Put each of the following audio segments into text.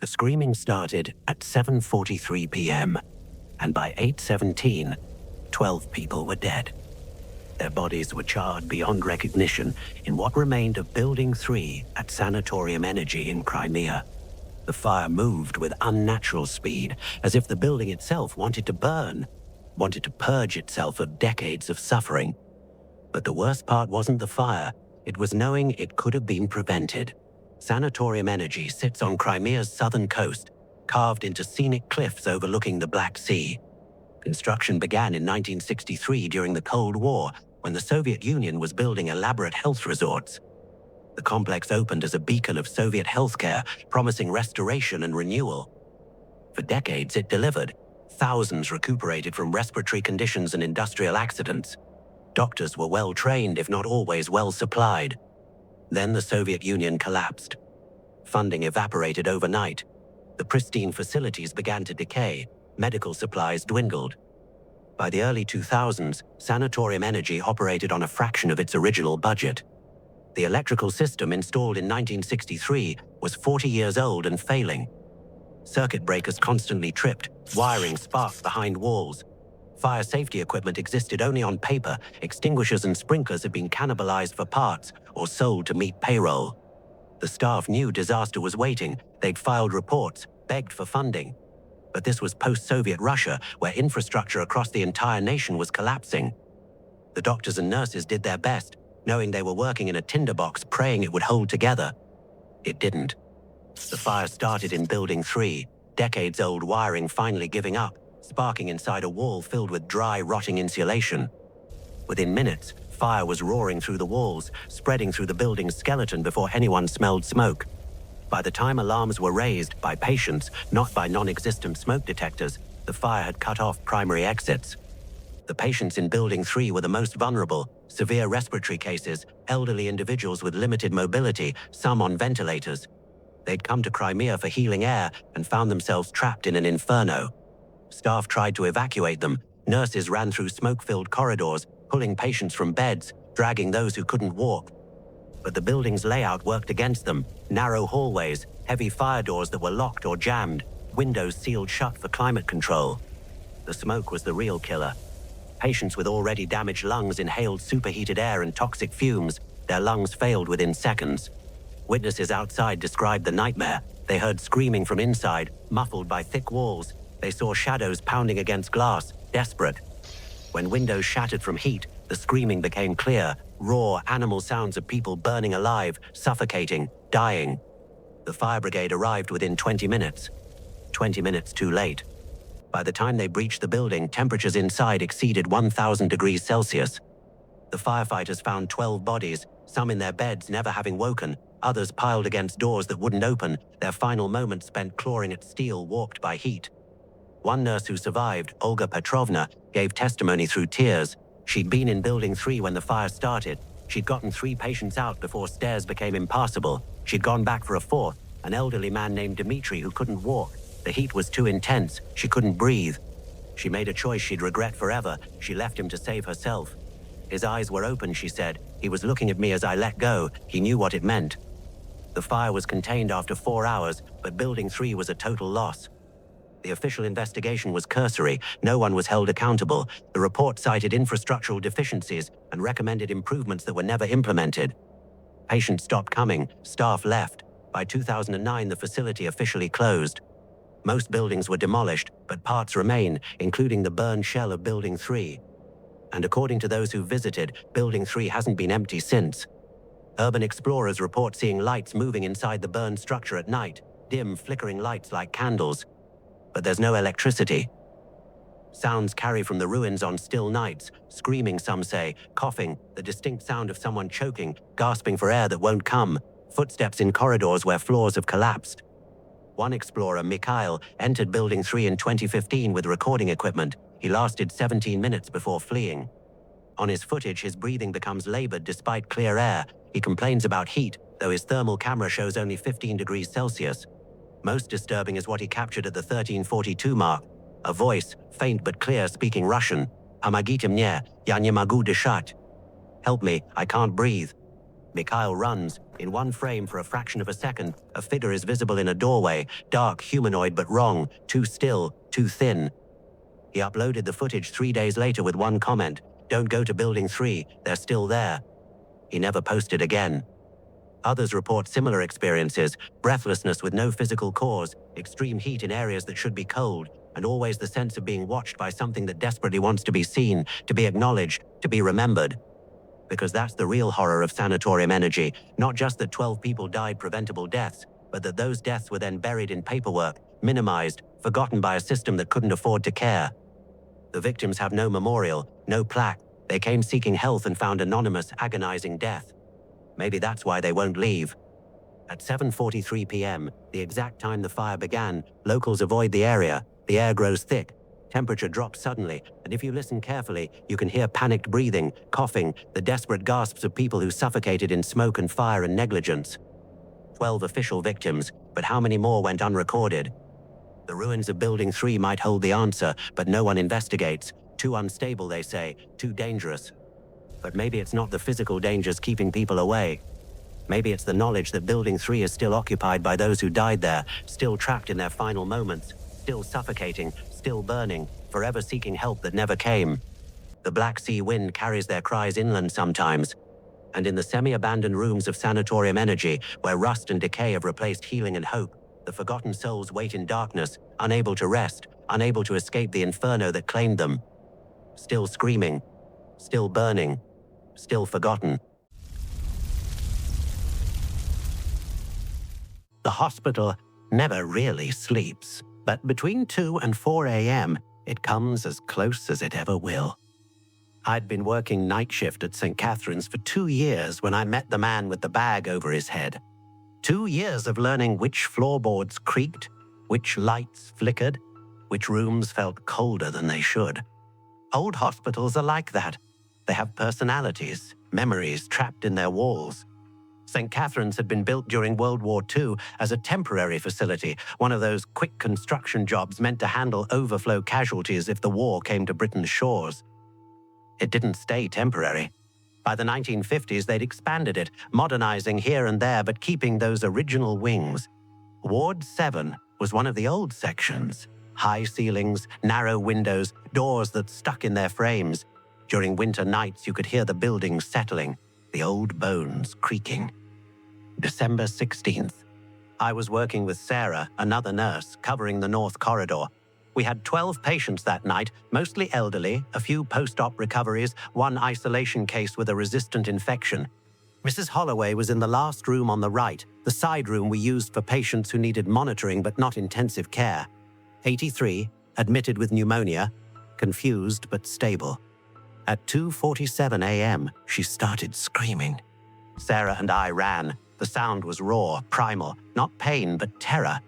The screaming started at 7:43 p.m., and by 8:17, 12 people were dead. Their bodies were charred beyond recognition in what remained of Building 3 at Sanatorium Energy in Crimea. The fire moved with unnatural speed, as if the building itself wanted to burn, wanted to purge itself of decades of suffering. But the worst part wasn't the fire, it was knowing it could have been prevented. Sanatorium Energy sits on Crimea's southern coast, carved into scenic cliffs overlooking the Black Sea. Construction began in 1963 during the Cold War, when the Soviet Union was building elaborate health resorts. The complex opened as a beacon of Soviet healthcare, promising restoration and renewal. For decades, it delivered. Thousands recuperated from respiratory conditions and industrial accidents. Doctors were well trained, if not always well supplied. Then the Soviet Union collapsed. Funding evaporated overnight. The pristine facilities began to decay. Medical supplies dwindled. By the early 2000s, Sanatorium Energy operated on a fraction of its original budget. The electrical system installed in 1963 was 40 years old and failing. Circuit breakers constantly tripped, wiring sparked behind walls. Fire safety equipment existed only on paper, extinguishers and sprinklers had been cannibalized for parts or sold to meet payroll. The staff knew disaster was waiting, they'd filed reports, begged for funding. But this was post-Soviet Russia, where infrastructure across the entire nation was collapsing. The doctors and nurses did their best, knowing they were working in a tinderbox, praying it would hold together. It didn't. The fire started in Building 3, decades-old wiring finally giving up, sparking inside a wall filled with dry, rotting insulation. Within minutes, fire was roaring through the walls, spreading through the building's skeleton before anyone smelled smoke. By the time alarms were raised by patients, not by non-existent smoke detectors, the fire had cut off primary exits. The patients in Building 3 were the most vulnerable, severe respiratory cases, elderly individuals with limited mobility, some on ventilators. They'd come to Crimea for healing air and found themselves trapped in an inferno. Staff tried to evacuate them. Nurses ran through smoke-filled corridors, pulling patients from beds, dragging those who couldn't walk. But the building's layout worked against them. Narrow hallways, heavy fire doors that were locked or jammed, windows sealed shut for climate control. The smoke was the real killer. Patients with already damaged lungs inhaled superheated air and toxic fumes. Their lungs failed within seconds. Witnesses outside described the nightmare. They heard screaming from inside, muffled by thick walls. They saw shadows pounding against glass, desperate. When windows shattered from heat, the screaming became clear, raw, animal sounds of people burning alive, suffocating, dying. The fire brigade arrived within 20 minutes. 20 minutes too late. By the time they breached the building, temperatures inside exceeded 1,000 degrees Celsius. The firefighters found 12 bodies, some in their beds never having woken, others piled against doors that wouldn't open, their final moments spent clawing at steel warped by heat. One nurse who survived, Olga Petrovna, gave testimony through tears. She'd been in Building 3 when the fire started. She'd gotten 3 patients out before stairs became impassable. She'd gone back for a 4th, an elderly man named Dmitri who couldn't walk. The heat was too intense. She couldn't breathe. She made a choice she'd regret forever. She left him to save herself. His eyes were open, she said. He was looking at me as I let go. He knew what it meant. The fire was contained after 4 hours, but Building 3 was a total loss. The official investigation was cursory. No one was held accountable. The report cited infrastructural deficiencies and recommended improvements that were never implemented. Patients stopped coming. Staff left. By 2009, the facility officially closed. Most buildings were demolished, but parts remain, including the burned shell of Building 3. And according to those who visited, Building 3 hasn't been empty since. Urban explorers report seeing lights moving inside the burned structure at night, dim, flickering lights like candles. But there's no electricity. Sounds carry from the ruins on still nights, screaming, some say, coughing, the distinct sound of someone choking, gasping for air that won't come, footsteps in corridors where floors have collapsed. One explorer, Mikhail, entered Building 3 in 2015 with recording equipment. He lasted 17 minutes before fleeing. On his footage, his breathing becomes labored despite clear air. He complains about heat, though his thermal camera shows only 15 degrees Celsius. Most disturbing is what he captured at the 1342 mark. A voice, faint but clear, speaking Russian. Pomogите мне, я не могу дышать. Help me, I can't breathe. Mikhail runs. In one frame for a fraction of a second, a figure is visible in a doorway, dark, humanoid but wrong, too still, too thin. He uploaded the footage 3 days later with one comment: "Don't go to Building 3, they're still there." He never posted again. Others report similar experiences: breathlessness with no physical cause, extreme heat in areas that should be cold, and always the sense of being watched by something that desperately wants to be seen, to be acknowledged, to be remembered. Because that's the real horror of sanatorium energy, not just that 12 people died preventable deaths, but that those deaths were then buried in paperwork, minimized, forgotten by a system that couldn't afford to care. The victims have no memorial, no plaque. They came seeking health and found anonymous, agonizing death. Maybe that's why they won't leave. At 7:43 p.m., the exact time the fire began, locals avoid the area. The air grows thick. Temperature drops suddenly, and if you listen carefully, you can hear panicked breathing, coughing, the desperate gasps of people who suffocated in smoke and fire and negligence. 12 official victims, but how many more went unrecorded? The ruins of Building 3 might hold the answer, but no one investigates. Too unstable, they say, too dangerous. But maybe it's not the physical dangers keeping people away. Maybe it's the knowledge that Building 3 is still occupied by those who died there, still trapped in their final moments, still suffocating, still burning, forever seeking help that never came. The Black Sea wind carries their cries inland sometimes. And in the semi-abandoned rooms of sanatorium energy, where rust and decay have replaced healing and hope, the forgotten souls wait in darkness, unable to rest, unable to escape the inferno that claimed them. Still screaming, still burning, still forgotten. The hospital never really sleeps, but between 2 and 4 a.m., it comes as close as it ever will. I'd been working night shift at St. Catherine's for 2 years when I met the man with the bag over his head. 2 years of learning which floorboards creaked, which lights flickered, which rooms felt colder than they should. Old hospitals are like that. They have personalities, memories trapped in their walls. St. Catherine's had been built during World War II as a temporary facility, one of those quick construction jobs meant to handle overflow casualties if the war came to Britain's shores. It didn't stay temporary. By the 1950s, they'd expanded it, modernizing here and there but keeping those original wings. Ward 7 was one of the old sections. High ceilings, narrow windows, doors that stuck in their frames. During winter nights, you could hear the buildings settling, the old bones creaking. December 16th. I was working with Sarah, another nurse, covering the North Corridor. We had 12 patients that night, mostly elderly, a few post-op recoveries, one isolation case with a resistant infection. Mrs. Holloway was in the last room on the right, the side room we used for patients who needed monitoring but not intensive care. 83, admitted with pneumonia, confused but stable. At 2:47 a.m., she started screaming. Sarah and I ran. The sound was raw, primal, not pain but terror.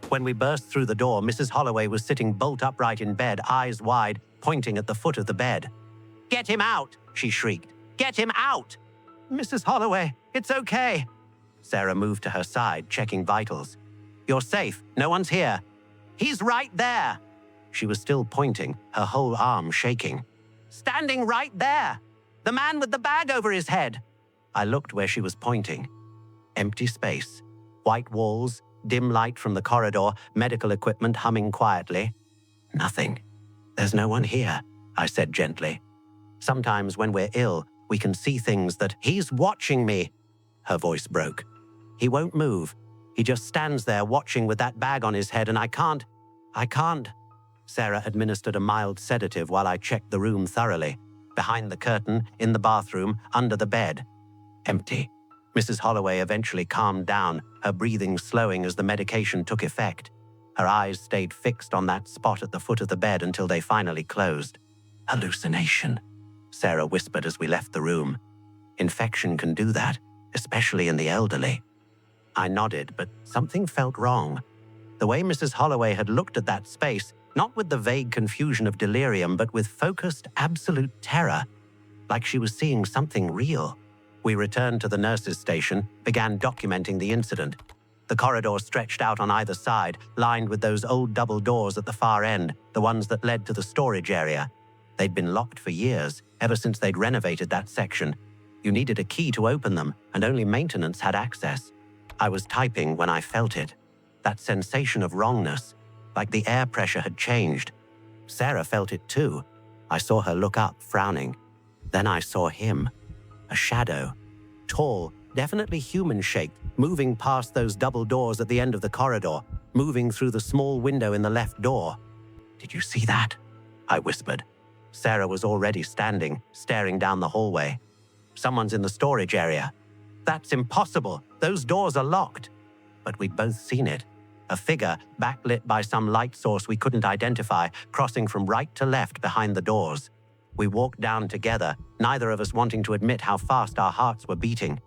When we burst through the door, Mrs. Holloway was sitting bolt upright in bed, eyes wide, pointing at the foot of the bed. "Get him out!" she shrieked. "Get him out!" "Mrs. Holloway, it's okay." Sarah moved to her side, checking vitals. "You're safe. No one's here." "He's right there." She was still pointing, her whole arm shaking. "Standing right there. The man with the bag over his head." I looked where she was pointing. Empty space. White walls, dim light from the corridor, medical equipment humming quietly. Nothing. "There's no one here," I said gently. "Sometimes when we're ill, we can see things that—" "He's watching me." Her voice broke. "He won't move. He just stands there watching with that bag on his head, and I can't. Sarah administered a mild sedative while I checked the room thoroughly. Behind the curtain, in the bathroom, under the bed. Empty. Mrs. Holloway eventually calmed down, her breathing slowing as the medication took effect. Her eyes stayed fixed on that spot at the foot of the bed until they finally closed. "Hallucination," Sarah whispered as we left the room. "Infection can do that, especially in the elderly." I nodded, but something felt wrong. The way Mrs. Holloway had looked at that space, not with the vague confusion of delirium, but with focused, absolute terror, like she was seeing something real. We returned to the nurses' station, began documenting the incident. The corridor stretched out on either side, lined with those old double doors at the far end, the ones that led to the storage area. They'd been locked for years, ever since they'd renovated that section. You needed a key to open them, and only maintenance had access. I was typing when I felt it. That sensation of wrongness, like the air pressure had changed. Sarah felt it too. I saw her look up, frowning. Then I saw him. A shadow. Tall, definitely human-shaped, moving past those double doors at the end of the corridor, moving through the small window in the left door. "Did you see that?" I whispered. Sarah was already standing, staring down the hallway. "Someone's in the storage area." "That's impossible. Those doors are locked." But we'd both seen it. A figure, backlit by some light source we couldn't identify, crossing from right to left behind the doors. We walked down together, neither of us wanting to admit how fast our hearts were beating.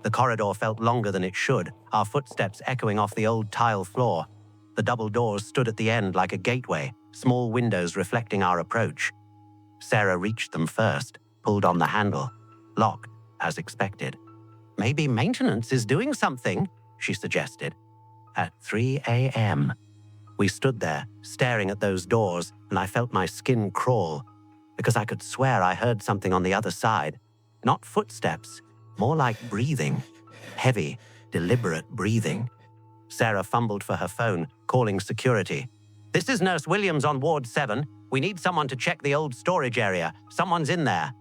The corridor felt longer than it should, our footsteps echoing off the old tile floor. The double doors stood at the end like a gateway, small windows reflecting our approach. Sarah reached them first, pulled on the handle. Locked, as expected. "Maybe maintenance is doing something," she suggested. At 3 a.m. We stood there, staring at those doors, and I felt my skin crawl, because I could swear I heard something on the other side. Not footsteps, more like breathing. Heavy, deliberate breathing. Sarah fumbled for her phone, calling security. "This is Nurse Williams on Ward 7. We need someone to check the old storage area. Someone's in there."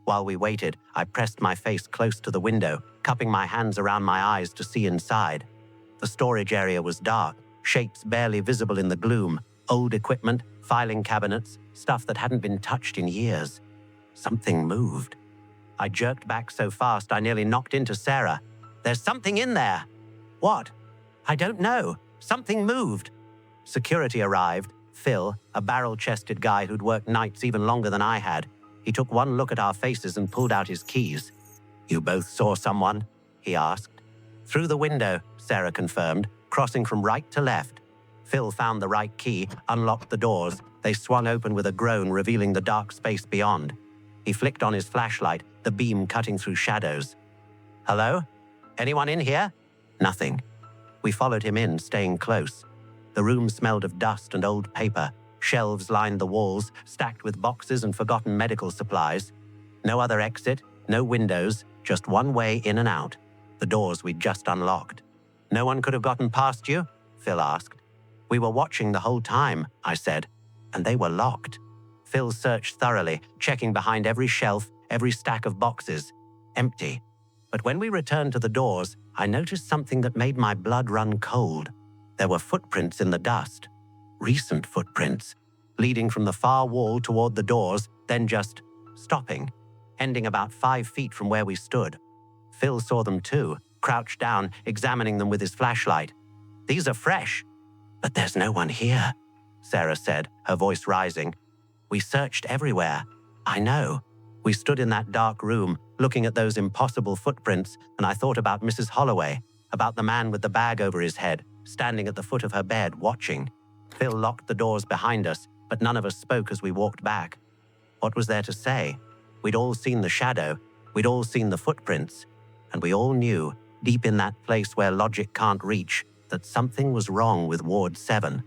While we waited, I pressed my face close to the window, cupping my hands around my eyes to see inside. The storage area was dark, shapes barely visible in the gloom, old equipment, filing cabinets, stuff that hadn't been touched in years. Something moved. I jerked back so fast I nearly knocked into Sarah. "There's something in there." "What?" "I don't know. Something moved." Security arrived. Phil, a barrel-chested guy who'd worked nights even longer than I had. He took one look at our faces and pulled out his keys. "You both saw someone?" he asked. "Through the window," Sarah confirmed, crossing from right to left. Phil found the right key, unlocked the doors. They swung open with a groan, revealing the dark space beyond. He flicked on his flashlight, the beam cutting through shadows. "Hello? Anyone in here?" Nothing. We followed him in, staying close. The room smelled of dust and old paper. Shelves lined the walls, stacked with boxes and forgotten medical supplies. No other exit, no windows, just one way in and out. The doors we'd just unlocked. "No one could have gotten past you?" Phil asked. "We were watching the whole time," I said, "and they were locked." Phil searched thoroughly, checking behind every shelf, every stack of boxes. Empty. But when we returned to the doors, I noticed something that made my blood run cold. There were footprints in the dust. Recent footprints, leading from the far wall toward the doors, then just stopping, ending about 5 feet from where we stood. Phil saw them too, crouched down, examining them with his flashlight. "These are fresh." "But there's no one here," Sarah said, her voice rising. "We searched everywhere." "I know." We stood in that dark room, looking at those impossible footprints, and I thought about Mrs. Holloway, about the man with the bag over his head, standing at the foot of her bed, watching. Phil locked the doors behind us, but none of us spoke as we walked back. What was there to say? We'd all seen the shadow, we'd all seen the footprints, and we all knew, deep in that place where logic can't reach, that something was wrong with Ward 7.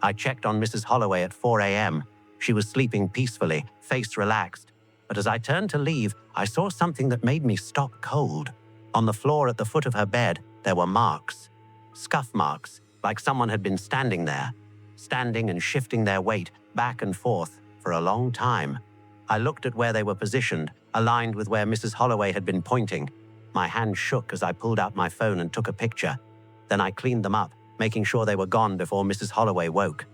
I checked on Mrs. Holloway at 4 a.m. She was sleeping peacefully, face relaxed. But as I turned to leave, I saw something that made me stop cold. On the floor at the foot of her bed, there were marks. Scuff marks, like someone had been standing there. Standing and shifting their weight back and forth for a long time. I looked at where they were positioned, aligned with where Mrs. Holloway had been pointing. My hand shook as I pulled out my phone and took a picture. Then I cleaned them up, making sure they were gone before Mrs. Holloway woke.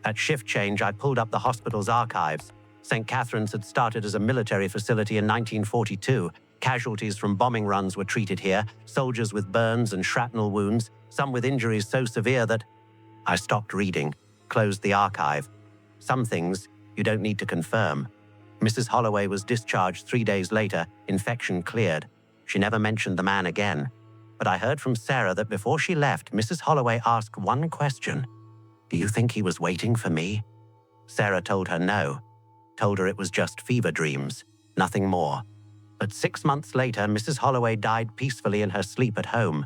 At shift change, I pulled up the hospital's archives. St. Catherine's had started as a military facility in 1942. Casualties from bombing runs were treated here, soldiers with burns and shrapnel wounds, some with injuries so severe that... I stopped reading, closed the archive. Some things you don't need to confirm. Mrs. Holloway was discharged 3 days later, infection cleared. She never mentioned the man again. But I heard from Sarah that before she left, Mrs. Holloway asked one question. "Do you think he was waiting for me?" Sarah told her no. Told her it was just fever dreams, nothing more. But 6 months later, Mrs. Holloway died peacefully in her sleep at home.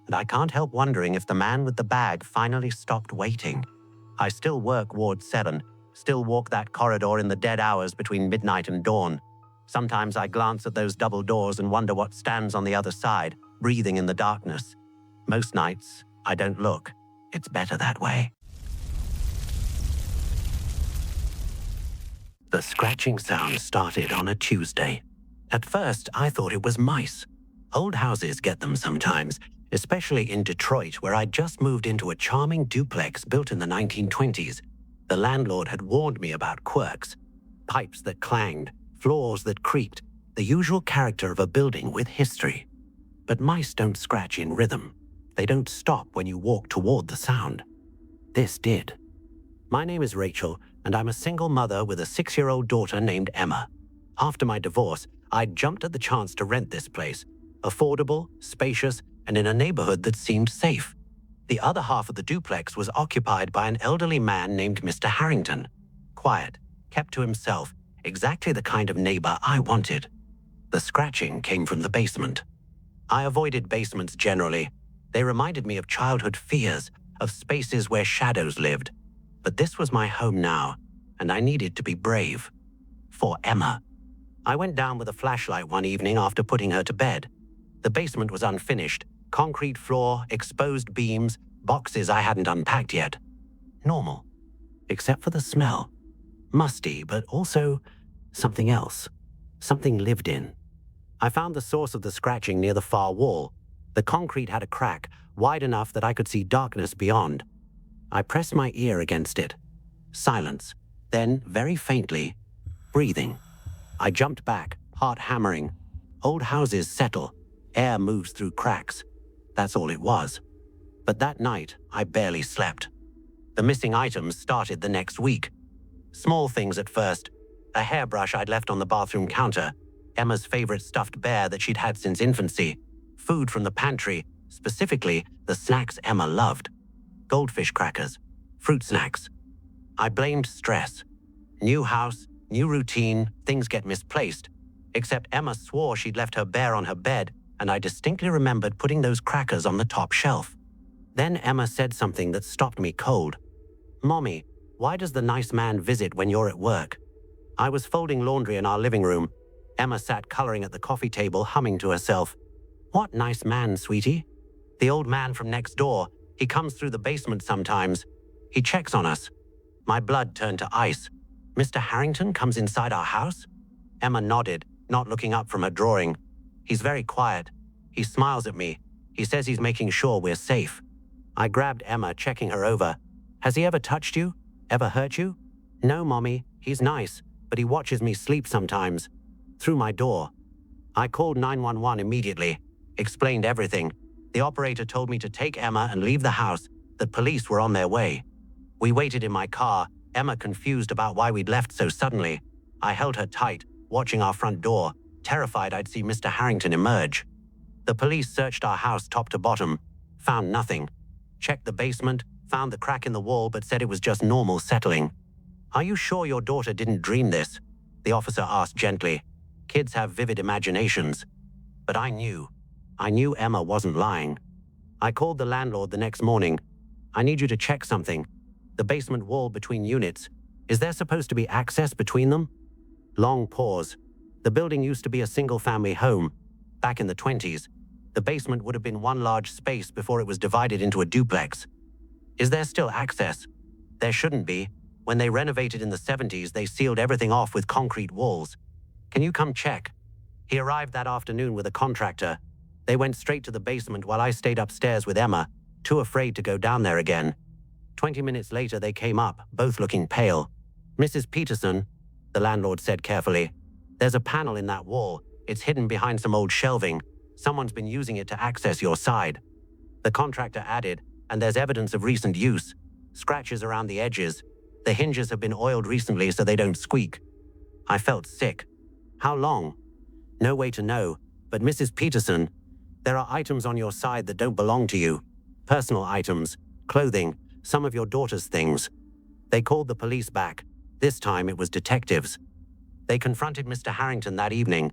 And I can't help wondering if the man with the bag finally stopped waiting. I still work Ward 7, still walk that corridor in the dead hours between midnight and dawn. Sometimes I glance at those double doors and wonder what stands on the other side, breathing in the darkness. Most nights, I don't look. It's better that way. The scratching sound started on a Tuesday. At first, I thought it was mice. Old houses get them sometimes, especially in Detroit, where I'd just moved into a charming duplex built in the 1920s. The landlord had warned me about quirks. Pipes that clanged, floors that creaked, the usual character of a building with history. But mice don't scratch in rhythm. They don't stop when you walk toward the sound. This did. My name is Rachel, and I'm a single mother with a 6-year-old daughter named Emma. After my divorce, I'd jumped at the chance to rent this place. Affordable, spacious, and in a neighborhood that seemed safe. The other half of the duplex was occupied by an elderly man named Mr. Harrington. Quiet, kept to himself, exactly the kind of neighbor I wanted. The scratching came from the basement. I avoided basements generally. They reminded me of childhood fears, of spaces where shadows lived. But this was my home now, and I needed to be brave. For Emma. I went down with a flashlight one evening after putting her to bed. The basement was unfinished, concrete floor, exposed beams, boxes I hadn't unpacked yet. Normal. Except for the smell. Musty, but also something else. Something lived in. I found the source of the scratching near the far wall. The concrete had a crack, wide enough that I could see darkness beyond. I pressed my ear against it. Silence. Then, very faintly, breathing. I jumped back, heart hammering. Old houses settle. Air moves through cracks. That's all it was. But that night, I barely slept. The missing items started the next week. Small things at first. A hairbrush I'd left on the bathroom counter. Emma's favorite stuffed bear that she'd had since infancy. Food from the pantry, specifically the snacks Emma loved. Goldfish crackers. Fruit snacks. I blamed stress. New house, new routine, things get misplaced. Except Emma swore she'd left her bear on her bed, and I distinctly remembered putting those crackers on the top shelf. Then Emma said something that stopped me cold. "Mommy, why does the nice man visit when you're at work?" I was folding laundry in our living room. Emma sat coloring at the coffee table, humming to herself. "What nice man, sweetie?" "The old man from next door. He comes through the basement sometimes. He checks on us." My blood turned to ice. "Mr. Harrington comes inside our house?" Emma nodded, not looking up from her drawing. "He's very quiet. He smiles at me. He says he's making sure we're safe." I grabbed Emma, checking her over. "Has he ever touched you? Ever hurt you?" "No, Mommy. He's nice, but he watches me sleep sometimes. Through my door." I called 911 immediately, explained everything. The operator told me to take Emma and leave the house, that police were on their way. We waited in my car, Emma confused about why we'd left so suddenly. I held her tight, watching our front door, terrified I'd see Mr. Harrington emerge. The police searched our house top to bottom, found nothing. Checked the basement, found the crack in the wall, but said it was just normal settling. "Are you sure your daughter didn't dream this?" the officer asked gently. Kids have vivid imaginations. But I knew Emma wasn't lying. I called the landlord the next morning. "I need you to check something. The basement wall between units. Is there supposed to be access between them?" Long pause. The building used to be a single-family home. Back in the 20s, the basement would have been one large space before it was divided into a duplex. "Is there still access?" "There shouldn't be. When they renovated in the 70s, they sealed everything off with concrete walls. Can you come check?" He arrived that afternoon with a contractor. They went straight to the basement while I stayed upstairs with Emma, too afraid to go down there again. 20 minutes later, they came up, both looking pale. "Mrs. Peterson," the landlord said carefully, "there's a panel in that wall. It's hidden behind some old shelving. Someone's been using it to access your side." The contractor added, "And there's evidence of recent use. Scratches around the edges. The hinges have been oiled recently so they don't squeak." I felt sick. "How long?" "No way to know. But Mrs. Peterson, there are items on your side that don't belong to you. Personal items, clothing, some of your daughter's things." They called the police back. This time it was detectives. They confronted Mr. Harrington that evening.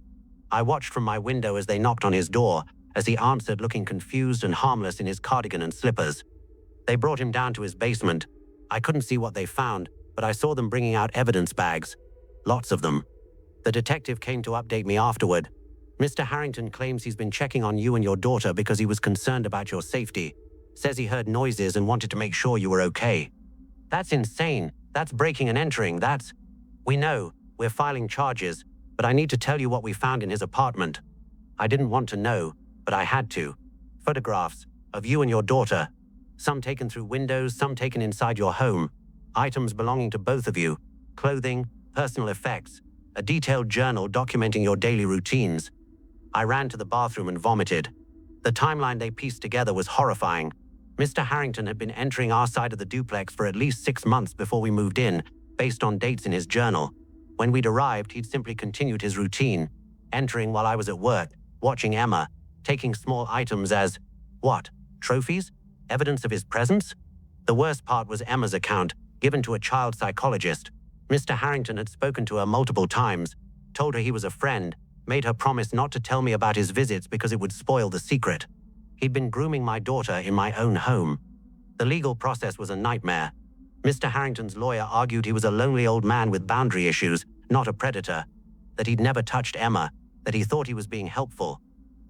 I watched from my window as they knocked on his door, as he answered looking confused and harmless in his cardigan and slippers. They brought him down to his basement. I couldn't see what they found, but I saw them bringing out evidence bags. Lots of them. The detective came to update me afterward. Mr. Harrington claims he's been checking on you and your daughter because he was concerned about your safety. Says he heard noises and wanted to make sure you were okay. That's insane. That's breaking and entering. We know. We're filing charges. But I need to tell you what we found in his apartment. I didn't want to know, but I had to. Photographs of you and your daughter. Some taken through windows, some taken inside your home. Items belonging to both of you. Clothing, personal effects. A detailed journal documenting your daily routines. I ran to the bathroom and vomited. The timeline they pieced together was horrifying. Mr. Harrington had been entering our side of the duplex for at least 6 months before we moved in, based on dates in his journal. When we'd arrived, he'd simply continued his routine, entering while I was at work, watching Emma, taking small items as, what, trophies? Evidence of his presence? The worst part was Emma's account, given to a child psychologist. Mr. Harrington had spoken to her multiple times, told her he was a friend, made her promise not to tell me about his visits because it would spoil the secret. He'd been grooming my daughter in my own home. The legal process was a nightmare. Mr. Harrington's lawyer argued he was a lonely old man with boundary issues, not a predator, that he'd never touched Emma, that he thought he was being helpful.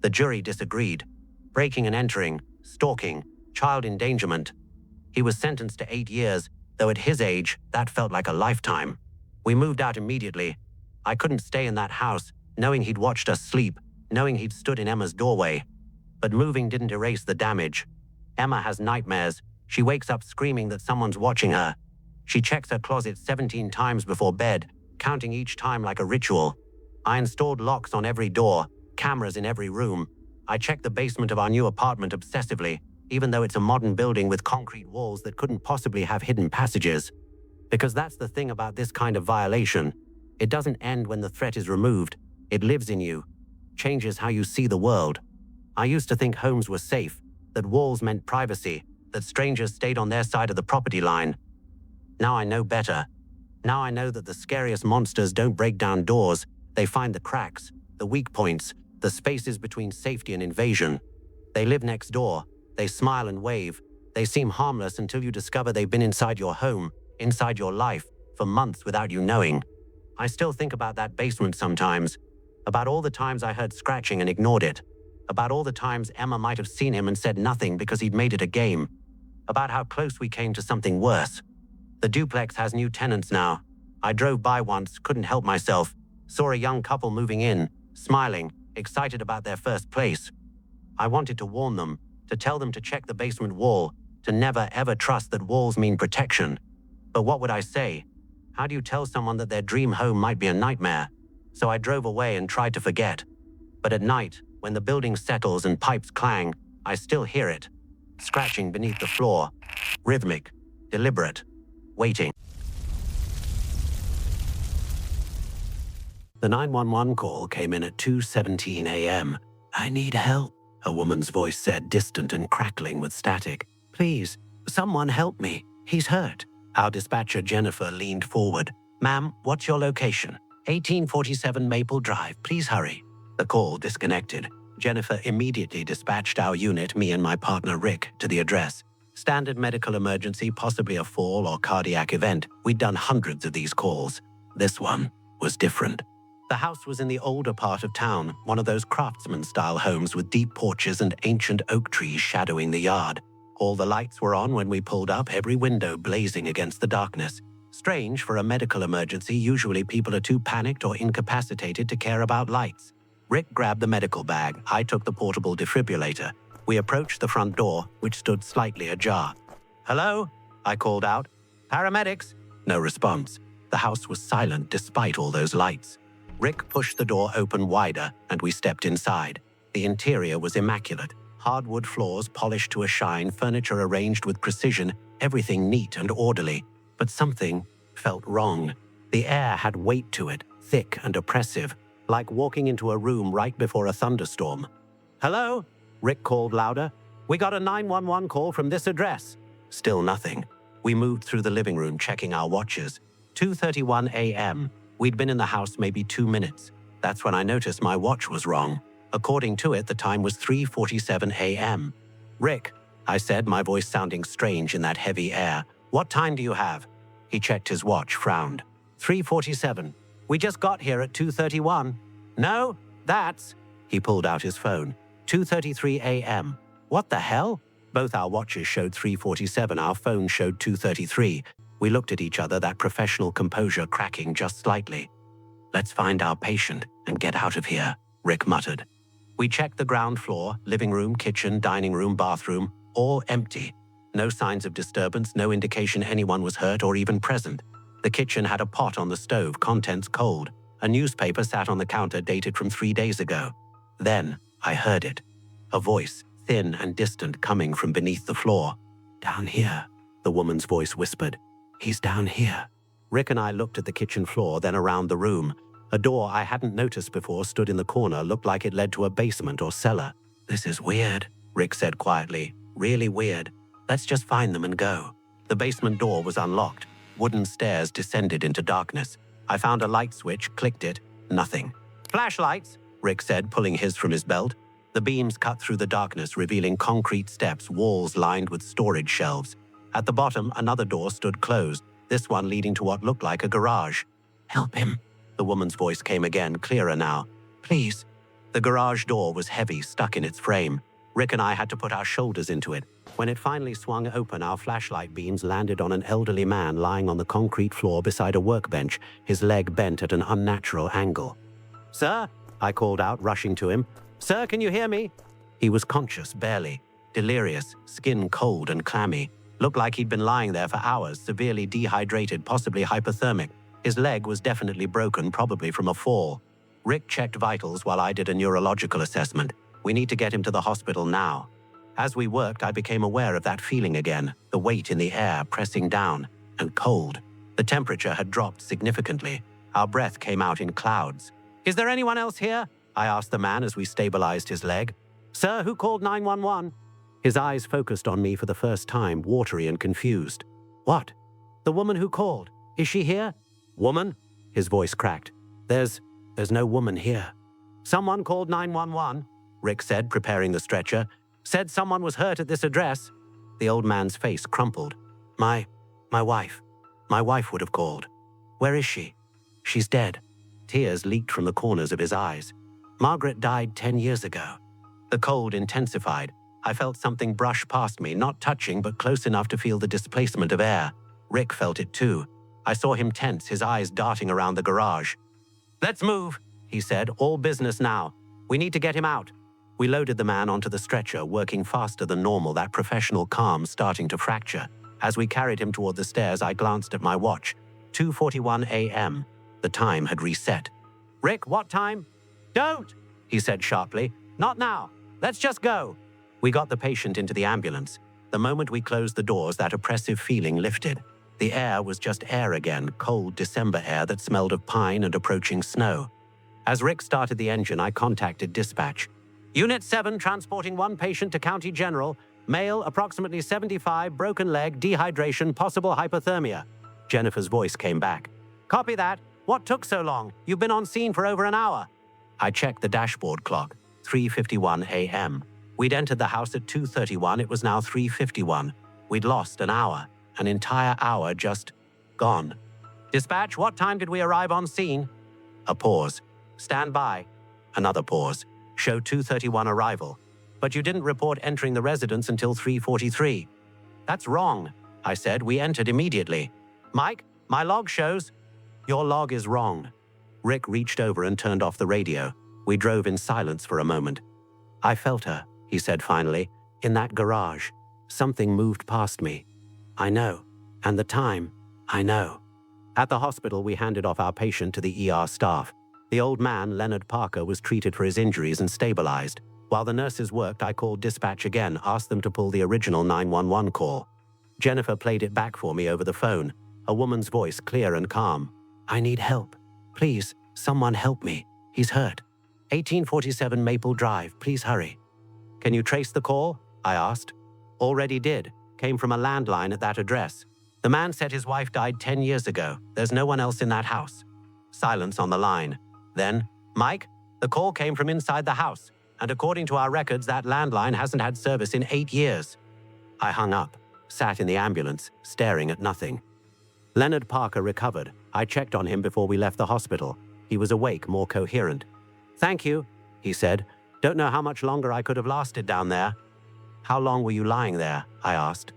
The jury disagreed. Breaking and entering, stalking, child endangerment. He was sentenced to 8 years, though at his age, that felt like a lifetime. We moved out immediately. I couldn't stay in that house, knowing he'd watched us sleep, knowing he'd stood in Emma's doorway. But moving didn't erase the damage. Emma has nightmares. She wakes up screaming that someone's watching her. She checks her closet 17 times before bed, counting each time like a ritual. I installed locks on every door, cameras in every room. I checked the basement of our new apartment obsessively, even though it's a modern building with concrete walls that couldn't possibly have hidden passages. Because that's the thing about this kind of violation. It doesn't end when the threat is removed. It lives in you, changes how you see the world. I used to think homes were safe, that walls meant privacy, that strangers stayed on their side of the property line. Now I know better. Now I know that the scariest monsters don't break down doors. They find the cracks, the weak points, the spaces between safety and invasion. They live next door. They smile and wave. They seem harmless until you discover they've been inside your home, inside your life, for months without you knowing. I still think about that basement sometimes, about all the times I heard scratching and ignored it, about all the times Emma might have seen him and said nothing because he'd made it a game, about how close we came to something worse. The duplex has new tenants now. I drove by once, couldn't help myself, saw a young couple moving in, smiling, excited about their first place. I wanted to warn them, to tell them to check the basement wall, to never ever trust that walls mean protection. But what would I say? How do you tell someone that their dream home might be a nightmare? So I drove away and tried to forget. But at night, when the building settles and pipes clang, I still hear it. Scratching beneath the floor. Rhythmic. Deliberate. Waiting. The 911 call came in at 2:17 a.m. "I need help," a woman's voice said, distant and crackling with static. "Please, someone help me. He's hurt." Our dispatcher, Jennifer, leaned forward. "Ma'am, what's your location?" 1847 Maple Drive. Please hurry." The call disconnected. Jennifer immediately dispatched our unit, me and my partner Rick, to the address. Standard medical emergency, possibly a fall or cardiac event. We'd done hundreds of these calls. This one was different. The house was in the older part of town, one of those craftsman-style homes with deep porches and ancient oak trees shadowing the yard. All the lights were on when we pulled up, every window blazing against the darkness. Strange for a medical emergency, usually people are too panicked or incapacitated to care about lights. Rick grabbed the medical bag, I took the portable defibrillator. We approached the front door, which stood slightly ajar. "Hello?" I called out. "Paramedics?" No response. The house was silent despite all those lights. Rick pushed the door open wider, and we stepped inside. The interior was immaculate. Hardwood floors polished to a shine, furniture arranged with precision, everything neat and orderly. But something felt wrong. The air had weight to it, thick and oppressive, like walking into a room right before a thunderstorm. "Hello?" Rick called louder. "We got a 911 call from this address." Still nothing. We moved through the living room, checking our watches. 2:31 a.m. We'd been in the house maybe 2 minutes. That's when I noticed my watch was wrong. According to it, the time was 3:47 a.m. "Rick," I said, my voice sounding strange in that heavy air, "what time do you have?" He checked his watch, frowned. 3:47. We just got here at 2:31. No, that's... He pulled out his phone. 2:33 a.m. What the hell? Both our watches showed 3:47. Our phones showed 2:33. We looked at each other, that professional composure cracking just slightly. Let's find our patient and get out of here, Rick muttered. We checked the ground floor, living room, kitchen, dining room, bathroom, all empty. No signs of disturbance, no indication anyone was hurt or even present. The kitchen had a pot on the stove, contents cold. A newspaper sat on the counter dated from 3 days ago. Then I heard it. A voice, thin and distant, coming from beneath the floor. Down here, the woman's voice whispered. He's down here. Rick and I looked at the kitchen floor, then around the room. A door I hadn't noticed before stood in the corner, looked like it led to a basement or cellar. This is weird, Rick said quietly. Really weird. Let's just find them and go. The basement door was unlocked. Wooden stairs descended into darkness. I found a light switch, clicked it. Nothing. Flashlights, Rick said, pulling his from his belt. The beams cut through the darkness, revealing concrete steps, walls lined with storage shelves. At the bottom, another door stood closed, this one leading to what looked like a garage. Help him, the woman's voice came again, clearer now. Please. The garage door was heavy, stuck in its frame. Rick and I had to put our shoulders into it. When it finally swung open, our flashlight beams landed on an elderly man lying on the concrete floor beside a workbench, his leg bent at an unnatural angle. Sir, I called out, rushing to him. Sir, can you hear me? He was conscious, barely. Delirious, skin cold and clammy. Looked like he'd been lying there for hours, severely dehydrated, possibly hypothermic. His leg was definitely broken, probably from a fall. Rick checked vitals while I did a neurological assessment. We need to get him to the hospital now. As we worked, I became aware of that feeling again, the weight in the air pressing down, and cold. The temperature had dropped significantly. Our breath came out in clouds. Is there anyone else here? I asked the man as we stabilized his leg. Sir, who called 911? His eyes focused on me for the first time, watery and confused. What? The woman who called. Is she here? Woman? His voice cracked. There's no woman here. Someone called 911, Rick said, preparing the stretcher. Said someone was hurt at this address. The old man's face crumpled. My wife. My wife would have called. Where is she? She's dead. Tears leaked from the corners of his eyes. Margaret died 10 years ago. The cold intensified. I felt something brush past me, not touching, but close enough to feel the displacement of air. Rick felt it too. I saw him tense, his eyes darting around the garage. Let's move, he said. All business now. We need to get him out. We loaded the man onto the stretcher, working faster than normal, that professional calm starting to fracture. As we carried him toward the stairs, I glanced at my watch. 2:41 a.m. The time had reset. Rick, what time? Don't, he said sharply. Not now. Let's just go. We got the patient into the ambulance. The moment we closed the doors, that oppressive feeling lifted. The air was just air again, cold December air that smelled of pine and approaching snow. As Rick started the engine, I contacted dispatch. Unit 7 transporting one patient to County General. Male, approximately 75, broken leg, dehydration, possible hypothermia. Jennifer's voice came back. Copy that. What took so long? You've been on scene for over an hour. I checked the dashboard clock. 3:51 a.m. We'd entered the house at 2:31. It was now 3:51. We'd lost an hour. An entire hour just gone. Dispatch, what time did we arrive on scene? A pause. Stand by. Another pause. Show 2:31 arrival. But you didn't report entering the residence until 3:43. That's wrong, I said. We entered immediately. Mike, my log shows... Your log is wrong. Rick reached over and turned off the radio. We drove in silence for a moment. I felt her, he said finally, in that garage. Something moved past me. I know. And the time, I know. At the hospital, we handed off our patient to the ER staff. The old man, Leonard Parker, was treated for his injuries and stabilized. While the nurses worked, I called dispatch again, asked them to pull the original 911 call. Jennifer played it back for me over the phone, a woman's voice clear and calm. I need help. Please, someone help me. He's hurt. 1847 Maple Drive, please hurry. Can you trace the call? I asked. Already did. Came from a landline at that address. The man said his wife died 10 years ago. There's no one else in that house. Silence on the line. Then, Mike, the call came from inside the house, and according to our records, that landline hasn't had service in 8 years. I hung up, sat in the ambulance, staring at nothing. Leonard Parker recovered. I checked on him before we left the hospital. He was awake, more coherent. "Thank you," he said. "Don't know how much longer I could have lasted down there." "How long were you lying there?" I asked.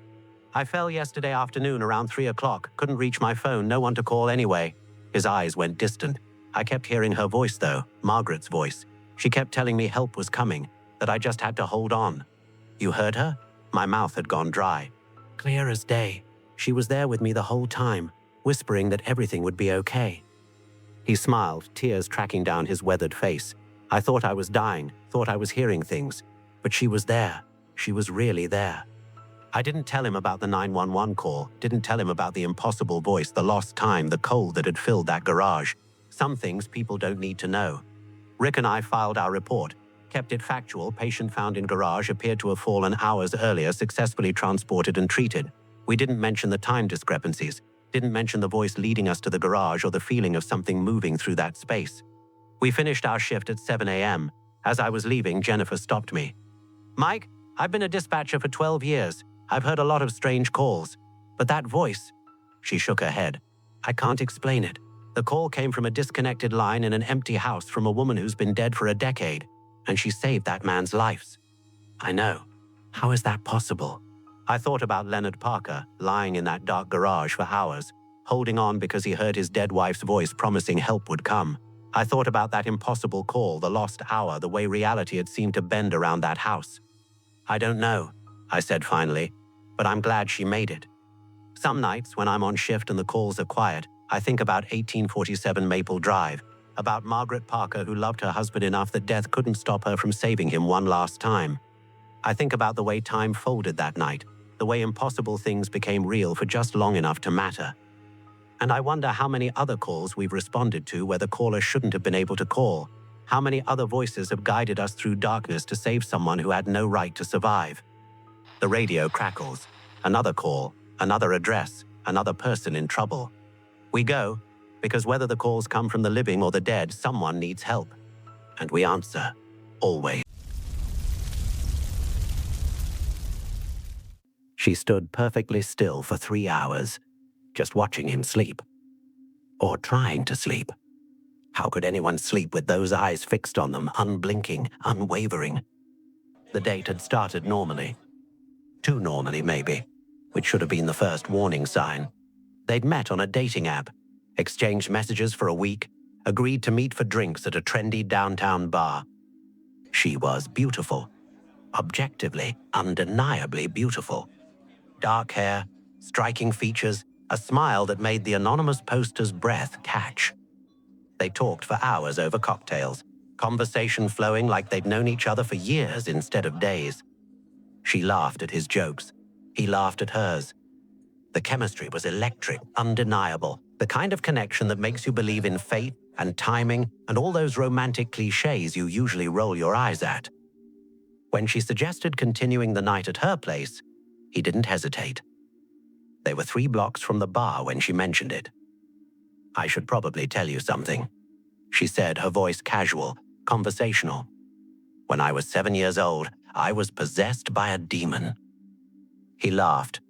"I fell yesterday afternoon around 3 o'clock. Couldn't reach my phone, no one to call anyway." His eyes went distant. I kept hearing her voice though, Margaret's voice. She kept telling me help was coming, that I just had to hold on. "You heard her?" My mouth had gone dry. "Clear as day. She was there with me the whole time, whispering that everything would be okay." He smiled, tears tracking down his weathered face. I thought I was dying, thought I was hearing things. But she was there. She was really there. I didn't tell him about the 911 call, didn't tell him about the impossible voice, the lost time, the cold that had filled that garage. Some things people don't need to know. Rick and I filed our report, kept it factual. Patient found in garage appeared to have fallen hours earlier, successfully transported and treated. We didn't mention the time discrepancies, didn't mention the voice leading us to the garage or the feeling of something moving through that space. We finished our shift at 7 a.m. As I was leaving, Jennifer stopped me. "Mike, I've been a dispatcher for 12 years. I've heard a lot of strange calls. But that voice..." She shook her head. "I can't explain it. The call came from a disconnected line in an empty house from a woman who's been dead for a decade, and she saved that man's life." "I know. How is that possible?" I thought about Leonard Parker, lying in that dark garage for hours, holding on because he heard his dead wife's voice promising help would come. I thought about that impossible call, the lost hour, the way reality had seemed to bend around that house. "I don't know," I said finally, "but I'm glad she made it." Some nights, when I'm on shift and the calls are quiet, I think about 1847 Maple Drive, about Margaret Parker who loved her husband enough that death couldn't stop her from saving him one last time. I think about the way time folded that night, the way impossible things became real for just long enough to matter. And I wonder how many other calls we've responded to where the caller shouldn't have been able to call. How many other voices have guided us through darkness to save someone who had no right to survive. The radio crackles. Another call, another address, another person in trouble. We go, because whether the calls come from the living or the dead, someone needs help. And we answer, always. She stood perfectly still for 3 hours, just watching him sleep. Or trying to sleep. How could anyone sleep with those eyes fixed on them, unblinking, unwavering? The date had started normally. Too normally, maybe, which should have been the first warning sign. They'd met on a dating app, exchanged messages for a week, agreed to meet for drinks at a trendy downtown bar. She was beautiful. Objectively, undeniably beautiful. Dark hair, striking features, a smile that made the anonymous poster's breath catch. They talked for hours over cocktails, conversation flowing like they'd known each other for years instead of days. She laughed at his jokes. He laughed at hers. The chemistry was electric, undeniable, the kind of connection that makes you believe in fate and timing and all those romantic cliches you usually roll your eyes at. When she suggested continuing the night at her place, he didn't hesitate. They were 3 blocks from the bar when she mentioned it. "I should probably tell you something," she said, her voice casual, conversational. "When I was 7 years old, I was possessed by a demon." He laughed.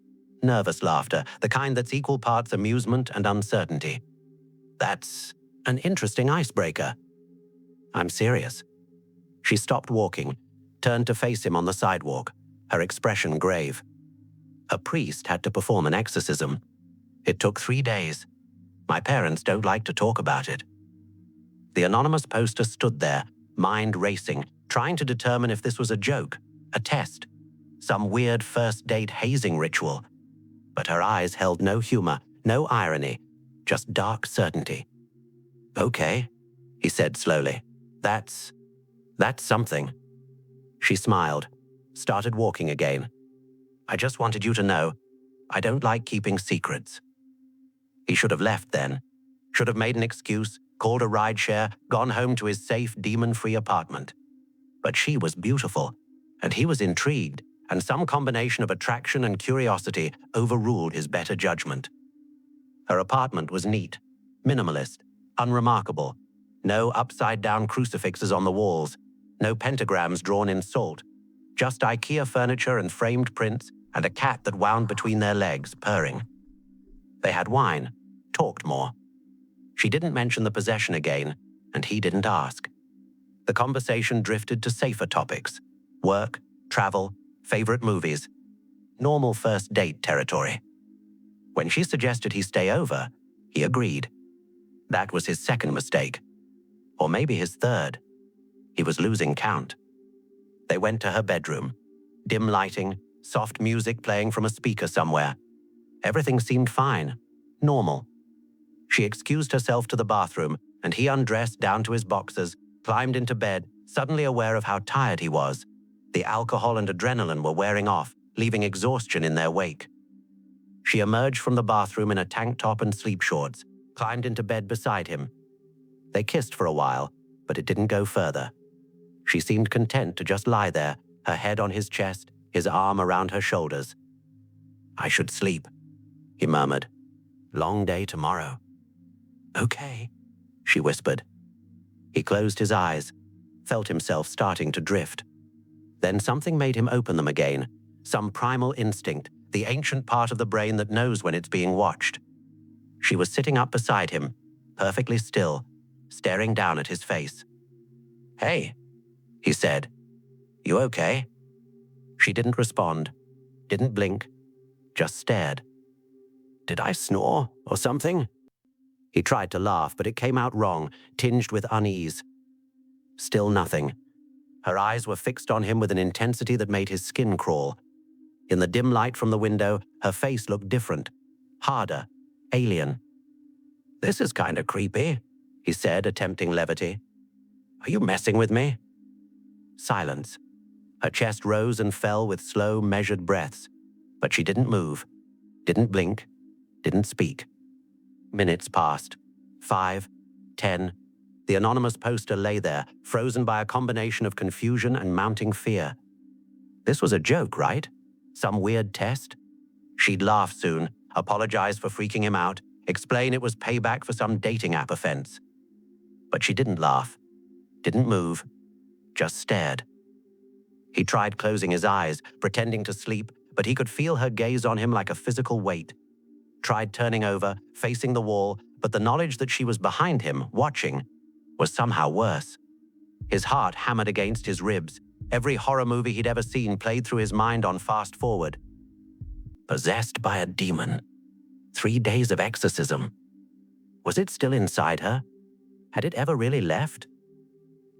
Nervous laughter, the kind that's equal parts amusement and uncertainty. "That's an interesting icebreaker." "I'm serious." She stopped walking, turned to face him on the sidewalk, her expression grave. A priest had to perform an exorcism. It took 3 days. My parents don't like to talk about it. The anonymous poster stood there, mind racing, trying to determine if this was a joke, a test, some weird first date hazing ritual. But her eyes held no humor, no irony, just dark certainty. "Okay," he said slowly. That's something." She smiled, started walking again. "I just wanted you to know, I don't like keeping secrets." He should have left then. Should have made an excuse, called a rideshare, gone home to his safe, demon-free apartment. But she was beautiful, and he was intrigued, and some combination of attraction and curiosity overruled his better judgment. Her apartment was neat, minimalist, unremarkable. No upside-down crucifixes on the walls, no pentagrams drawn in salt, just IKEA furniture and framed prints and a cat that wound between their legs, purring. They had wine, talked more. She didn't mention the possession again, and he didn't ask. The conversation drifted to safer topics: work, travel, favorite movies, normal first date territory. When she suggested he stay over, he agreed. That was his second mistake. Or maybe his third. He was losing count. They went to her bedroom. Dim lighting, soft music playing from a speaker somewhere. Everything seemed fine, normal. She excused herself to the bathroom, and he undressed down to his boxers, climbed into bed, suddenly aware of how tired he was. The alcohol and adrenaline were wearing off, leaving exhaustion in their wake. She emerged from the bathroom in a tank top and sleep shorts, climbed into bed beside him. They kissed for a while, but it didn't go further. She seemed content to just lie there, her head on his chest, his arm around her shoulders. "I should sleep," he murmured. "Long day tomorrow." "Okay," she whispered. He closed his eyes, felt himself starting to drift. Then something made him open them again, some primal instinct, the ancient part of the brain that knows when it's being watched. She was sitting up beside him, perfectly still, staring down at his face. "Hey," he said. "You okay?" She didn't respond, didn't blink, just stared. "Did I snore or something?" He tried to laugh, but it came out wrong, tinged with unease. Still nothing. Her eyes were fixed on him with an intensity that made his skin crawl. In the dim light from the window, her face looked different, harder, alien. "This is kind of creepy," he said, attempting levity. "Are you messing with me?" Silence. Her chest rose and fell with slow, measured breaths, but she didn't move, didn't blink, didn't speak. Minutes passed. 5, 10. The anonymous poster lay there, frozen by a combination of confusion and mounting fear. This was a joke, right? Some weird test? She'd laugh soon, apologize for freaking him out, explain it was payback for some dating app offense. But she didn't laugh, didn't move, just stared. He tried closing his eyes, pretending to sleep, but he could feel her gaze on him like a physical weight. Tried turning over, facing the wall, but the knowledge that she was behind him, watching, was somehow worse. His heart hammered against his ribs. Every horror movie he'd ever seen played through his mind on fast forward. Possessed by a demon. 3 days of exorcism. Was it still inside her? Had it ever really left?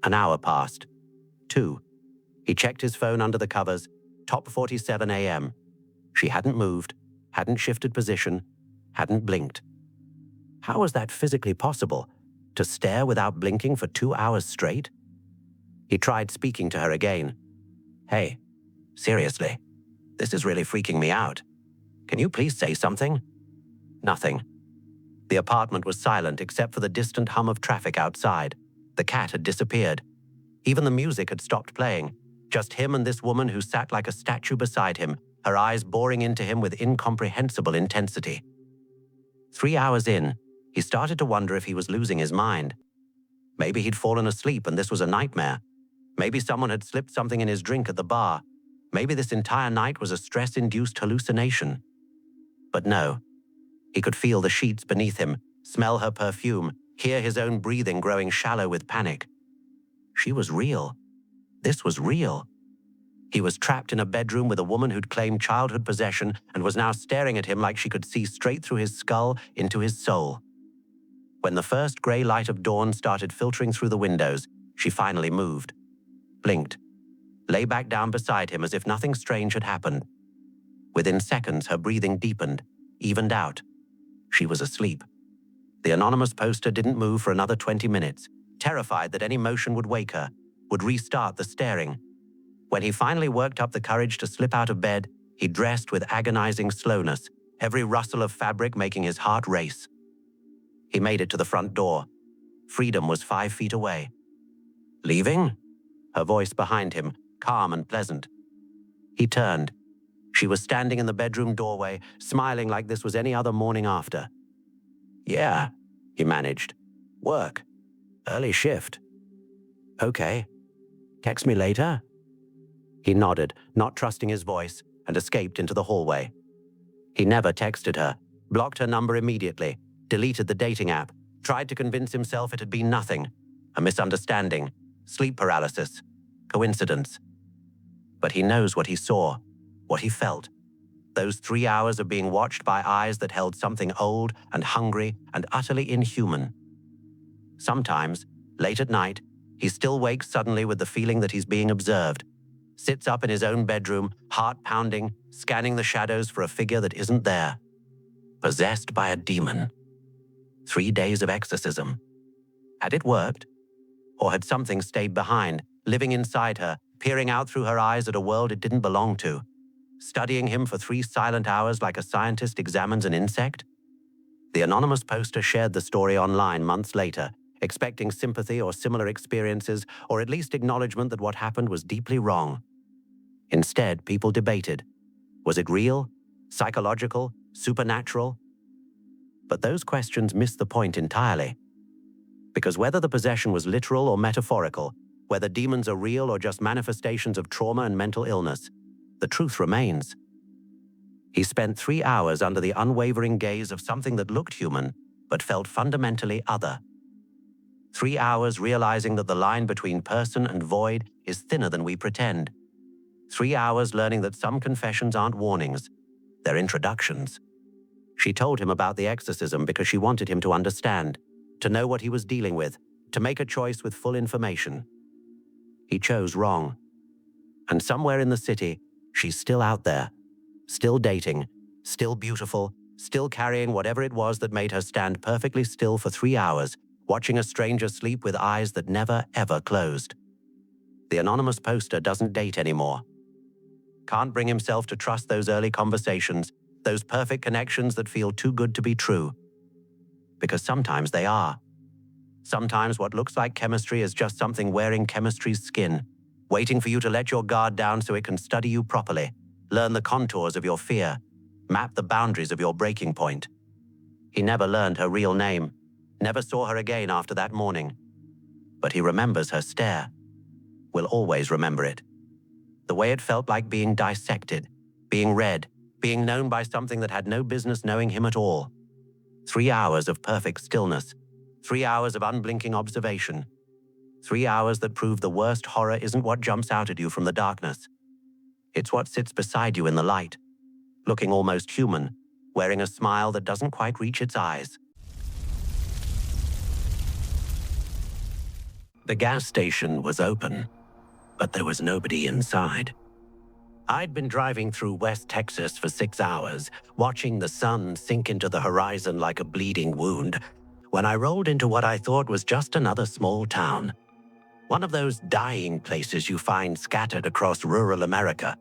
An hour passed. 2. He checked his phone under the covers. Top 47 a.m. She hadn't moved, hadn't shifted position, hadn't blinked. How was that physically possible? To stare without blinking for 2 hours straight? He tried speaking to her again. "Hey, seriously, this is really freaking me out. Can you please say something?" Nothing. The apartment was silent except for the distant hum of traffic outside. The cat had disappeared. Even the music had stopped playing. Just him and this woman who sat like a statue beside him, her eyes boring into him with incomprehensible intensity. 3 hours in, he started to wonder if he was losing his mind. Maybe he'd fallen asleep and this was a nightmare. Maybe someone had slipped something in his drink at the bar. Maybe this entire night was a stress-induced hallucination. But no. He could feel the sheets beneath him, smell her perfume, hear his own breathing growing shallow with panic. She was real. This was real. He was trapped in a bedroom with a woman who'd claimed childhood possession and was now staring at him like she could see straight through his skull into his soul. When the first gray light of dawn started filtering through the windows, she finally moved, blinked, lay back down beside him as if nothing strange had happened. Within seconds, her breathing deepened, evened out. She was asleep. The anonymous poster didn't move for another 20 minutes, terrified that any motion would wake her, would restart the staring. When he finally worked up the courage to slip out of bed, he dressed with agonizing slowness, every rustle of fabric making his heart race. He made it to the front door. Freedom was 5 feet away. "Leaving?" Her voice behind him, calm and pleasant. He turned. She was standing in the bedroom doorway, smiling like this was any other morning after. "Yeah," he managed. "Work. Early shift." "Okay. Text me later?" He nodded, not trusting his voice, and escaped into the hallway. He never texted her, blocked her number immediately, deleted the dating app, tried to convince himself it had been nothing, a misunderstanding, sleep paralysis, coincidence. But he knows what he saw, what he felt. Those 3 hours of being watched by eyes that held something old and hungry and utterly inhuman. Sometimes, late at night, he still wakes suddenly with the feeling that he's being observed, sits up in his own bedroom, heart pounding, scanning the shadows for a figure that isn't there. Possessed by a demon. 3 days of exorcism. Had it worked? Or had something stayed behind, living inside her, peering out through her eyes at a world it didn't belong to, studying him for 3 silent hours like a scientist examines an insect? The anonymous poster shared the story online months later, expecting sympathy or similar experiences, or at least acknowledgement that what happened was deeply wrong. Instead, people debated. Was it real? Psychological? Supernatural? But those questions missed the point entirely. Because whether the possession was literal or metaphorical, whether demons are real or just manifestations of trauma and mental illness, the truth remains. He spent 3 hours under the unwavering gaze of something that looked human, but felt fundamentally other. 3 hours realizing that the line between person and void is thinner than we pretend. 3 hours learning that some confessions aren't warnings, they're introductions. She told him about the exorcism because she wanted him to understand, to know what he was dealing with, to make a choice with full information. He chose wrong. And somewhere in the city, she's still out there, still dating, still beautiful, still carrying whatever it was that made her stand perfectly still for 3 hours, watching a stranger sleep with eyes that never, ever closed. The anonymous poster doesn't date anymore. Can't bring himself to trust those early conversations, those perfect connections that feel too good to be true. Because sometimes they are. Sometimes what looks like chemistry is just something wearing chemistry's skin, waiting for you to let your guard down so it can study you properly, learn the contours of your fear, map the boundaries of your breaking point. He never learned her real name, never saw her again after that morning. But he remembers her stare. Will always remember it. The way it felt like being dissected, being read, being known by something that had no business knowing him at all. 3 hours of perfect stillness, 3 hours of unblinking observation, 3 hours that prove the worst horror isn't what jumps out at you from the darkness. It's what sits beside you in the light, looking almost human, wearing a smile that doesn't quite reach its eyes. The gas station was open, but there was nobody inside. I'd been driving through West Texas for 6 hours, watching the sun sink into the horizon like a bleeding wound, when I rolled into what I thought was just another small town. One of those dying places you find scattered across rural America.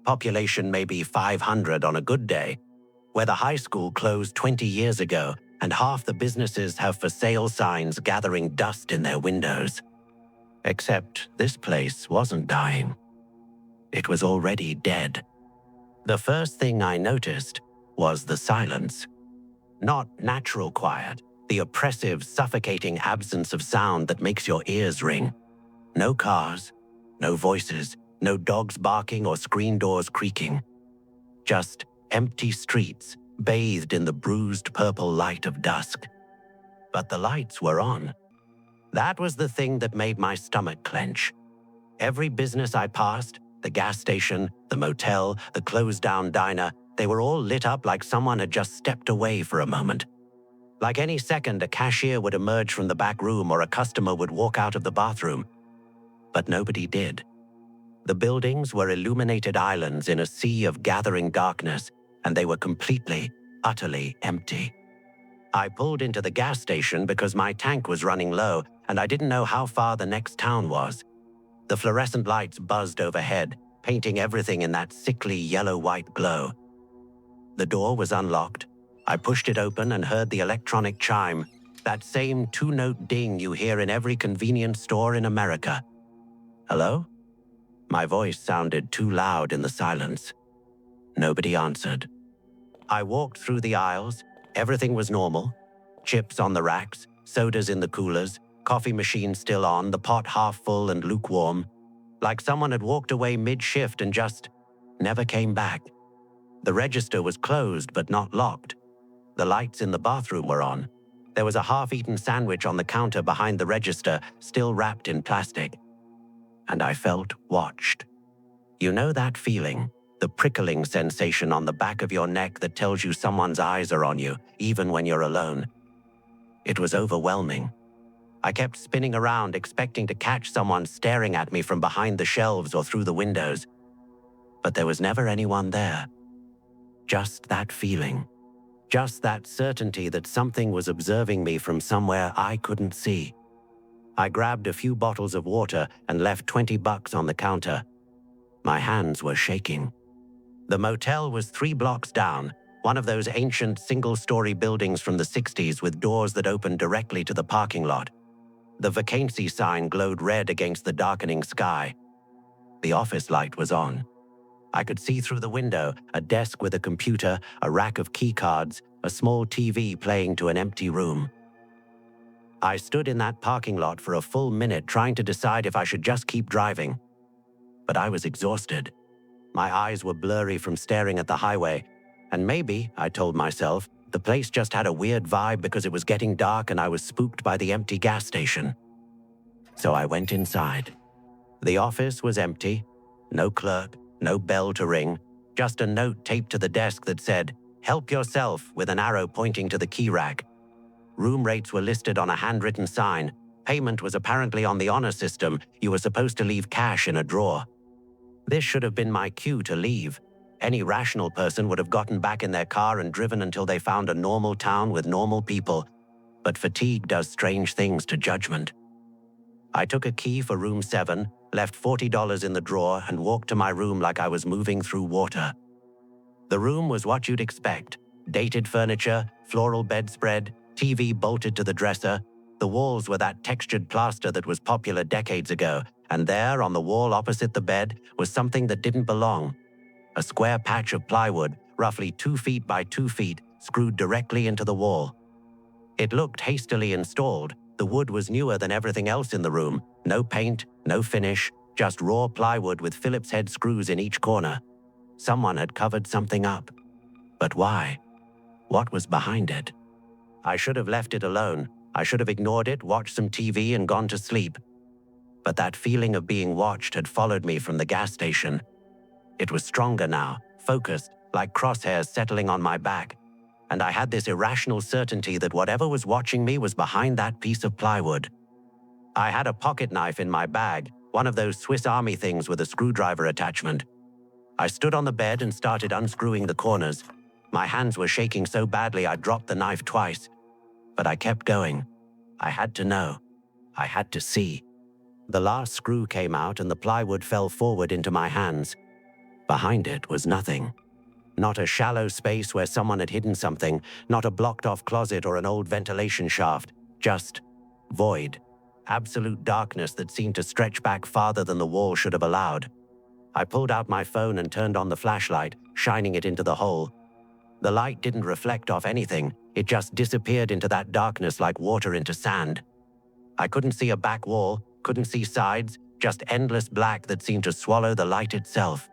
Population maybe 500 on a good day, where the high school closed 20 years ago and half the businesses have for sale signs gathering dust in their windows. Except this place wasn't dying. It was already dead. The first thing I noticed was the silence. Not natural quiet, the oppressive, suffocating absence of sound that makes your ears ring. No cars, no voices, no dogs barking or screen doors creaking. Just empty streets, bathed in the bruised purple light of dusk. But the lights were on. That was the thing that made my stomach clench. Every business I passed, the gas station, the motel, the closed-down diner, they were all lit up like someone had just stepped away for a moment. Like any second, a cashier would emerge from the back room or a customer would walk out of the bathroom. But nobody did. The buildings were illuminated islands in a sea of gathering darkness, and they were completely, utterly empty. I pulled into the gas station because my tank was running low and I didn't know how far the next town was. The fluorescent lights buzzed overhead, painting everything in that sickly yellow-white glow. The door was unlocked. I pushed it open and heard the electronic chime, that same 2-note ding you hear in every convenience store in America. Hello? My voice sounded too loud in the silence. Nobody answered. I walked through the aisles. Everything was normal. Chips on the racks, sodas in the coolers, coffee machine still on, the pot half full and lukewarm. Like someone had walked away mid-shift and just never came back. The register was closed but not locked. The lights in the bathroom were on. There was a half-eaten sandwich on the counter behind the register, still wrapped in plastic. And I felt watched. You know that feeling? The prickling sensation on the back of your neck that tells you someone's eyes are on you, even when you're alone. It was overwhelming. I kept spinning around, expecting to catch someone staring at me from behind the shelves or through the windows. But there was never anyone there. Just that feeling. Just that certainty that something was observing me from somewhere I couldn't see. I grabbed a few bottles of water and left $20 on the counter. My hands were shaking. The motel was 3 blocks down, one of those ancient single-story buildings from the 60s with doors that opened directly to the parking lot. The vacancy sign glowed red against the darkening sky. The office light was on. I could see through the window, a desk with a computer, a rack of keycards, a small TV playing to an empty room. I stood in that parking lot for a full minute trying to decide if I should just keep driving. But I was exhausted. My eyes were blurry from staring at the highway, and maybe, I told myself, the place just had a weird vibe because it was getting dark and I was spooked by the empty gas station. So I went inside. The office was empty. No clerk, no bell to ring, just a note taped to the desk that said, "Help yourself," with an arrow pointing to the key rack. Room rates were listed on a handwritten sign. Payment was apparently on the honor system. You were supposed to leave cash in a drawer. This should have been my cue to leave. Any rational person would have gotten back in their car and driven until they found a normal town with normal people. But fatigue does strange things to judgment. I took a key for room 7, left $40 in the drawer, and walked to my room like I was moving through water. The room was what you'd expect. Dated furniture, floral bedspread, TV bolted to the dresser. The walls were that textured plaster that was popular decades ago, and there, on the wall opposite the bed, was something that didn't belong. A square patch of plywood, roughly 2 feet by 2 feet, screwed directly into the wall. It looked hastily installed. The wood was newer than everything else in the room. No paint, no finish, just raw plywood with Phillips head screws in each corner. Someone had covered something up. But why? What was behind it? I should have left it alone. I should have ignored it, watched some TV, and gone to sleep. But that feeling of being watched had followed me from the gas station. It was stronger now, focused, like crosshairs settling on my back. And I had this irrational certainty that whatever was watching me was behind that piece of plywood. I had a pocket knife in my bag, one of those Swiss Army things with a screwdriver attachment. I stood on the bed and started unscrewing the corners. My hands were shaking so badly I dropped the knife twice. But I kept going. I had to know. I had to see. The last screw came out and the plywood fell forward into my hands. Behind it was nothing. Not a shallow space where someone had hidden something, not a blocked-off closet or an old ventilation shaft, just void. Absolute darkness that seemed to stretch back farther than the wall should have allowed. I pulled out my phone and turned on the flashlight, shining it into the hole. The light didn't reflect off anything. It just disappeared into that darkness like water into sand. I couldn't see a back wall, couldn't see sides, just endless black that seemed to swallow the light itself.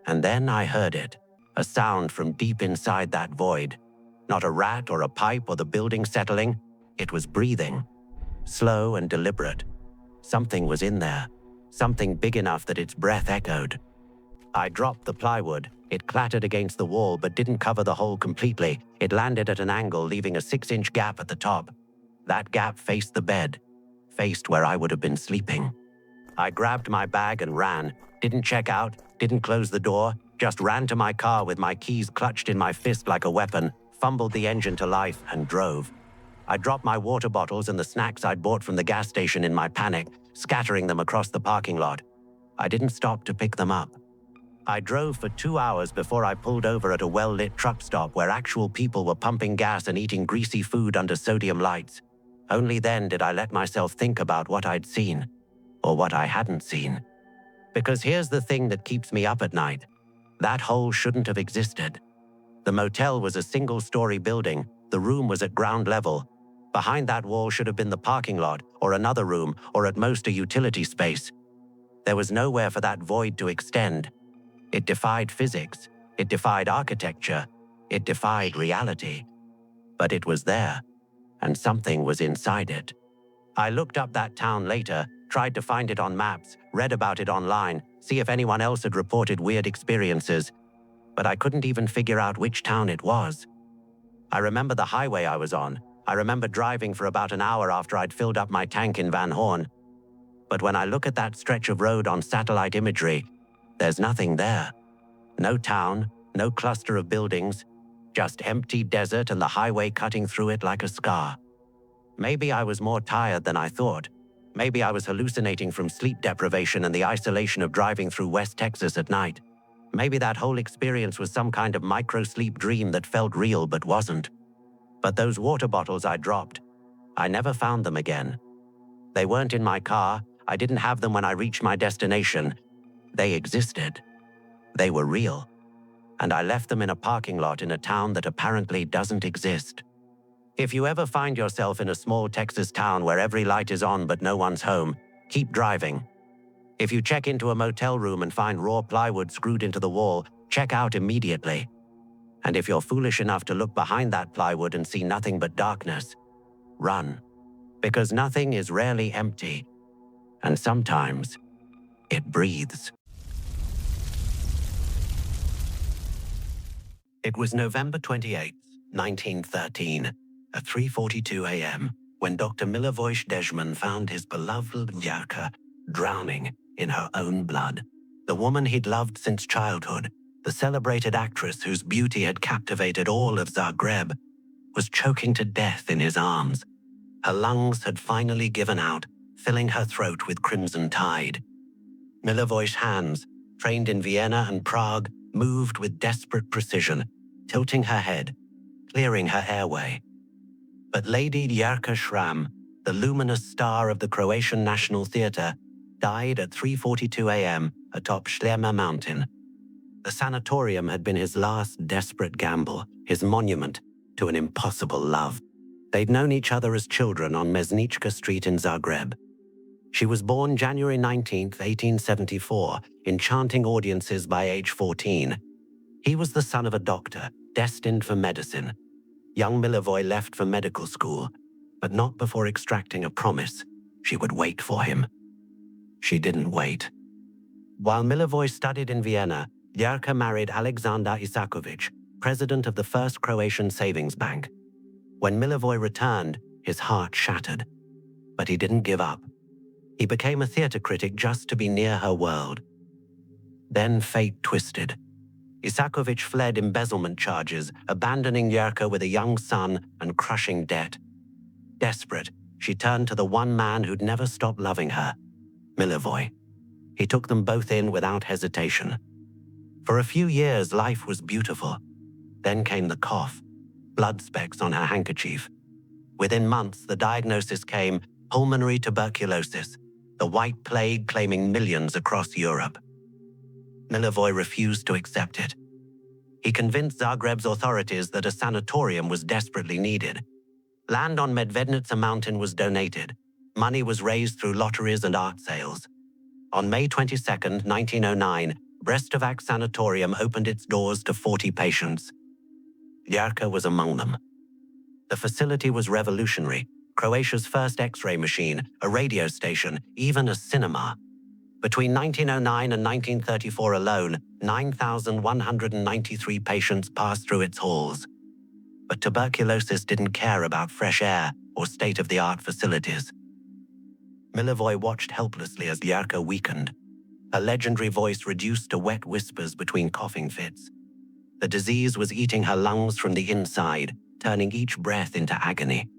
And then I heard it, a sound from deep inside that void. Not a rat or a pipe or the building settling. It was breathing, slow and deliberate. Something was in there, something big enough that its breath echoed. I dropped the plywood. It clattered against the wall but didn't cover the hole completely. It landed at an angle, leaving a 6-inch gap at the top. That gap faced the bed, faced where I would have been sleeping. I grabbed my bag and ran. Didn't check out, didn't close the door, just ran to my car with my keys clutched in my fist like a weapon, fumbled the engine to life, and drove. I dropped my water bottles and the snacks I'd bought from the gas station in my panic, scattering them across the parking lot. I didn't stop to pick them up. I drove for 2 hours before I pulled over at a well-lit truck stop where actual people were pumping gas and eating greasy food under sodium lights. Only then did I let myself think about what I'd seen, or what I hadn't seen. Because here's the thing that keeps me up at night. That hole shouldn't have existed. The motel was a single-story building. The room was at ground level. Behind that wall should have been the parking lot, or another room, or at most a utility space. There was nowhere for that void to extend. It defied physics. It defied architecture. It defied reality. But it was there, and something was inside it. I looked up that town later, tried to find it on maps, read about it online, see if anyone else had reported weird experiences, but I couldn't even figure out which town it was. I remember the highway I was on. I remember driving for about an hour after I'd filled up my tank in Van Horn. But when I look at that stretch of road on satellite imagery, there's nothing there. No town, no cluster of buildings, just empty desert and the highway cutting through it like a scar. Maybe I was more tired than I thought. Maybe I was hallucinating from sleep deprivation and the isolation of driving through West Texas at night. Maybe that whole experience was some kind of micro-sleep dream that felt real but wasn't. But those water bottles I dropped, I never found them again. They weren't in my car. I didn't have them when I reached my destination. They existed. They were real. And I left them in a parking lot in a town that apparently doesn't exist. If you ever find yourself in a small Texas town where every light is on but no one's home, keep driving. If you check into a motel room and find raw plywood screwed into the wall, check out immediately. And if you're foolish enough to look behind that plywood and see nothing but darkness, run. Because nothing is rarely empty. And sometimes, it breathes. It was November 28, 1913, at 3:42 a.m., when Dr. Milivoje Dejman found his beloved Lyarka drowning in her own blood. The woman he'd loved since childhood, the celebrated actress whose beauty had captivated all of Zagreb, was choking to death in his arms. Her lungs had finally given out, filling her throat with crimson tide. Milivoje's hands, trained in Vienna and Prague, moved with desperate precision, tilting her head, clearing her airway. But Lady Lyarka Schramm, the luminous star of the Croatian National Theatre, died at 3:42 a.m. atop Sljema Mountain. The sanatorium had been his last desperate gamble, his monument to an impossible love. They'd known each other as children on Mesnička Street in Zagreb. She was born January 19, 1874, enchanting audiences by age 14. He was the son of a doctor, destined for medicine. Young Milivoje left for medical school, but not before extracting a promise she would wait for him. She didn't wait. While Milivoje studied in Vienna, Lyarka married Alexander Isakovic, president of the First Croatian Savings Bank. When Milivoje returned, his heart shattered. But he didn't give up. He became a theater critic just to be near her world. Then fate twisted. Isakovic fled embezzlement charges, abandoning Lyarka with a young son and crushing debt. Desperate, she turned to the one man who'd never stopped loving her, Milivoje. He took them both in without hesitation. For a few years, life was beautiful. Then came the cough, blood specks on her handkerchief. Within months, the diagnosis came: pulmonary tuberculosis, the white plague claiming millions across Europe. Milivoje refused to accept it. He convinced Zagreb's authorities that a sanatorium was desperately needed. Land on Medvednica Mountain was donated. Money was raised through lotteries and art sales. On May 22, 1909, Brestovac Sanatorium opened its doors to 40 patients. Lyarka was among them. The facility was revolutionary. Croatia's first X-ray machine, a radio station, even a cinema. Between 1909 and 1934 alone, 9,193 patients passed through its halls. But tuberculosis didn't care about fresh air or state-of-the-art facilities. Milivoje watched helplessly as Lyarka weakened. Her legendary voice reduced to wet whispers between coughing fits. The disease was eating her lungs from the inside, turning each breath into agony.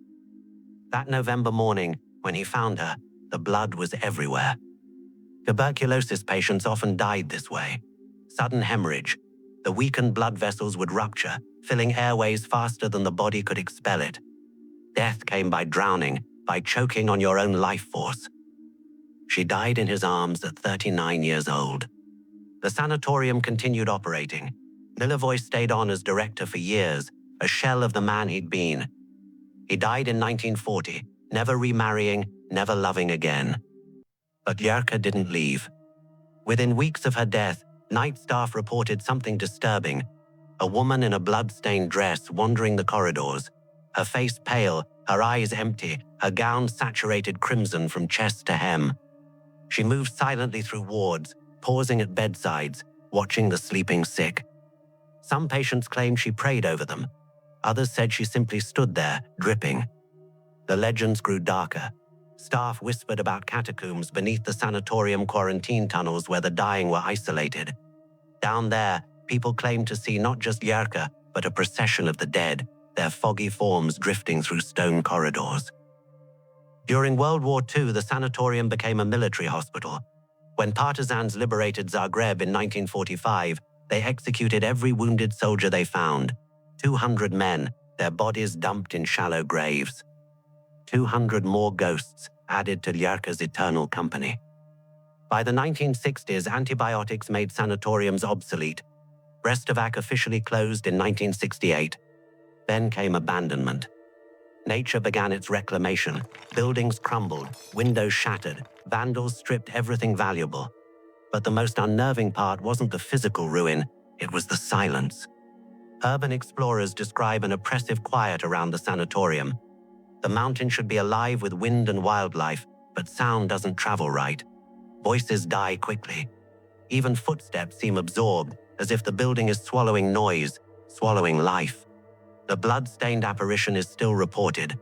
That November morning, when he found her, the blood was everywhere. Tuberculosis patients often died this way. Sudden hemorrhage. The weakened blood vessels would rupture, filling airways faster than the body could expel it. Death came by drowning, by choking on your own life force. She died in his arms at 39 years old. The sanatorium continued operating. Milivoje stayed on as director for years, a shell of the man he'd been. He died in 1940, never remarrying, never loving again. But Lyarka didn't leave. Within weeks of her death, night staff reported something disturbing. A woman in a blood-stained dress wandering the corridors, her face pale, her eyes empty, her gown saturated crimson from chest to hem. She moved silently through wards, pausing at bedsides, watching the sleeping sick. Some patients claimed she prayed over them. Others said she simply stood there, dripping. The legends grew darker. Staff whispered about catacombs beneath the sanatorium quarantine tunnels where the dying were isolated. Down there, people claimed to see not just Yerka, but a procession of the dead, their foggy forms drifting through stone corridors. During World War II, the sanatorium became a military hospital. When partisans liberated Zagreb in 1945, they executed every wounded soldier they found. 200 men, their bodies dumped in shallow graves. 200 more ghosts added to Yerka's eternal company. By the 1960s, antibiotics made sanatoriums obsolete. Brestovac officially closed in 1968. Then came abandonment. Nature began its reclamation. Buildings crumbled, windows shattered, vandals stripped everything valuable. But the most unnerving part wasn't the physical ruin, it was the silence. Urban explorers describe an oppressive quiet around the sanatorium. The mountain should be alive with wind and wildlife, but sound doesn't travel right. Voices die quickly. Even footsteps seem absorbed, as if the building is swallowing noise, swallowing life. The blood-stained apparition is still reported.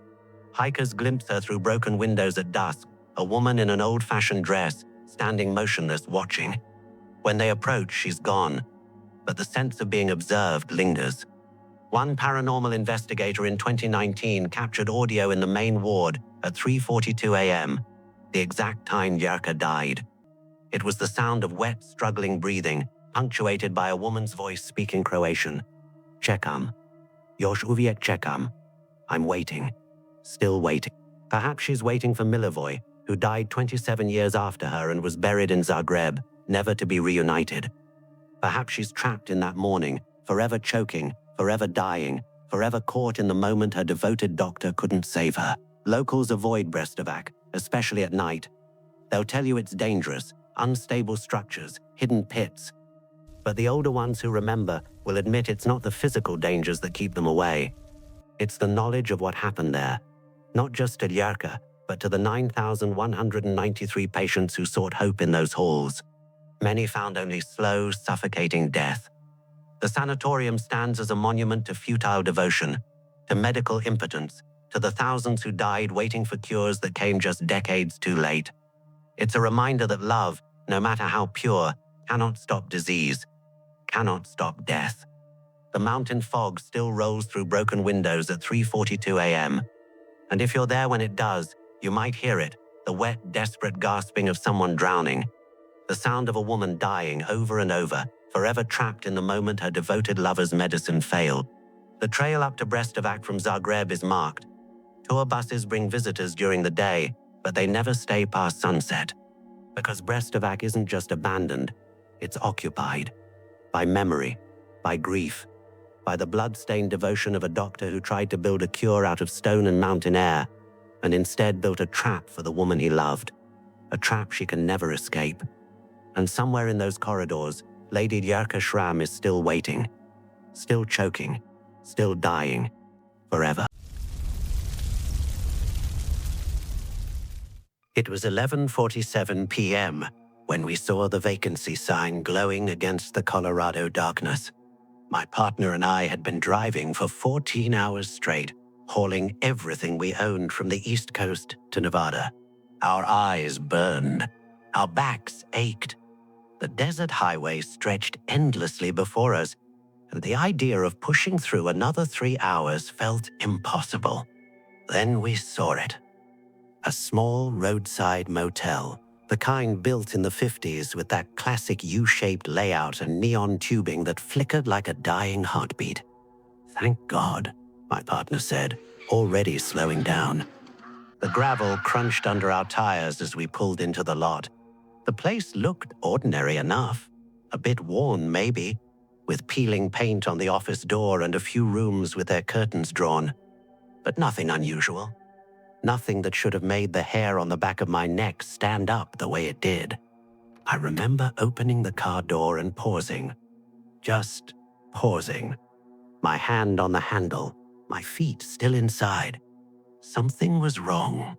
Hikers glimpse her through broken windows at dusk, a woman in an old-fashioned dress, standing motionless, watching. When they approach, she's gone, but the sense of being observed lingers. One paranormal investigator in 2019 captured audio in the main ward at 3:42 a.m., the exact time Yerka died. It was the sound of wet, struggling breathing, punctuated by a woman's voice speaking Croatian. Čekam. Još uvijek čekam. I'm waiting. Still waiting. Perhaps she's waiting for Milivoje, who died 27 years after her and was buried in Zagreb, never to be reunited. Perhaps she's trapped in that morning, forever choking, forever dying, forever caught in the moment her devoted doctor couldn't save her. Locals avoid Brestovac, especially at night. They'll tell you it's dangerous, unstable structures, hidden pits. But the older ones who remember will admit it's not the physical dangers that keep them away. It's the knowledge of what happened there, not just to Yerka, but to the 9,193 patients who sought hope in those halls. Many found only slow, suffocating death. The sanatorium stands as a monument to futile devotion, to medical impotence, to the thousands who died waiting for cures that came just decades too late. It's a reminder that love, no matter how pure, cannot stop disease, cannot stop death. The mountain fog still rolls through broken windows at 3:42 a.m. And if you're there when it does, you might hear it, the wet, desperate gasping of someone drowning, the sound of a woman dying over and over, forever trapped in the moment her devoted lover's medicine failed. The trail up to Brestovac from Zagreb is marked. Tour buses bring visitors during the day, but they never stay past sunset. Because Brestovac isn't just abandoned, it's occupied. By memory, by grief, by the blood-stained devotion of a doctor who tried to build a cure out of stone and mountain air, and instead built a trap for the woman he loved. A trap she can never escape. And somewhere in those corridors, Lady Yerka Shram is still waiting, still choking, still dying, forever. It was 11:47 p.m. when we saw the vacancy sign glowing against the Colorado darkness. My partner and I had been driving for 14 hours straight, hauling everything we owned from the East Coast to Nevada. Our eyes burned. Our backs ached. The desert highway stretched endlessly before us, and the idea of pushing through another 3 hours felt impossible. Then we saw it. A small roadside motel, the kind built in the 50s with that classic U-shaped layout and neon tubing that flickered like a dying heartbeat. Thank God, my partner said, already slowing down. The gravel crunched under our tires as we pulled into the lot. The place looked ordinary enough, a bit worn maybe, with peeling paint on the office door and a few rooms with their curtains drawn. But nothing unusual. Nothing that should have made the hair on the back of my neck stand up the way it did. I remember opening the car door and pausing. Just pausing. My hand on the handle, my feet still inside. Something was wrong.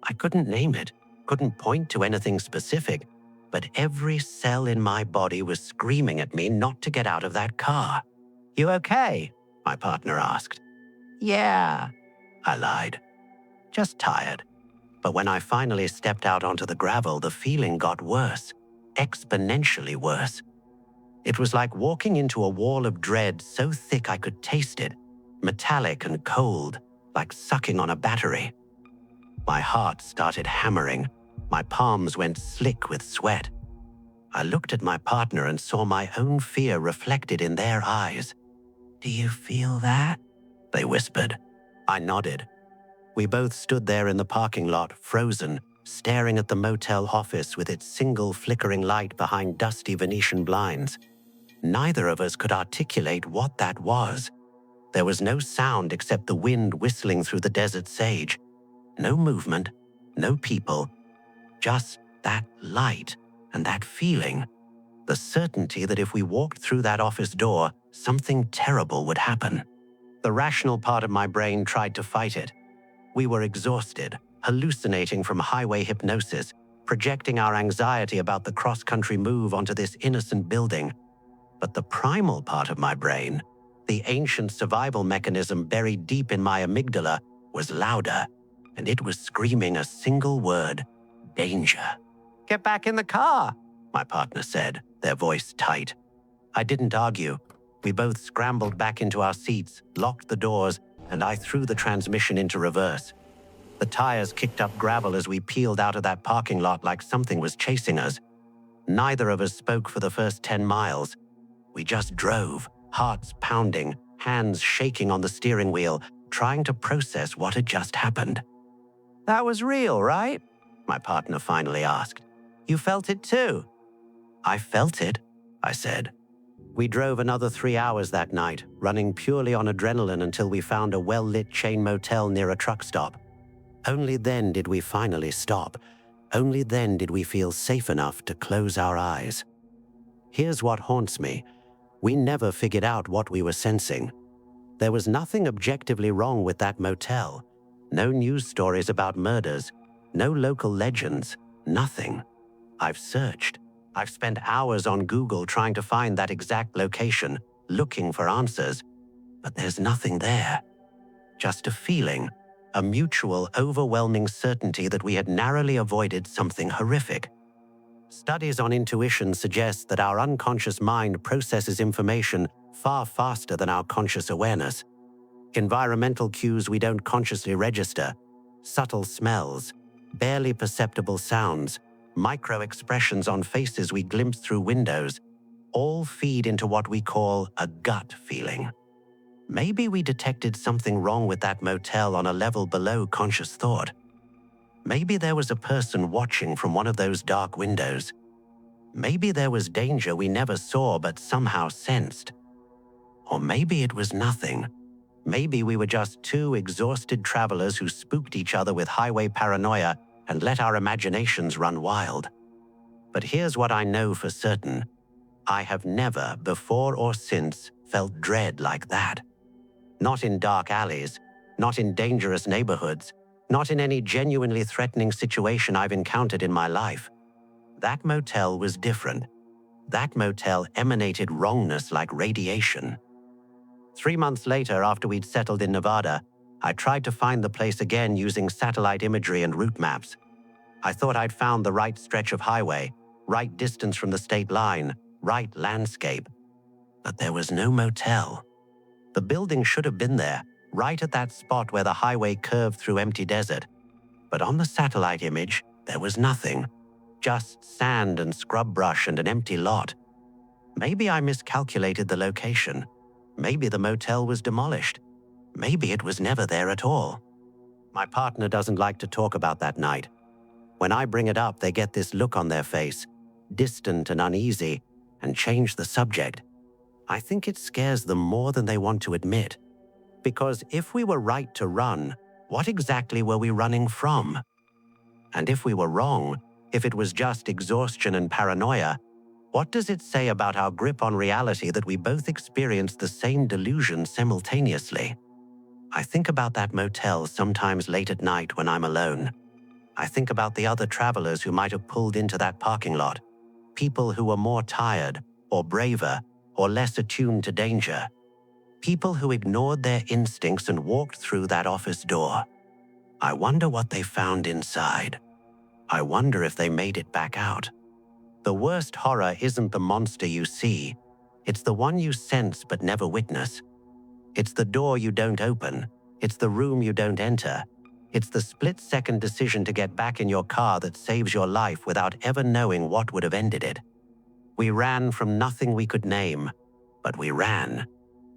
I couldn't name it, couldn't point to anything specific, but every cell in my body was screaming at me not to get out of that car. "You okay?" my partner asked. "Yeah," I lied. "Just tired." But when I finally stepped out onto the gravel, the feeling got worse, exponentially worse. It was like walking into a wall of dread so thick I could taste it, metallic and cold, like sucking on a battery. My heart started hammering. My palms went slick with sweat. I looked at my partner and saw my own fear reflected in their eyes. "Do you feel that?" they whispered. I nodded. We both stood there in the parking lot, frozen, staring at the motel office with its single flickering light behind dusty Venetian blinds. Neither of us could articulate what that was. There was no sound except the wind whistling through the desert sage. No movement, no people, just that light and that feeling. The certainty that if we walked through that office door, something terrible would happen. The rational part of my brain tried to fight it. We were exhausted, hallucinating from highway hypnosis, projecting our anxiety about the cross-country move onto this innocent building. But the primal part of my brain, the ancient survival mechanism buried deep in my amygdala, was louder, and it was screaming a single word: danger. "Get back in the car," my partner said, their voice tight. I didn't argue. We both scrambled back into our seats, locked the doors, and I threw the transmission into reverse. The tires kicked up gravel as we peeled out of that parking lot like something was chasing us. Neither of us spoke for the first 10 miles. We just drove, hearts pounding, hands shaking on the steering wheel, trying to process what had just happened. "That was real, right?" my partner finally asked. "You felt it too?" "I felt it," I said. We drove another 3 hours that night, running purely on adrenaline until we found a well-lit chain motel near a truck stop. Only then did we finally stop. Only then did we feel safe enough to close our eyes. Here's what haunts me. We never figured out what we were sensing. There was nothing objectively wrong with that motel. No news stories about murders. No local legends. Nothing. I've searched. I've spent hours on Google trying to find that exact location, looking for answers. But there's nothing there. Just a feeling, a mutual, overwhelming certainty that we had narrowly avoided something horrific. Studies on intuition suggest that our unconscious mind processes information far faster than our conscious awareness. Environmental cues we don't consciously register, subtle smells, barely perceptible sounds, micro-expressions on faces we glimpse through windows, all feed into what we call a gut feeling. Maybe we detected something wrong with that motel on a level below conscious thought. Maybe there was a person watching from one of those dark windows. Maybe there was danger we never saw but somehow sensed. Or maybe it was nothing. Maybe we were just two exhausted travelers who spooked each other with highway paranoia and let our imaginations run wild. But here's what I know for certain. I have never, before or since, felt dread like that. Not in dark alleys, not in dangerous neighborhoods, not in any genuinely threatening situation I've encountered in my life. That motel was different. That motel emanated wrongness like radiation. 3 months later, after we'd settled in Nevada, I tried to find the place again using satellite imagery and route maps. I thought I'd found the right stretch of highway, right distance from the state line, right landscape. But there was no motel. The building should have been there, right at that spot where the highway curved through empty desert. But on the satellite image, there was nothing. Just sand and scrub brush and an empty lot. Maybe I miscalculated the location. Maybe the motel was demolished. Maybe it was never there at all. My partner doesn't like to talk about that night. When I bring it up, they get this look on their face, distant and uneasy, and change the subject. I think it scares them more than they want to admit. Because if we were right to run, what exactly were we running from? And if we were wrong, if it was just exhaustion and paranoia, what does it say about our grip on reality that we both experienced the same delusion simultaneously? I think about that motel sometimes late at night when I'm alone. I think about the other travelers who might have pulled into that parking lot, people who were more tired, or braver, or less attuned to danger. People who ignored their instincts and walked through that office door. I wonder what they found inside. I wonder if they made it back out. The worst horror isn't the monster you see. It's the one you sense but never witness. It's the door you don't open. It's the room you don't enter. It's the split-second decision to get back in your car that saves your life without ever knowing what would have ended it. We ran from nothing we could name, but we ran.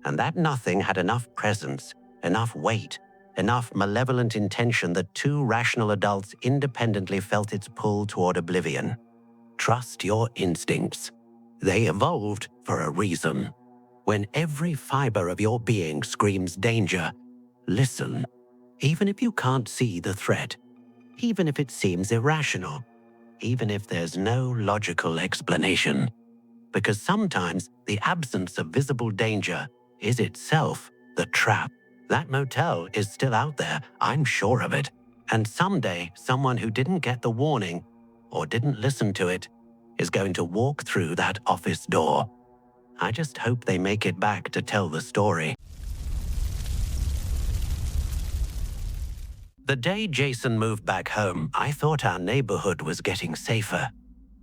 And that nothing had enough presence, enough weight, enough malevolent intention that two rational adults independently felt its pull toward oblivion. Trust your instincts. They evolved for a reason. When every fiber of your being screams danger, listen. Even if you can't see the threat, even if it seems irrational, even if there's no logical explanation. Because sometimes the absence of visible danger is itself the trap. That motel is still out there, I'm sure of it. And someday, someone who didn't get the warning or didn't listen to it is going to walk through that office door. I just hope they make it back to tell the story. The day Jason moved back home, I thought our neighborhood was getting safer.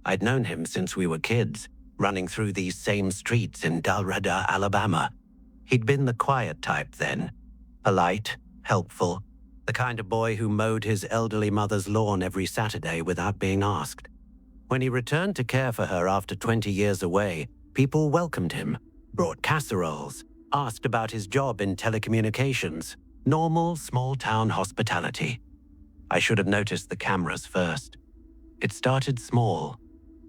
I'd known him since we were kids, running through these same streets in Dalrada, Alabama. He'd been the quiet type then. Polite, helpful, the kind of boy who mowed his elderly mother's lawn every Saturday without being asked. When he returned to care for her after 20 years away, people welcomed him, brought casseroles, asked about his job in telecommunications. Normal, small-town hospitality. I should have noticed the cameras first. It started small.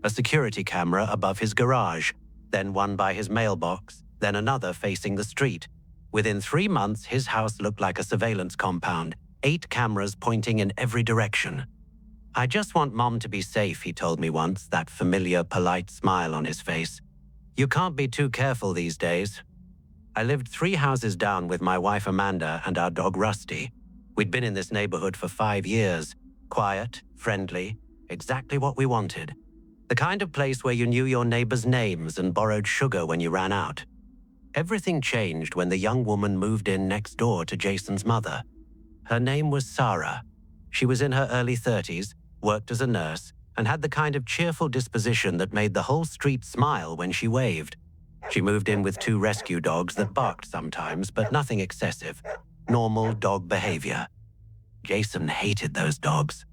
A security camera above his garage, then one by his mailbox, then another facing the street. Within 3 months, his house looked like a surveillance compound, 8 cameras pointing in every direction. I just want Mom to be safe, he told me once, that familiar, polite smile on his face. You can't be too careful these days. I lived 3 houses down with my wife Amanda and our dog Rusty. We'd been in this neighborhood for 5 years. Quiet, friendly, exactly what we wanted. The kind of place where you knew your neighbors' names and borrowed sugar when you ran out. Everything changed when the young woman moved in next door to Jason's mother. Her name was Sarah. She was in her early 30s, worked as a nurse, and had the kind of cheerful disposition that made the whole street smile when she waved. She moved in with 2 rescue dogs that barked sometimes, but nothing excessive. Normal dog behavior. Jason hated those dogs.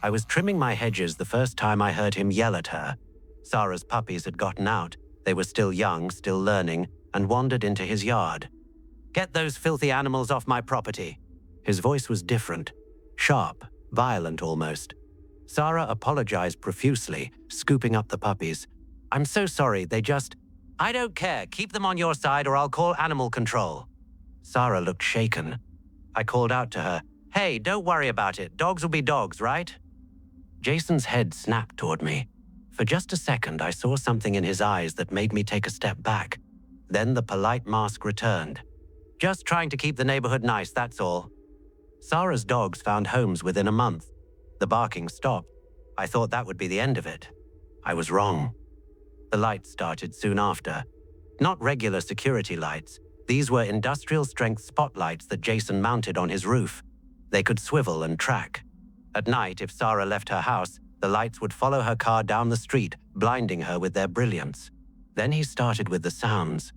I was trimming my hedges the first time I heard him yell at her. Sarah's puppies had gotten out. They were still young, still learning, and wandered into his yard. Get those filthy animals off my property. His voice was different, sharp, violent almost. Sarah apologized profusely, scooping up the puppies. I'm so sorry, I don't care, keep them on your side or I'll call animal control. Sarah looked shaken. I called out to her, hey, don't worry about it, dogs will be dogs, right? Jason's head snapped toward me. For just a second, I saw something in his eyes that made me take a step back. Then the polite mask returned. Just trying to keep the neighborhood nice, that's all. Sarah's dogs found homes within a month. The barking stopped. I thought that would be the end of it. I was wrong. The lights started soon after. Not regular security lights. These were industrial-strength spotlights that Jason mounted on his roof. They could swivel and track. At night, if Sarah left her house, the lights would follow her car down the street, blinding her with their brilliance. Then he started with the sounds.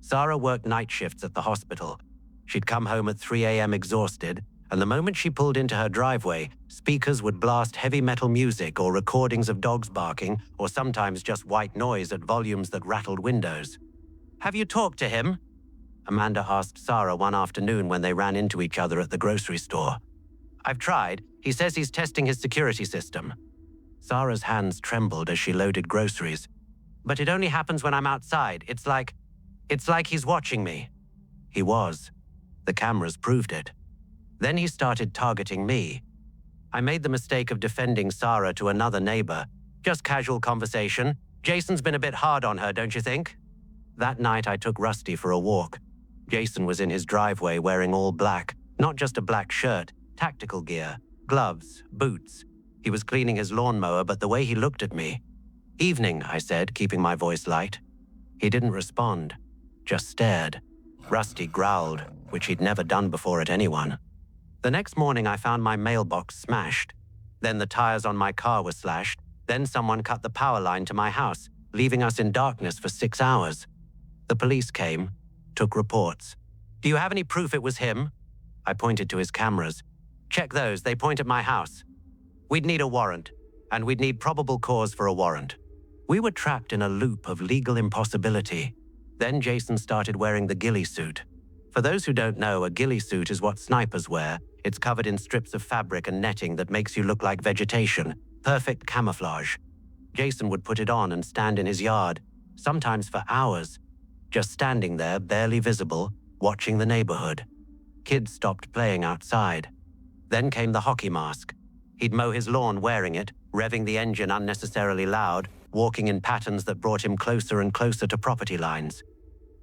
Sarah worked night shifts at the hospital. She'd come home at 3 a.m. exhausted, and the moment she pulled into her driveway, speakers would blast heavy metal music or recordings of dogs barking, or sometimes just white noise at volumes that rattled windows. Have you talked to him? Amanda asked Sarah one afternoon when they ran into each other at the grocery store. I've tried. He says he's testing his security system. Sarah's hands trembled as she loaded groceries. But it only happens when I'm outside. It's like he's watching me. He was. The cameras proved it. Then he started targeting me. I made the mistake of defending Sarah to another neighbor. Just casual conversation. Jason's been a bit hard on her, don't you think? That night I took Rusty for a walk. Jason was in his driveway wearing all black, not just a black shirt, tactical gear, gloves, boots. He was cleaning his lawnmower, but the way he looked at me. "Evening," I said, keeping my voice light. He didn't respond, just stared. Rusty growled, which he'd never done before at anyone. The next morning, I found my mailbox smashed. Then the tires on my car were slashed. Then someone cut the power line to my house, leaving us in darkness for 6 hours. The police came, took reports. "Do you have any proof it was him?" I pointed to his cameras. "Check those, they point at my house." "We'd need a warrant, and we'd need probable cause for a warrant." We were trapped in a loop of legal impossibility. Then Jason started wearing the ghillie suit. For those who don't know, a ghillie suit is what snipers wear. It's covered in strips of fabric and netting that makes you look like vegetation. Perfect camouflage. Jason would put it on and stand in his yard, sometimes for hours, just standing there, barely visible, watching the neighborhood. Kids stopped playing outside. Then came the hockey mask. He'd mow his lawn wearing it, revving the engine unnecessarily loud, walking in patterns that brought him closer and closer to property lines.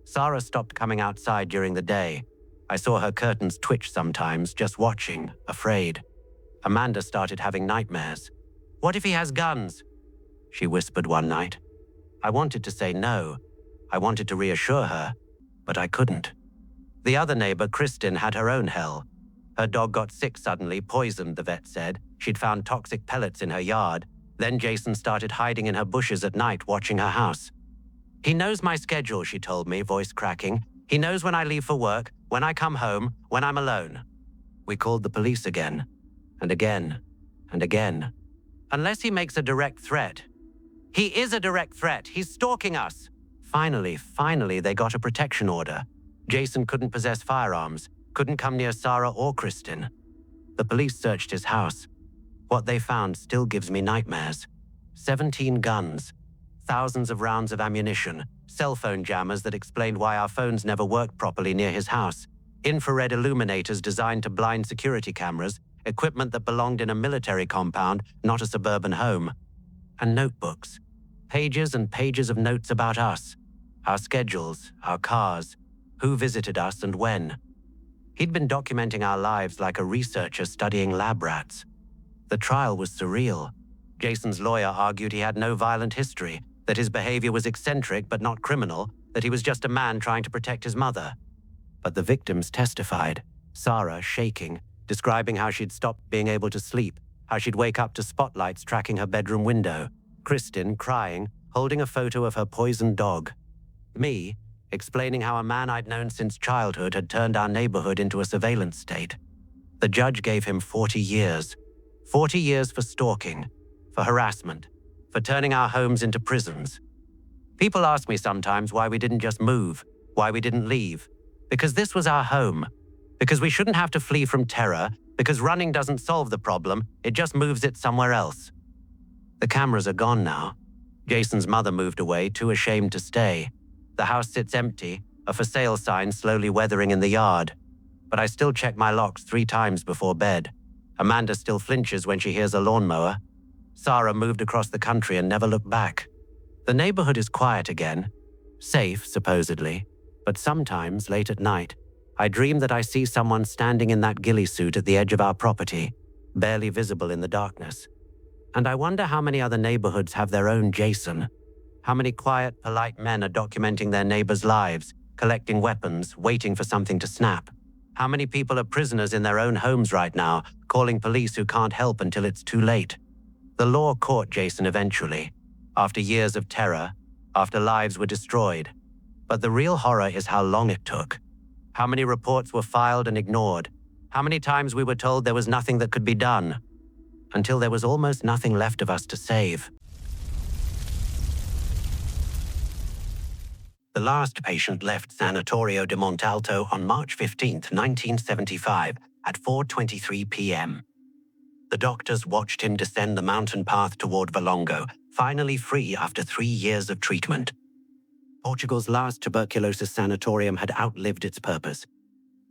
Sarah stopped coming outside during the day. I saw her curtains twitch sometimes, just watching, afraid. Amanda started having nightmares. "What if he has guns?" she whispered one night. I wanted to say no. I wanted to reassure her, but I couldn't. The other neighbor, Kristen, had her own hell. Her dog got sick suddenly, poisoned, the vet said. She'd found toxic pellets in her yard. Then Jason started hiding in her bushes at night, watching her house. "He knows my schedule," she told me, voice cracking. "He knows when I leave for work, when I come home, when I'm alone." We called the police again, and again, and again. "Unless he makes a direct threat." "He is a direct threat. He's stalking us." Finally, they got a protection order. Jason couldn't possess firearms, couldn't come near Sarah or Kristen. The police searched his house. What they found still gives me nightmares. 17 guns, thousands of rounds of ammunition, cell phone jammers that explained why our phones never worked properly near his house, infrared illuminators designed to blind security cameras, equipment that belonged in a military compound, not a suburban home, and notebooks. Pages and pages of notes about us, our schedules, our cars, who visited us and when. He'd been documenting our lives like a researcher studying lab rats. The trial was surreal. Jason's lawyer argued he had no violent history, that his behavior was eccentric but not criminal, that he was just a man trying to protect his mother. But the victims testified, Sarah shaking, describing how she'd stopped being able to sleep, how she'd wake up to spotlights tracking her bedroom window. Kristen crying, holding a photo of her poisoned dog. Me, explaining how a man I'd known since childhood had turned our neighborhood into a surveillance state. The judge gave him 40 years. 40 years for stalking, for harassment, for turning our homes into prisons. People ask me sometimes why we didn't just move, why we didn't leave. Because this was our home. Because we shouldn't have to flee from terror, because running doesn't solve the problem, it just moves it somewhere else. The cameras are gone now. Jason's mother moved away, too ashamed to stay. The house sits empty, a for sale sign slowly weathering in the yard. But I still check my locks 3 times before bed. Amanda still flinches when she hears a lawnmower. Sarah moved across the country and never looked back. The neighborhood is quiet again. Safe, supposedly. But sometimes, late at night, I dream that I see someone standing in that ghillie suit at the edge of our property, barely visible in the darkness. And I wonder how many other neighborhoods have their own Jason. How many quiet, polite men are documenting their neighbors' lives, collecting weapons, waiting for something to snap. How many people are prisoners in their own homes right now, calling police who can't help until it's too late? The law caught Jason eventually, after years of terror, after lives were destroyed. But the real horror is how long it took. How many reports were filed and ignored. How many times we were told there was nothing that could be done. Until there was almost nothing left of us to save. The last patient left Sanatorio de Montalto on March 15, 1975, at 4:23 p.m. The doctors watched him descend the mountain path toward Valongo, finally free after 3 years of treatment. Portugal's last tuberculosis sanatorium had outlived its purpose.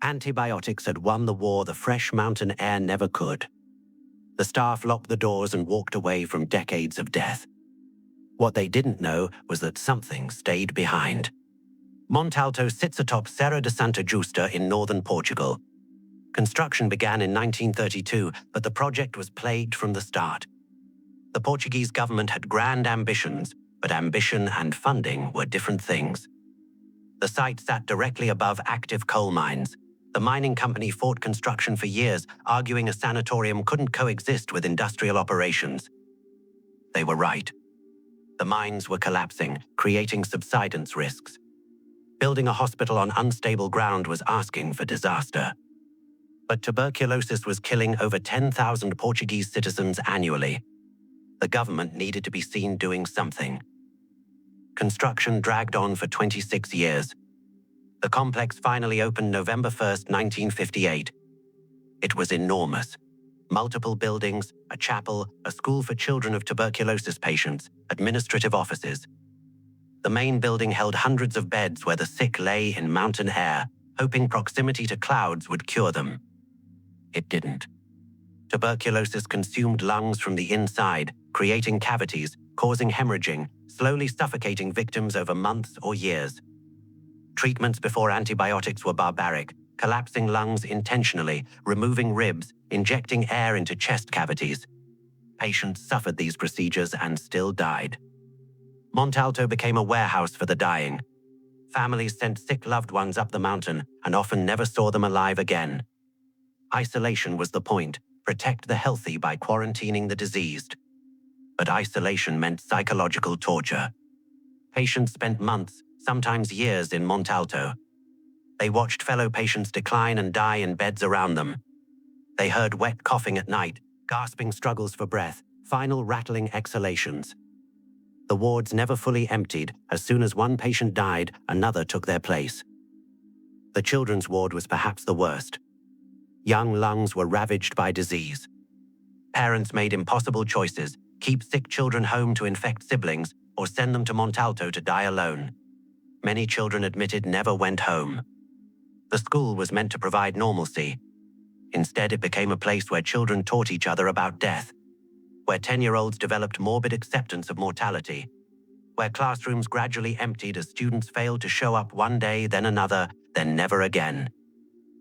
Antibiotics had won the war the fresh mountain air never could. The staff locked the doors and walked away from decades of death. What they didn't know was that something stayed behind. Montalto sits atop Serra de Santa Justa in northern Portugal. Construction began in 1932, but the project was plagued from the start. The Portuguese government had grand ambitions, but ambition and funding were different things. The site sat directly above active coal mines. The mining company fought construction for years, arguing a sanatorium couldn't coexist with industrial operations. They were right. The mines were collapsing, creating subsidence risks. Building a hospital on unstable ground was asking for disaster. But tuberculosis was killing over 10,000 Portuguese citizens annually. The government needed to be seen doing something. Construction dragged on for 26 years. The complex finally opened November 1, 1958. It was enormous. Multiple buildings, a chapel, a school for children of tuberculosis patients, administrative offices. The main building held hundreds of beds where the sick lay in mountain air, hoping proximity to clouds would cure them. It didn't. Tuberculosis consumed lungs from the inside, creating cavities, causing hemorrhaging, slowly suffocating victims over months or years. Treatments before antibiotics were barbaric, collapsing lungs intentionally, removing ribs, injecting air into chest cavities. Patients suffered these procedures and still died. Montalto became a warehouse for the dying. Families sent sick loved ones up the mountain and often never saw them alive again. Isolation was the point, protect the healthy by quarantining the diseased. But isolation meant psychological torture. Patients spent months, sometimes years, in Montalto. They watched fellow patients decline and die in beds around them. They heard wet coughing at night, gasping struggles for breath, final rattling exhalations. The wards never fully emptied. As soon as one patient died, another took their place. The children's ward was perhaps the worst. Young lungs were ravaged by disease. Parents made impossible choices: keep sick children home to infect siblings, or send them to Montalto to die alone. Many children admitted never went home. The school was meant to provide normalcy. Instead, it became a place where children taught each other about death, where 10-year-olds developed morbid acceptance of mortality, where classrooms gradually emptied as students failed to show up one day, then another, then never again.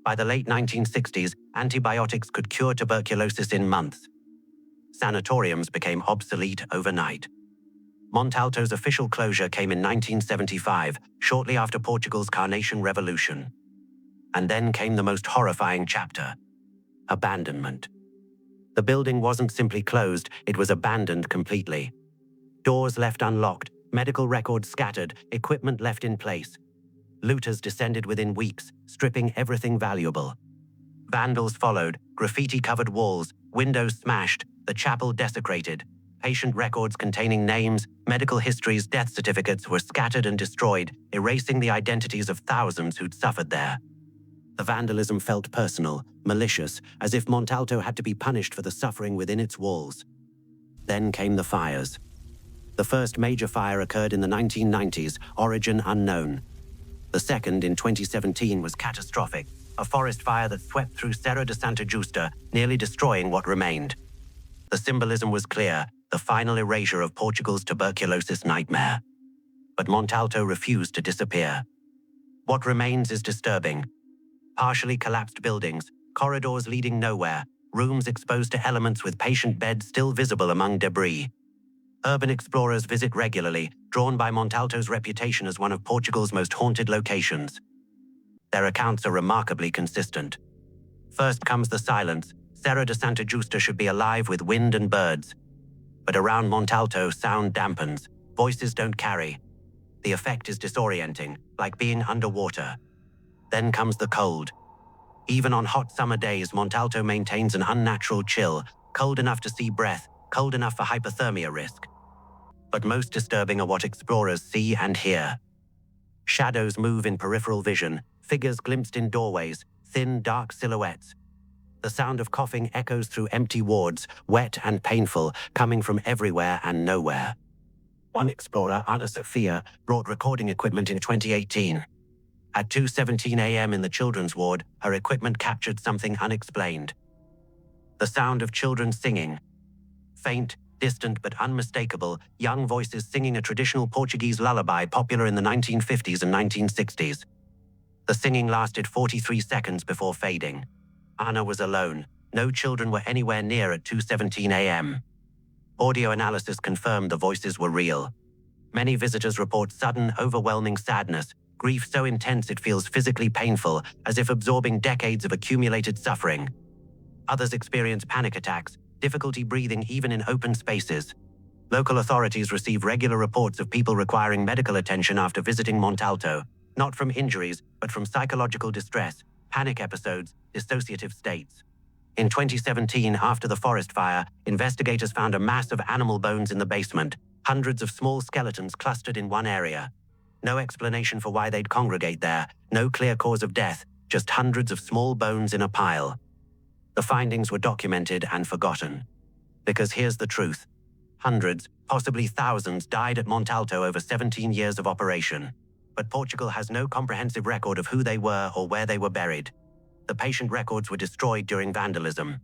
By the late 1960s, antibiotics could cure tuberculosis in months. Sanatoriums became obsolete overnight. Montalto's official closure came in 1975, shortly after Portugal's Carnation Revolution. And then came the most horrifying chapter: abandonment. The building wasn't simply closed, it was abandoned completely. Doors left unlocked, medical records scattered, equipment left in place. Looters descended within weeks, stripping everything valuable. Vandals followed, graffiti-covered walls, windows smashed, the chapel desecrated. Patient records containing names, medical histories, death certificates were scattered and destroyed, erasing the identities of thousands who'd suffered there. The vandalism felt personal, malicious, as if Montalto had to be punished for the suffering within its walls. Then came the fires. The first major fire occurred in the 1990s, origin unknown. The second, in 2017, was catastrophic, a forest fire that swept through Serra de Santa Justa, nearly destroying what remained. The symbolism was clear, the final erasure of Portugal's tuberculosis nightmare. But Montalto refused to disappear. What remains is disturbing. Partially collapsed buildings, corridors leading nowhere, rooms exposed to elements with patient beds still visible among debris. Urban explorers visit regularly, drawn by Montalto's reputation as one of Portugal's most haunted locations. Their accounts are remarkably consistent. First comes the silence. Serra de Santa Justa should be alive with wind and birds. But around Montalto, sound dampens. Voices don't carry. The effect is disorienting, like being underwater. Then comes the cold. Even on hot summer days, Montalto maintains an unnatural chill, cold enough to see breath, cold enough for hypothermia risk. But most disturbing are what explorers see and hear. Shadows move in peripheral vision, figures glimpsed in doorways, thin, dark silhouettes. The sound of coughing echoes through empty wards, wet and painful, coming from everywhere and nowhere. One explorer, Ana Sofia, brought recording equipment in 2018. At 2:17 a.m. in the children's ward, her equipment captured something unexplained. The sound of children singing. Faint, Distant but unmistakable, young voices singing a traditional Portuguese lullaby popular in the 1950s and 1960s. The singing lasted 43 seconds before fading. Ana was alone. No children were anywhere near at 2:17 a.m. Audio analysis confirmed the voices were real. Many visitors report sudden, overwhelming sadness, grief so intense it feels physically painful, as if absorbing decades of accumulated suffering. Others experience panic attacks, difficulty breathing even in open spaces. Local authorities receive regular reports of people requiring medical attention after visiting Montalto, not from injuries, but from psychological distress, panic episodes, dissociative states. In 2017, after the forest fire, investigators found a mass of animal bones in the basement, hundreds of small skeletons clustered in one area. No explanation for why they'd congregate there, no clear cause of death, just hundreds of small bones in a pile. The findings were documented and forgotten. Because here's the truth. Hundreds, possibly thousands, died at Montalto over 17 years of operation. But Portugal has no comprehensive record of who they were or where they were buried. The patient records were destroyed during vandalism.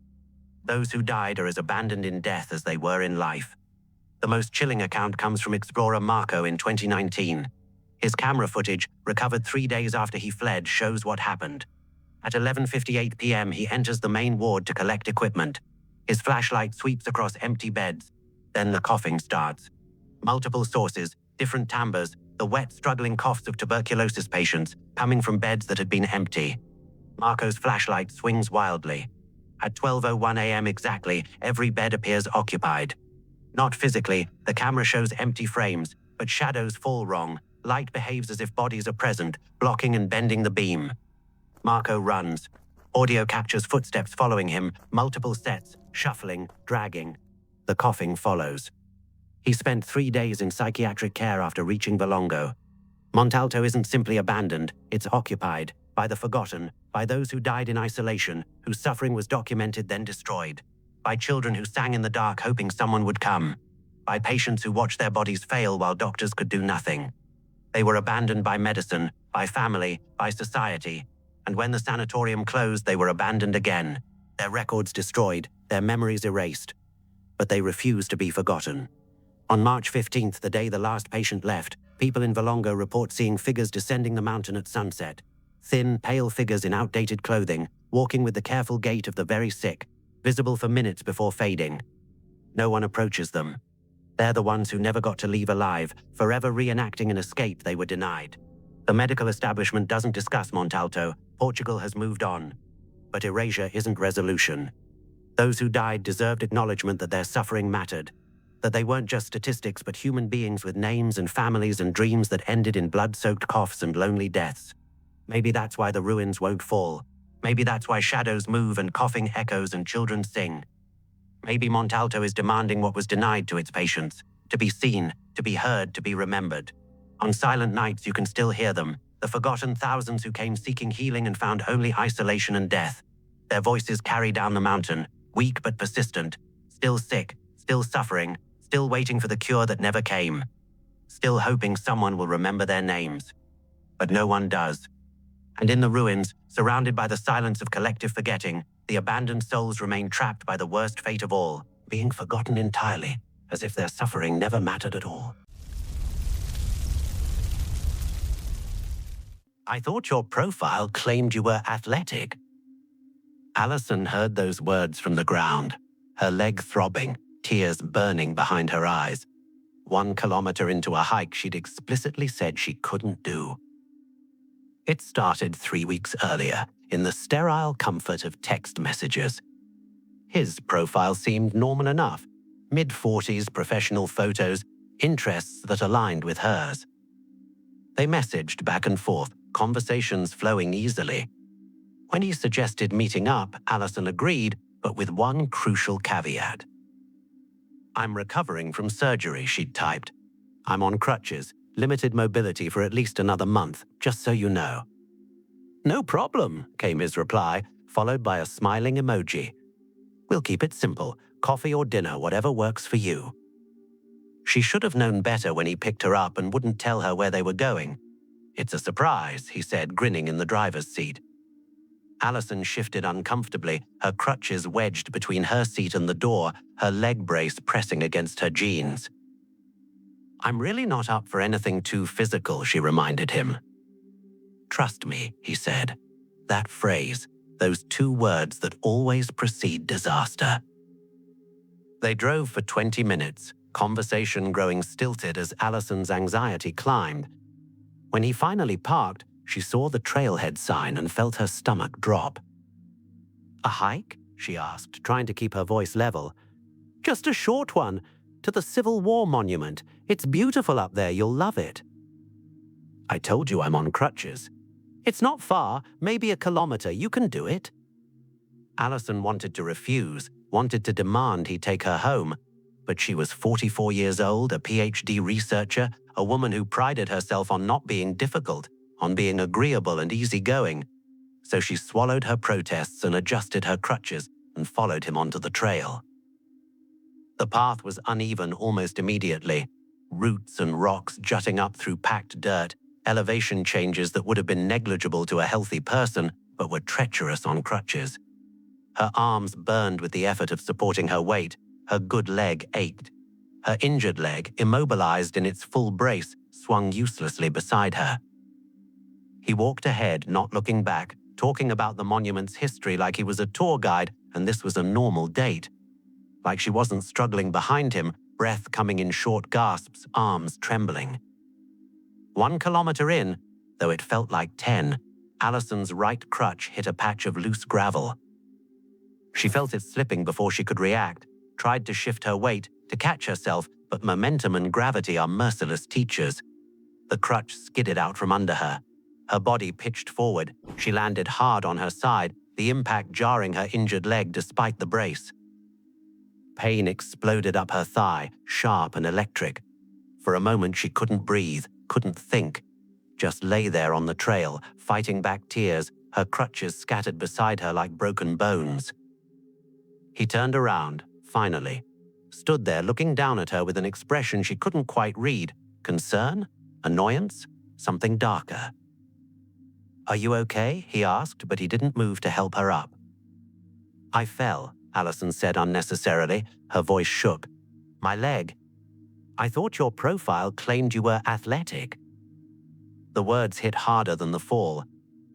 Those who died are as abandoned in death as they were in life. The most chilling account comes from explorer Marco in 2019. His camera footage, recovered 3 days after he fled, shows what happened. At 11:58 p.m., he enters the main ward to collect equipment. His flashlight sweeps across empty beds. Then the coughing starts. Multiple sources, different timbres, the wet, struggling coughs of tuberculosis patients coming from beds that had been empty. Marco's flashlight swings wildly. At 12:01 a.m. exactly, every bed appears occupied. Not physically, the camera shows empty frames, but shadows fall wrong. Light behaves as if bodies are present, blocking and bending the beam. Marco runs. Audio captures footsteps following him, multiple sets, shuffling, dragging. The coughing follows. He spent 3 days in psychiatric care after reaching Valongo. Montalto isn't simply abandoned, it's occupied, by the forgotten, by those who died in isolation, whose suffering was documented then destroyed, by children who sang in the dark hoping someone would come, by patients who watched their bodies fail while doctors could do nothing. They were abandoned by medicine, by family, by society, and when the sanatorium closed, they were abandoned again, their records destroyed, their memories erased. But they refused to be forgotten. On March 15th, the day the last patient left, people in Valongo report seeing figures descending the mountain at sunset. Thin, pale figures in outdated clothing, walking with the careful gait of the very sick, visible for minutes before fading. No one approaches them. They're the ones who never got to leave alive, forever reenacting an escape they were denied. The medical establishment doesn't discuss Montalto. Portugal has moved on. But erasure isn't resolution. Those who died deserved acknowledgement that their suffering mattered, that they weren't just statistics but human beings with names and families and dreams that ended in blood-soaked coughs and lonely deaths. Maybe that's why the ruins won't fall. Maybe that's why shadows move and coughing echoes and children sing. Maybe Montalto is demanding what was denied to its patients, to be seen, to be heard, to be remembered. On silent nights you can still hear them, the forgotten thousands who came seeking healing and found only isolation and death. Their voices carry down the mountain, weak but persistent, still sick, still suffering, still waiting for the cure that never came, still hoping someone will remember their names. But no one does. And in the ruins, surrounded by the silence of collective forgetting, the abandoned souls remain trapped by the worst fate of all, being forgotten entirely, as if their suffering never mattered at all. I thought your profile claimed you were athletic. Alison heard those words from the ground, her leg throbbing, tears burning behind her eyes. 1 kilometer into a hike she'd explicitly said she couldn't do. It started 3 weeks earlier, in the sterile comfort of text messages. His profile seemed normal enough. Mid-40s, professional photos, interests that aligned with hers. They messaged back and forth, conversations flowing easily. When he suggested meeting up, Alison agreed, but with one crucial caveat. "I'm recovering from surgery," she'd typed. "I'm on crutches, limited mobility for at least another month, just so you know." "No problem," came his reply, followed by a smiling emoji. "We'll keep it simple, coffee or dinner, whatever works for you." She should have known better when he picked her up and wouldn't tell her where they were going. "It's a surprise," he said, grinning in the driver's seat. Allison shifted uncomfortably, her crutches wedged between her seat and the door, her leg brace pressing against her jeans. "I'm really not up for anything too physical," she reminded him. "Trust me," he said. That phrase, those two words that always precede disaster. They drove for 20 minutes, conversation growing stilted as Allison's anxiety climbed. When he finally parked, she saw the trailhead sign and felt her stomach drop. "A hike?" she asked, trying to keep her voice level. "Just a short one, to the Civil War monument. It's beautiful up there, you'll love it." "I told you I'm on crutches." "It's not far, maybe a kilometer, you can do it." Allison wanted to refuse, wanted to demand he take her home, but she was 44 years old, a PhD researcher, a woman who prided herself on not being difficult, on being agreeable and easygoing. So she swallowed her protests and adjusted her crutches and followed him onto the trail. The path was uneven almost immediately, roots and rocks jutting up through packed dirt, elevation changes that would have been negligible to a healthy person but were treacherous on crutches. Her arms burned with the effort of supporting her weight, her good leg ached. Her injured leg, immobilized in its full brace, swung uselessly beside her. He walked ahead, not looking back, talking about the monument's history like he was a tour guide and this was a normal date. Like she wasn't struggling behind him, breath coming in short gasps, arms trembling. 1 kilometer in, though it felt like 10, Allison's right crutch hit a patch of loose gravel. She felt it slipping before she could react, tried to shift her weight, to catch herself, but momentum and gravity are merciless teachers. The crutch skidded out from under her. Her body pitched forward, she landed hard on her side, the impact jarring her injured leg despite the brace. Pain exploded up her thigh, sharp and electric. For a moment she couldn't breathe, couldn't think. Just lay there on the trail, fighting back tears, her crutches scattered beside her like broken bones. He turned around, finally, stood there looking down at her with an expression she couldn't quite read. Concern? Annoyance? Something darker. "Are you okay?" he asked, but he didn't move to help her up. "I fell," Allison said unnecessarily. Her voice shook. "My leg. I thought your profile claimed you were athletic." The words hit harder than the fall.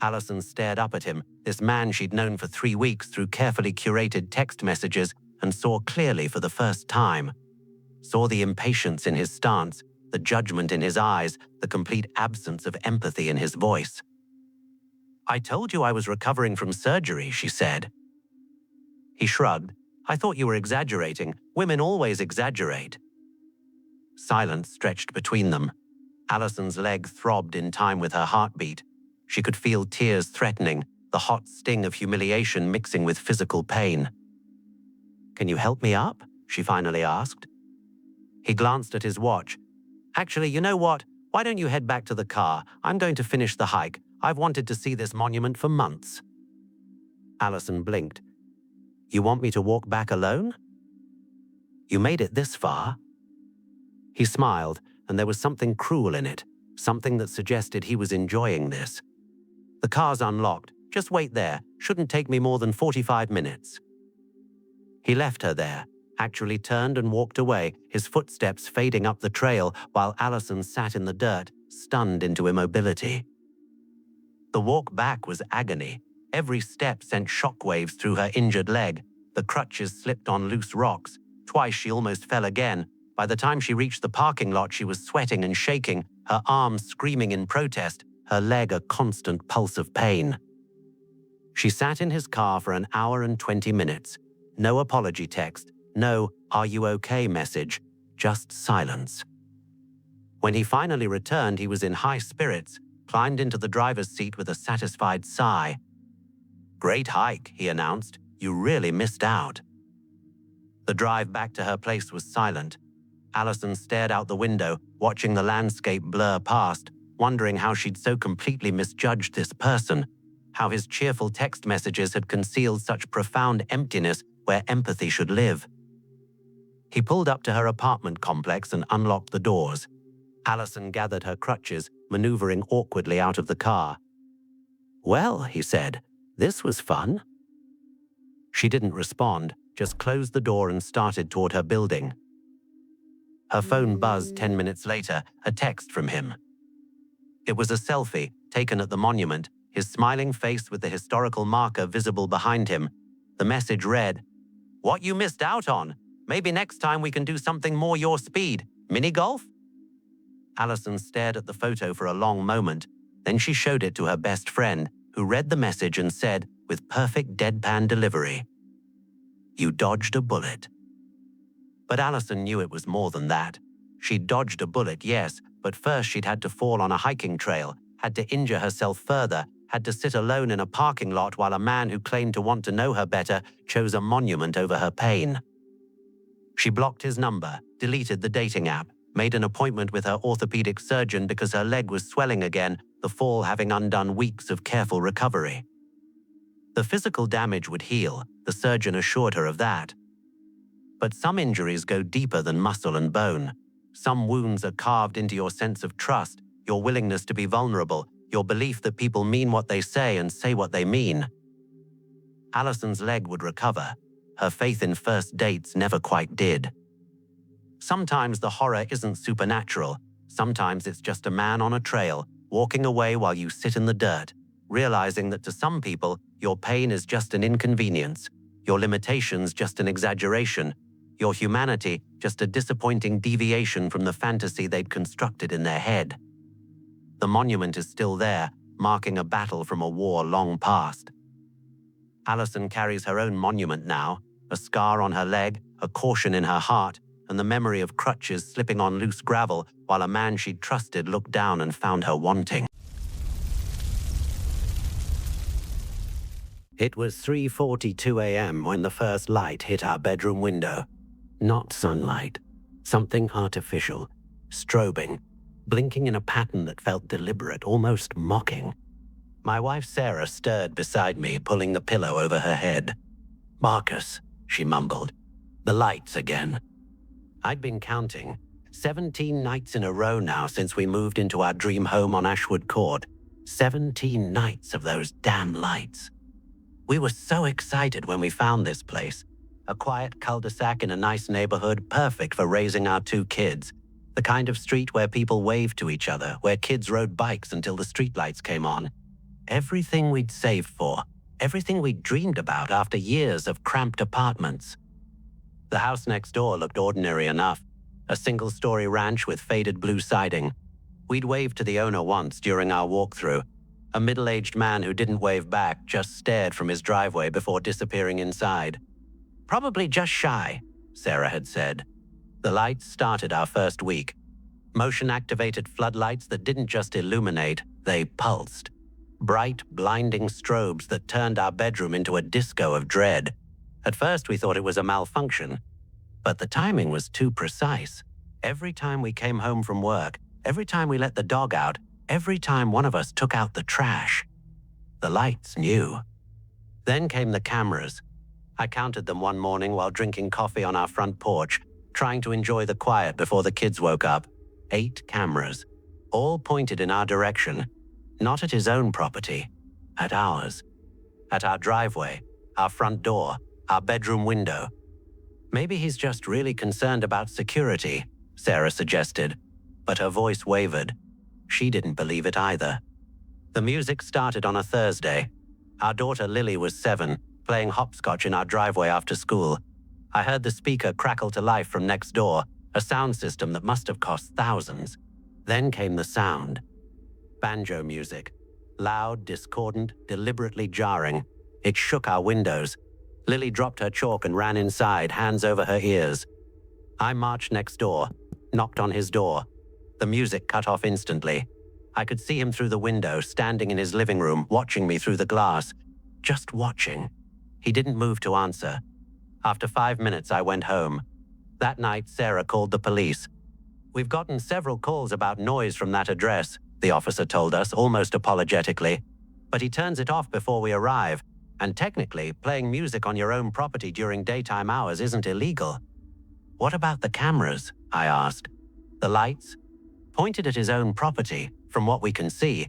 Allison stared up at him, this man she'd known for 3 weeks through carefully curated text messages, and saw clearly for the first time. Saw the impatience in his stance, the judgment in his eyes, the complete absence of empathy in his voice. "I told you I was recovering from surgery," she said. He shrugged. "I thought you were exaggerating. Women always exaggerate." Silence stretched between them. Allison's leg throbbed in time with her heartbeat. She could feel tears threatening, the hot sting of humiliation mixing with physical pain. "Can you help me up?" she finally asked. He glanced at his watch. "Actually, you know what? Why don't you head back to the car? I'm going to finish the hike. I've wanted to see this monument for months." Allison blinked. "You want me to walk back alone?" "You made it this far." He smiled, and there was something cruel in it, something that suggested he was enjoying this. "The car's unlocked. Just wait there. Shouldn't take me more than 45 minutes." He left her there, actually turned and walked away, his footsteps fading up the trail while Allison sat in the dirt, stunned into immobility. The walk back was agony. Every step sent shockwaves through her injured leg. The crutches slipped on loose rocks. Twice she almost fell again. By the time she reached the parking lot, she was sweating and shaking, her arms screaming in protest, her leg a constant pulse of pain. She sat in his car for an hour and 20 minutes. No apology text, no "Are you okay" message, just silence. When he finally returned, he was in high spirits, climbed into the driver's seat with a satisfied sigh. "Great hike," he announced. "You really missed out." The drive back to her place was silent. Allison stared out the window, watching the landscape blur past, wondering how she'd so completely misjudged this person, how his cheerful text messages had concealed such profound emptiness where empathy should live. He pulled up to her apartment complex and unlocked the doors. Allison gathered her crutches, maneuvering awkwardly out of the car. "Well," he said, This was fun. She didn't respond, just closed the door and started toward her building. Her phone buzzed 10 minutes later, a text from him. It was a selfie taken at the monument, his smiling face with the historical marker visible behind him. The message read, "What you missed out on? Maybe next time we can do something more your speed. Mini golf?" Allison stared at the photo for a long moment. Then she showed it to her best friend, who read the message and said, with perfect deadpan delivery, "You dodged a bullet." But Allison knew it was more than that. She'd dodged a bullet, yes, but first she'd had to fall on a hiking trail, had to injure herself further, had to sit alone in a parking lot while a man who claimed to want to know her better chose a monument over her pain. She blocked his number, deleted the dating app, made an appointment with her orthopedic surgeon because her leg was swelling again, the fall having undone weeks of careful recovery. The physical damage would heal, the surgeon assured her of that. But some injuries go deeper than muscle and bone. Some wounds are carved into your sense of trust, your willingness to be vulnerable, your belief that people mean what they say and say what they mean. Allison's leg would recover. Her faith in first dates never quite did. Sometimes the horror isn't supernatural. Sometimes it's just a man on a trail, walking away while you sit in the dirt, realizing that to some people, your pain is just an inconvenience, your limitations just an exaggeration, your humanity just a disappointing deviation from the fantasy they'd constructed in their head. The monument is still there, marking a battle from a war long past. Allison carries her own monument now, a scar on her leg, a caution in her heart, and the memory of crutches slipping on loose gravel while a man she'd trusted looked down and found her wanting. It was 3:42 a.m. when the first light hit our bedroom window. Not sunlight. Something artificial, strobing, blinking in a pattern that felt deliberate, almost mocking. My wife Sarah stirred beside me, pulling the pillow over her head. "Marcus," she mumbled. "The lights again." I'd been counting. 17 nights in a row now since we moved into our dream home on Ashwood Court. 17 nights of those damn lights. We were so excited when we found this place. A quiet cul-de-sac in a nice neighborhood, perfect for raising our 2 kids. The kind of street where people waved to each other, where kids rode bikes until the streetlights came on. Everything we'd saved for, everything we'd dreamed about after years of cramped apartments. The house next door looked ordinary enough, a single-story ranch with faded blue siding. We'd waved to the owner once during our walkthrough. A middle-aged man who didn't wave back just stared from his driveway before disappearing inside. "Probably just shy," Sarah had said. The lights started our first week. Motion-activated floodlights that didn't just illuminate, they pulsed. Bright, blinding strobes that turned our bedroom into a disco of dread. At first we thought it was a malfunction, but the timing was too precise. Every time we came home from work, every time we let the dog out, every time one of us took out the trash, the lights knew. Then came the cameras. I counted them one morning while drinking coffee on our front porch, trying to enjoy the quiet before the kids woke up. 8 cameras, all pointed in our direction, not at his own property, at ours. At our driveway, our front door, our bedroom window. "Maybe he's just really concerned about security," Sarah suggested, but her voice wavered. She didn't believe it either. The music started on a Thursday. Our daughter Lily was 7, playing hopscotch in our driveway after school. I heard the speaker crackle to life from next door, a sound system that must have cost thousands. Then came the sound. Banjo music. Loud, discordant, deliberately jarring. It shook our windows. Lily dropped her chalk and ran inside, hands over her ears. I marched next door, knocked on his door. The music cut off instantly. I could see him through the window, standing in his living room, watching me through the glass. Just watching. He didn't move to answer. After 5 minutes, I went home. That night, Sarah called the police. "We've gotten several calls about noise from that address," the officer told us, almost apologetically. "But he turns it off before we arrive. And technically, playing music on your own property during daytime hours isn't illegal." "What about the cameras?" I asked. "The lights?" "Pointed at his own property, from what we can see.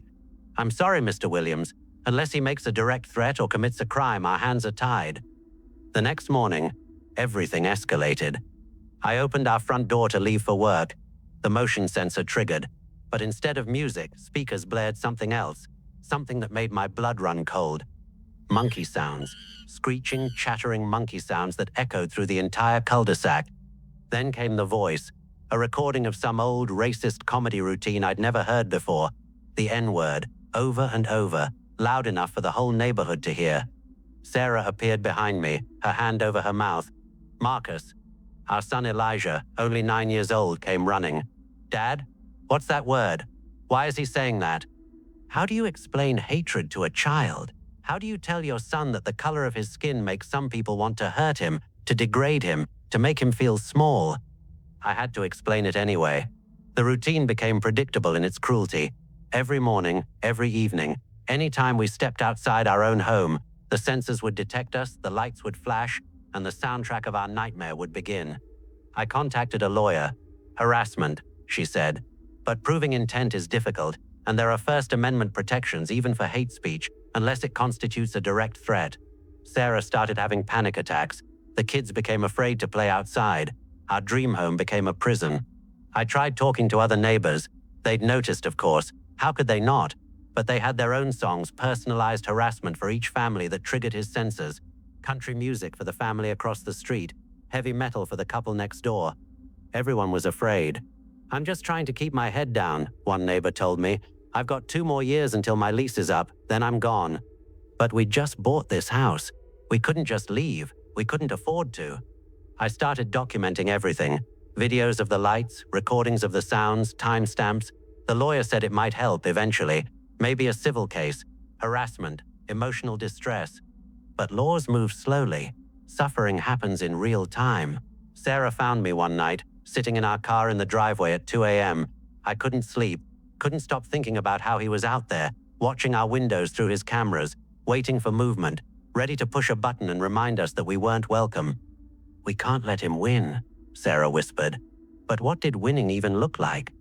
I'm sorry, Mr. Williams, Unless he makes a direct threat or commits a crime, our hands are tied. The next morning, everything escalated. I opened our front door to leave for work. The motion sensor triggered, but instead of music, speakers blared something else, something that made my blood run cold. Monkey sounds, screeching, chattering monkey sounds that echoed through the entire cul-de-sac. Then came the voice, a recording of some old racist comedy routine I'd never heard before, the N-word, over and over, loud enough for the whole neighborhood to hear. Sarah appeared behind me, her hand over her mouth. Marcus, our son Elijah, only 9 years old, came running. Dad, what's that word? Why is he saying that? How do you explain hatred to a child? How do you tell your son that the color of his skin makes some people want to hurt him, to degrade him, to make him feel small? I had to explain it anyway. The routine became predictable in its cruelty. Every morning, every evening, any time we stepped outside our own home, the sensors would detect us, the lights would flash, and the soundtrack of our nightmare would begin. I contacted a lawyer. Harassment, she said. But proving intent is difficult, and there are First Amendment protections even for hate speech, unless it constitutes a direct threat. Sarah started having panic attacks. The kids became afraid to play outside. Our dream home became a prison. I tried talking to other neighbors. They'd noticed, of course. How could they not? But they had their own songs, personalized harassment for each family that triggered his senses. Country music for the family across the street, heavy metal for the couple next door. Everyone was afraid. I'm just trying to keep my head down, one neighbor told me. I've got 2 more years until my lease is up, then I'm gone. But we just bought this house. We couldn't just leave. We couldn't afford to. I started documenting everything. Videos of the lights, recordings of the sounds, timestamps. The lawyer said it might help eventually. Maybe a civil case, harassment, emotional distress. But laws move slowly. Suffering happens in real time. Sarah found me one night, sitting in our car in the driveway at 2 a.m. I couldn't sleep, couldn't stop thinking about how he was out there, watching our windows through his cameras, waiting for movement, ready to push a button and remind us that we weren't welcome. We can't let him win, Sarah whispered. But what did winning even look like?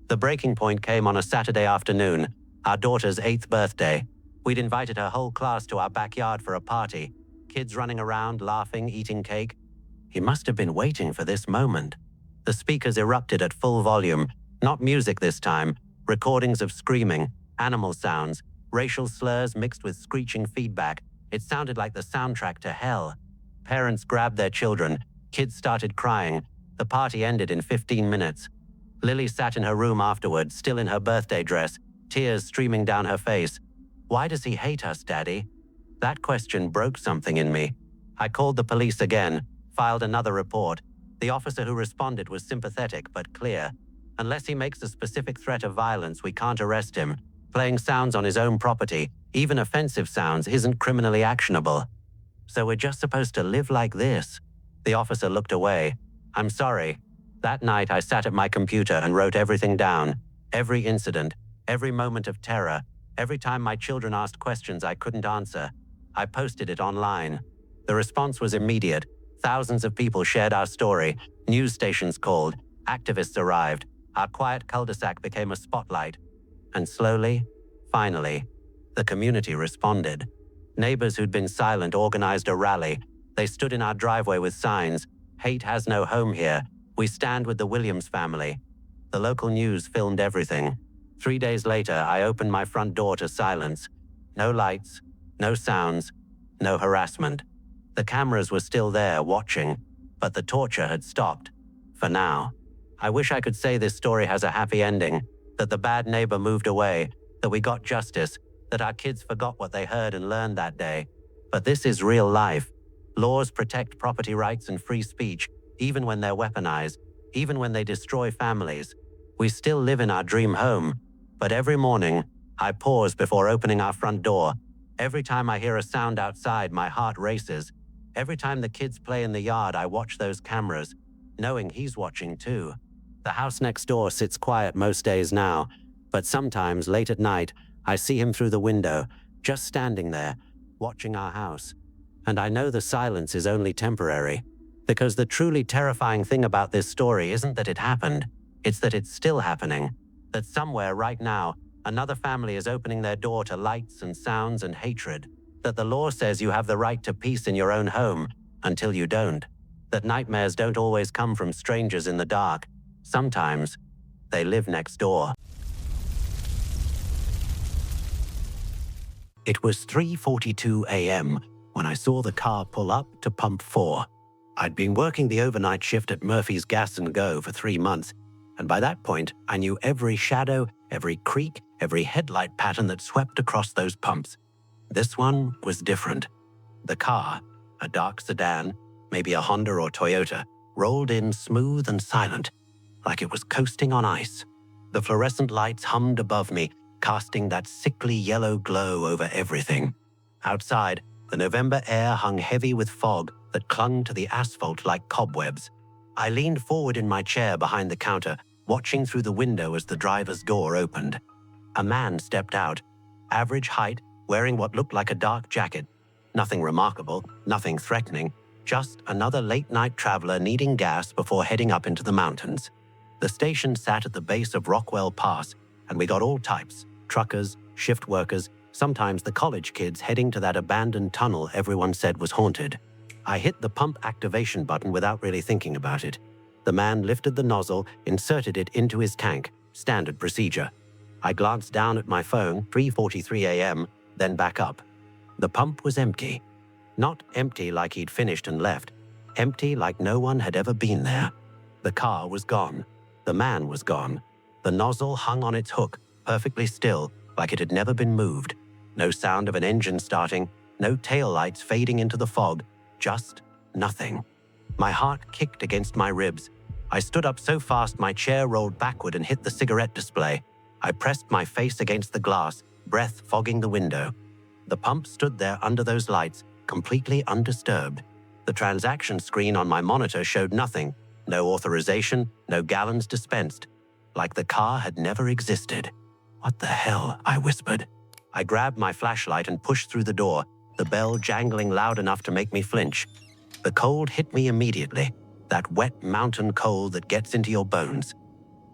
The breaking point came on a Saturday afternoon, our daughter's 8th birthday. We'd invited her whole class to our backyard for a party, kids running around, laughing, eating cake. He must have been waiting for this moment. The speakers erupted at full volume, not music this time, recordings of screaming, animal sounds, racial slurs mixed with screeching feedback. It sounded like the soundtrack to hell. Parents grabbed their children, kids started crying. The party ended in 15 minutes. Lily sat in her room afterward, still in her birthday dress, tears streaming down her face. Why does he hate us, Daddy? That question broke something in me. I called the police again, filed another report. The officer who responded was sympathetic but clear. Unless he makes a specific threat of violence, we can't arrest him. Playing sounds on his own property, even offensive sounds, isn't criminally actionable. So we're just supposed to live like this? The officer looked away. I'm sorry. That night I sat at my computer and wrote everything down. Every incident, every moment of terror, every time my children asked questions I couldn't answer. I posted it online. The response was immediate. Thousands of people shared our story. News stations called. Activists arrived. Our quiet cul-de-sac became a spotlight. And slowly, finally, the community responded. Neighbors who'd been silent organized a rally. They stood in our driveway with signs. Hate has no home here. We stand with the Williams family. The local news filmed everything. 3 days later, I opened my front door to silence. No lights, no sounds, no harassment. The cameras were still there, watching, but the torture had stopped. For now. I wish I could say this story has a happy ending, that the bad neighbor moved away, that we got justice, that our kids forgot what they heard and learned that day. But this is real life. Laws protect property rights and free speech, even when they're weaponized, even when they destroy families. We still live in our dream home, but every morning, I pause before opening our front door. Every time I hear a sound outside, my heart races. Every time the kids play in the yard, I watch those cameras, knowing he's watching too. The house next door sits quiet most days now, but sometimes, late at night, I see him through the window, just standing there, watching our house. And I know the silence is only temporary, because the truly terrifying thing about this story isn't that it happened, it's that it's still happening. That somewhere right now, Another family is opening their door to lights and sounds and hatred. That the law says you have the right to peace in your own home until you don't. That nightmares don't always come from strangers in the dark. Sometimes they live next door. It was 3:42 a.m. when I saw the car pull up to pump 4. I'd been working the overnight shift at Murphy's Gas and Go for 3 months, and by that point, I knew every shadow, every creak, every headlight pattern that swept across those pumps. This one was different. The car, a dark sedan, maybe a Honda or Toyota, rolled in smooth and silent, like it was coasting on ice. The fluorescent lights hummed above me, casting that sickly yellow glow over everything. Outside, the November air hung heavy with fog that clung to the asphalt like cobwebs. I leaned forward in my chair behind the counter, watching through the window as the driver's door opened. A man stepped out, average height, wearing what looked like a dark jacket. Nothing remarkable, nothing threatening, just another late-night traveler needing gas before heading up into the mountains. The station sat at the base of Rockwell Pass, and we got all types: truckers, shift workers, sometimes the college kids heading to that abandoned tunnel everyone said was haunted. I hit the pump activation button without really thinking about it. The man lifted the nozzle, inserted it into his tank, standard procedure. I glanced down at my phone, 3:43 a.m., then back up. The pump was empty. Not empty like he'd finished and left, empty like no one had ever been there. The car was gone. The man was gone. The nozzle hung on its hook, perfectly still, like it had never been moved. No sound of an engine starting, no taillights fading into the fog, just nothing. My heart kicked against my ribs. I stood up so fast my chair rolled backward and hit the cigarette display. I pressed my face against the glass, breath fogging the window. The pump stood there under those lights, completely undisturbed. The transaction screen on my monitor showed nothing. No authorization, no gallons dispensed. Like the car had never existed. "What the hell?" I whispered. I grabbed my flashlight and pushed through the door, the bell jangling loud enough to make me flinch. The cold hit me immediately, that wet mountain cold that gets into your bones.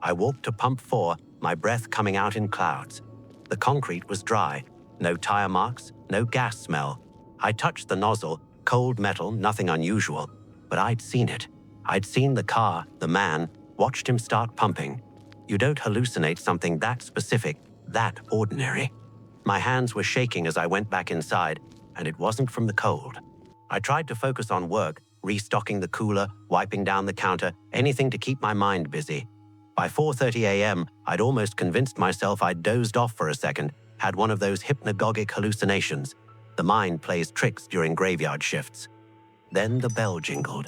I walked to pump 4, my breath coming out in clouds. The concrete was dry, no tire marks, no gas smell. I touched the nozzle, cold metal, nothing unusual, but I'd seen it. I'd seen the car, the man, watched him start pumping. You don't hallucinate something that specific, that ordinary. My hands were shaking as I went back inside, and it wasn't from the cold. I tried to focus on work, restocking the cooler, wiping down the counter, anything to keep my mind busy. By 4:30 a.m., I'd almost convinced myself I'd dozed off for a second, had one of those hypnagogic hallucinations. The mind plays tricks during graveyard shifts. Then the bell jingled.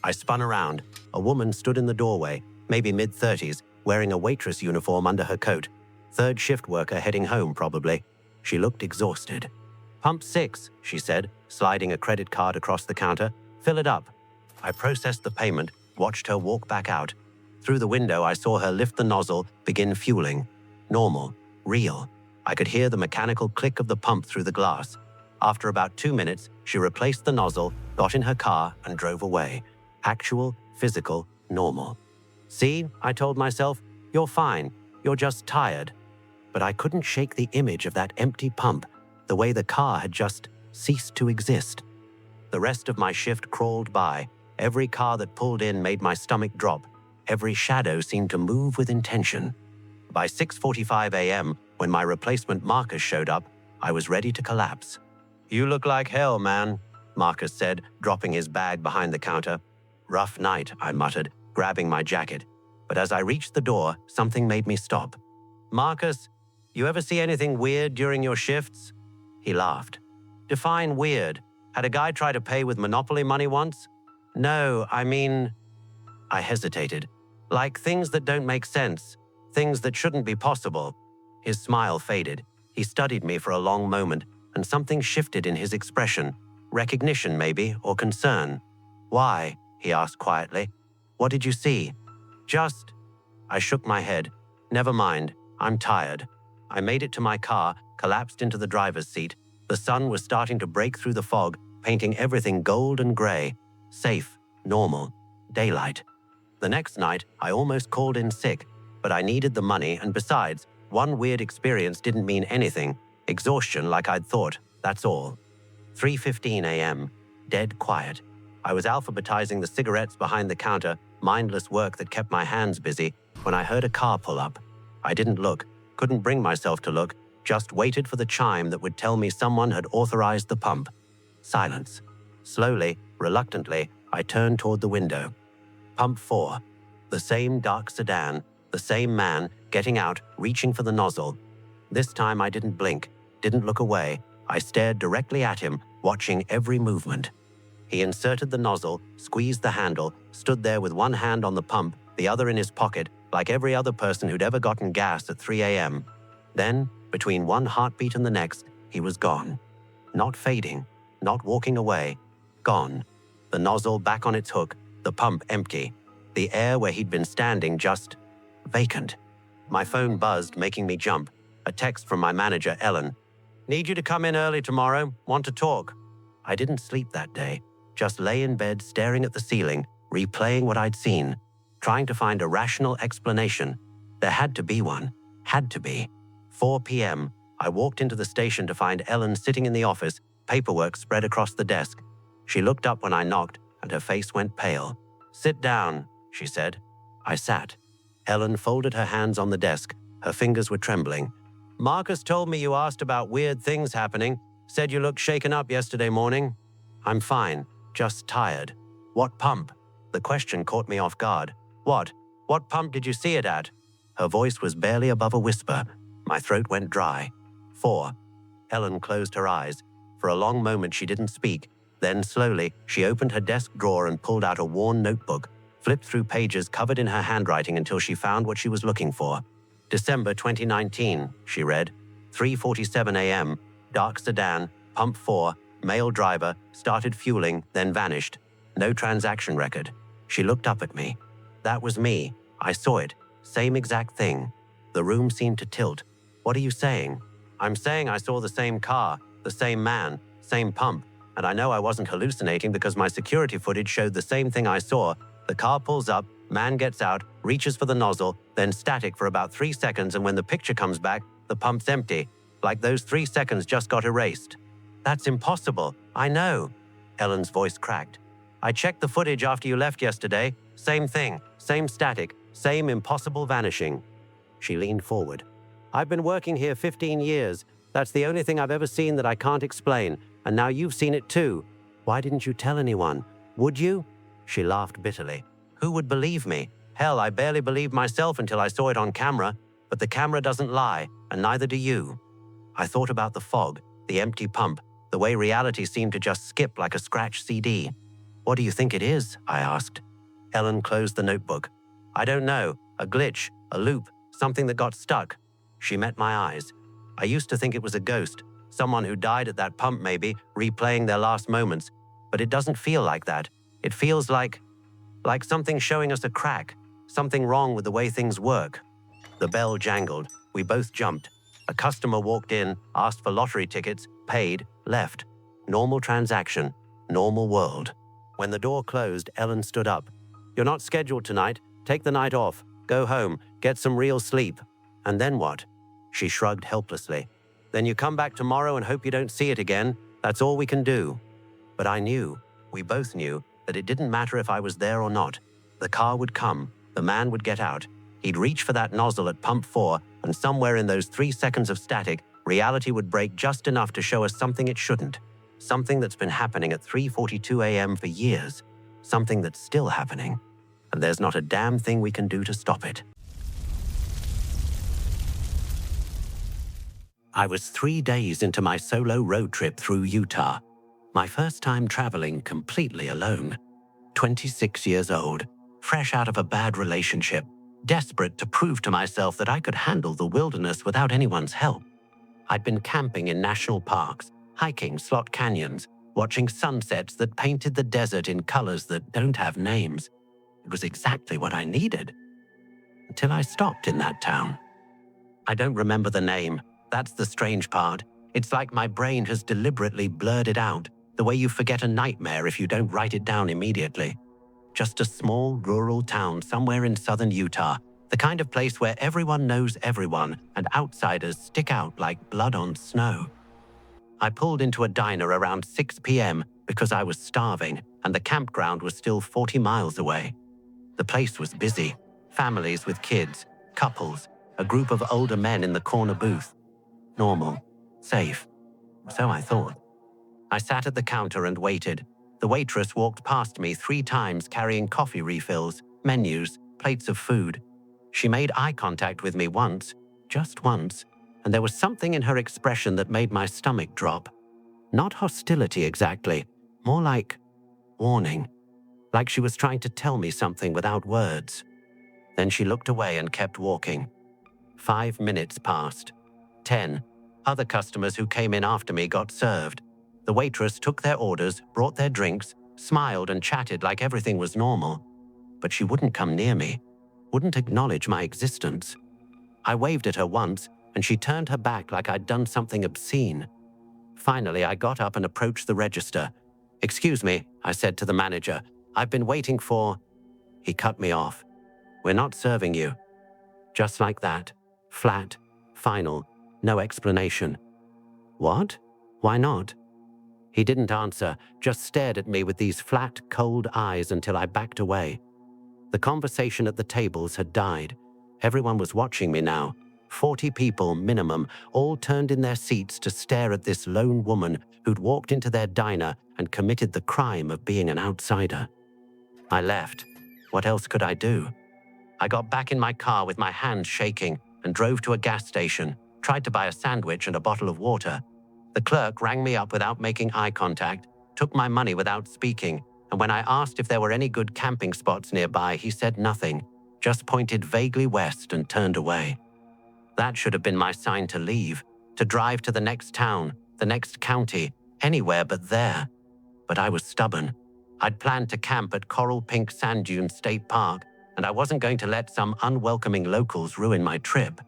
I spun around. A woman stood in the doorway, maybe mid-30s, wearing a waitress uniform under her coat. Third shift worker heading home, probably. She looked exhausted. "Pump 6, she said, sliding a credit card across the counter. "Fill it up." I processed the payment, watched her walk back out. Through the window, I saw her lift the nozzle, begin fueling. Normal, real. I could hear the mechanical click of the pump through the glass. After about 2 minutes, she replaced the nozzle, got in her car, and drove away. Actual, physical, normal. "See," I told myself, "you're fine. You're just tired." But I couldn't shake the image of that empty pump, the way the car had just ceased to exist. The rest of my shift crawled by. Every car that pulled in made my stomach drop. Every shadow seemed to move with intention. By 6:45 a.m., when my replacement Marcus showed up, I was ready to collapse. "You look like hell, man," Marcus said, dropping his bag behind the counter. "Rough night," I muttered, grabbing my jacket. But as I reached the door, something made me stop. "Marcus, you ever see anything weird during your shifts?" He laughed. "Define weird. Had a guy try to pay with Monopoly money once?" "No, I mean..." I hesitated. "Like things that don't make sense. Things that shouldn't be possible." His smile faded. He studied me for a long moment, and something shifted in his expression. Recognition, maybe, or concern. "Why?" he asked quietly. "What did you see?" "Just..." I shook my head. "Never mind. I'm tired." I made it to my car, collapsed into the driver's seat. The sun was starting to break through the fog, painting everything gold and gray. Safe, normal, daylight. The next night, I almost called in sick, but I needed the money, and besides, One weird experience didn't mean anything. Exhaustion like I'd thought, that's all. 3:15 a.m., dead quiet. I was alphabetizing the cigarettes behind the counter, mindless work that kept my hands busy, when I heard a car pull up. I didn't look, couldn't bring myself to look, just waited for the chime that would tell me someone had authorized the pump. Silence. Slowly, reluctantly, I turned toward the window. Pump 4. The same dark sedan, the same man, getting out, reaching for the nozzle. This time I didn't blink, didn't look away. I stared directly at him, watching every movement. He inserted the nozzle, squeezed the handle, stood there with one hand on the pump, the other in his pocket, like every other person who'd ever gotten gas at 3 a.m. Then, between one heartbeat and the next, he was gone. Not fading, not walking away. Gone. The nozzle back on its hook, the pump empty. The air where he'd been standing just vacant. My phone buzzed, making me jump. A text from my manager, Ellen. "Need you to come in early tomorrow. Want to talk." I didn't sleep that day. Just lay in bed staring at the ceiling, replaying what I'd seen, trying to find a rational explanation. There had to be one. Had to be. 4 p.m., I walked into the station to find Ellen sitting in the office, paperwork spread across the desk. She looked up when I knocked, and her face went pale. "Sit down," she said. I sat. Ellen folded her hands on the desk. Her fingers were trembling. "Marcus told me you asked about weird things happening. Said you looked shaken up yesterday morning." "I'm fine, just tired." "What pump?" The question caught me off guard. What pump did you see it at?" Her voice was barely above a whisper. My throat went dry. 4. Ellen closed her eyes. For a long moment she didn't speak. Then, slowly, she opened her desk drawer and pulled out a worn notebook, flipped through pages covered in her handwriting until she found what she was looking for. "December 2019, she read. 3:47 a.m., dark sedan, pump 4, male driver, started fueling, then vanished. No transaction record." She looked up at me. That was me. I saw it. Same exact thing. The room seemed to tilt. "What are you saying?" "I'm saying I saw the same car, the same man, same pump, and I know I wasn't hallucinating because my security footage showed the same thing I saw. The car pulls up, man gets out, reaches for the nozzle, then static for about 3 seconds, and when the picture comes back, the pump's empty. Like those 3 seconds just got erased." "That's impossible. I know." Ellen's voice cracked. "I checked the footage after you left yesterday. Same thing, same static, same impossible vanishing." She leaned forward. "I've been working here 15 years. That's the only thing I've ever seen that I can't explain, and now you've seen it too. Why didn't you tell anyone? Would you?" She laughed bitterly. "Who would believe me? Hell, I barely believed myself until I saw it on camera, but the camera doesn't lie, and neither do you." I thought about the fog, the empty pump, the way reality seemed to just skip like a scratched CD. "What do you think it is?" I asked. Ellen closed the notebook. "I don't know. A glitch, a loop, something that got stuck." She met my eyes. "I used to think it was a ghost, someone who died at that pump maybe, replaying their last moments. But it doesn't feel like that. It feels like something showing us a crack, something wrong with the way things work." The bell jangled. We both jumped. A customer walked in, asked for lottery tickets, paid, left. Normal transaction, normal world. When the door closed, Ellen stood up. "You're not scheduled tonight. Take the night off. Go home. Get some real sleep." "And then what?" She shrugged helplessly. "Then you come back tomorrow and hope you don't see it again. That's all we can do." But I knew, we both knew, that it didn't matter if I was there or not. The car would come. The man would get out. He'd reach for that nozzle at pump 4, and somewhere in those 3 seconds of static, reality would break just enough to show us something it shouldn't. Something that's been happening at 3:42 a.m. for years. Something that's still happening. And there's not a damn thing we can do to stop it. I was 3 days into my solo road trip through Utah. My first time traveling completely alone. 26 years old, fresh out of a bad relationship, desperate to prove to myself that I could handle the wilderness without anyone's help. I'd been camping in national parks, hiking slot canyons, watching sunsets that painted the desert in colors that don't have names. It was exactly what I needed. Until I stopped in that town. I don't remember the name. That's the strange part. It's like my brain has deliberately blurred it out, the way you forget a nightmare if you don't write it down immediately. Just a small, rural town somewhere in southern Utah The kind of place where everyone knows everyone and outsiders stick out like blood on snow. I pulled into a diner around 6 p.m. because I was starving and the campground was still 40 miles away. The place was busy. Families with kids, couples, a group of older men in the corner booth. Normal, safe. So I thought. I sat at the counter and waited. The waitress walked past me 3 times carrying coffee refills, menus, plates of food. She made eye contact with me once, just once, and there was something in her expression that made my stomach drop. Not hostility exactly, more like warning. Like she was trying to tell me something without words. Then she looked away and kept walking. 5 minutes passed. 10. Other customers who came in after me got served. The waitress took their orders, brought their drinks, smiled and chatted like everything was normal. But she wouldn't come near me, wouldn't acknowledge my existence. I waved at her once, and she turned her back like I'd done something obscene. Finally, I got up and approached the register. "Excuse me," I said to the manager. "I've been waiting for..." He cut me off. "We're not serving you." Just like that. Flat. Final. No explanation. What? Why not? He didn't answer, just stared at me with these flat, cold eyes until I backed away. The conversation at the tables had died. Everyone was watching me now. 40 people minimum, all turned in their seats to stare at this lone woman who'd walked into their diner and committed the crime of being an outsider. I left. What else could I do? I got back in my car with my hands shaking and drove to a gas station, tried to buy a sandwich and a bottle of water. The clerk rang me up without making eye contact, took my money without speaking, and when I asked if there were any good camping spots nearby, he said nothing, just pointed vaguely west and turned away. That should have been my sign to leave, to drive to the next town, the next county, anywhere but there. But I was stubborn. I'd planned to camp at Coral Pink Sand Dunes State Park, and I wasn't going to let some unwelcoming locals ruin my trip.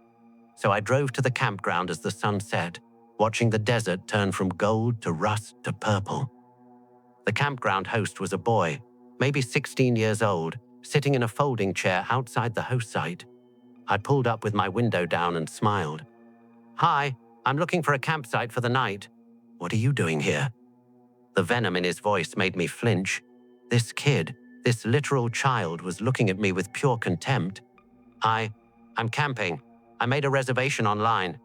So I drove to the campground as the sun set, watching the desert turn from gold to rust to purple. The campground host was a boy, maybe 16 years old, sitting in a folding chair outside the host site. I pulled up with my window down and smiled. "Hi, I'm looking for a campsite for the night." "What are you doing here?" The venom in his voice made me flinch. This kid, this literal child, was looking at me with pure contempt. I'm camping. I made a reservation online.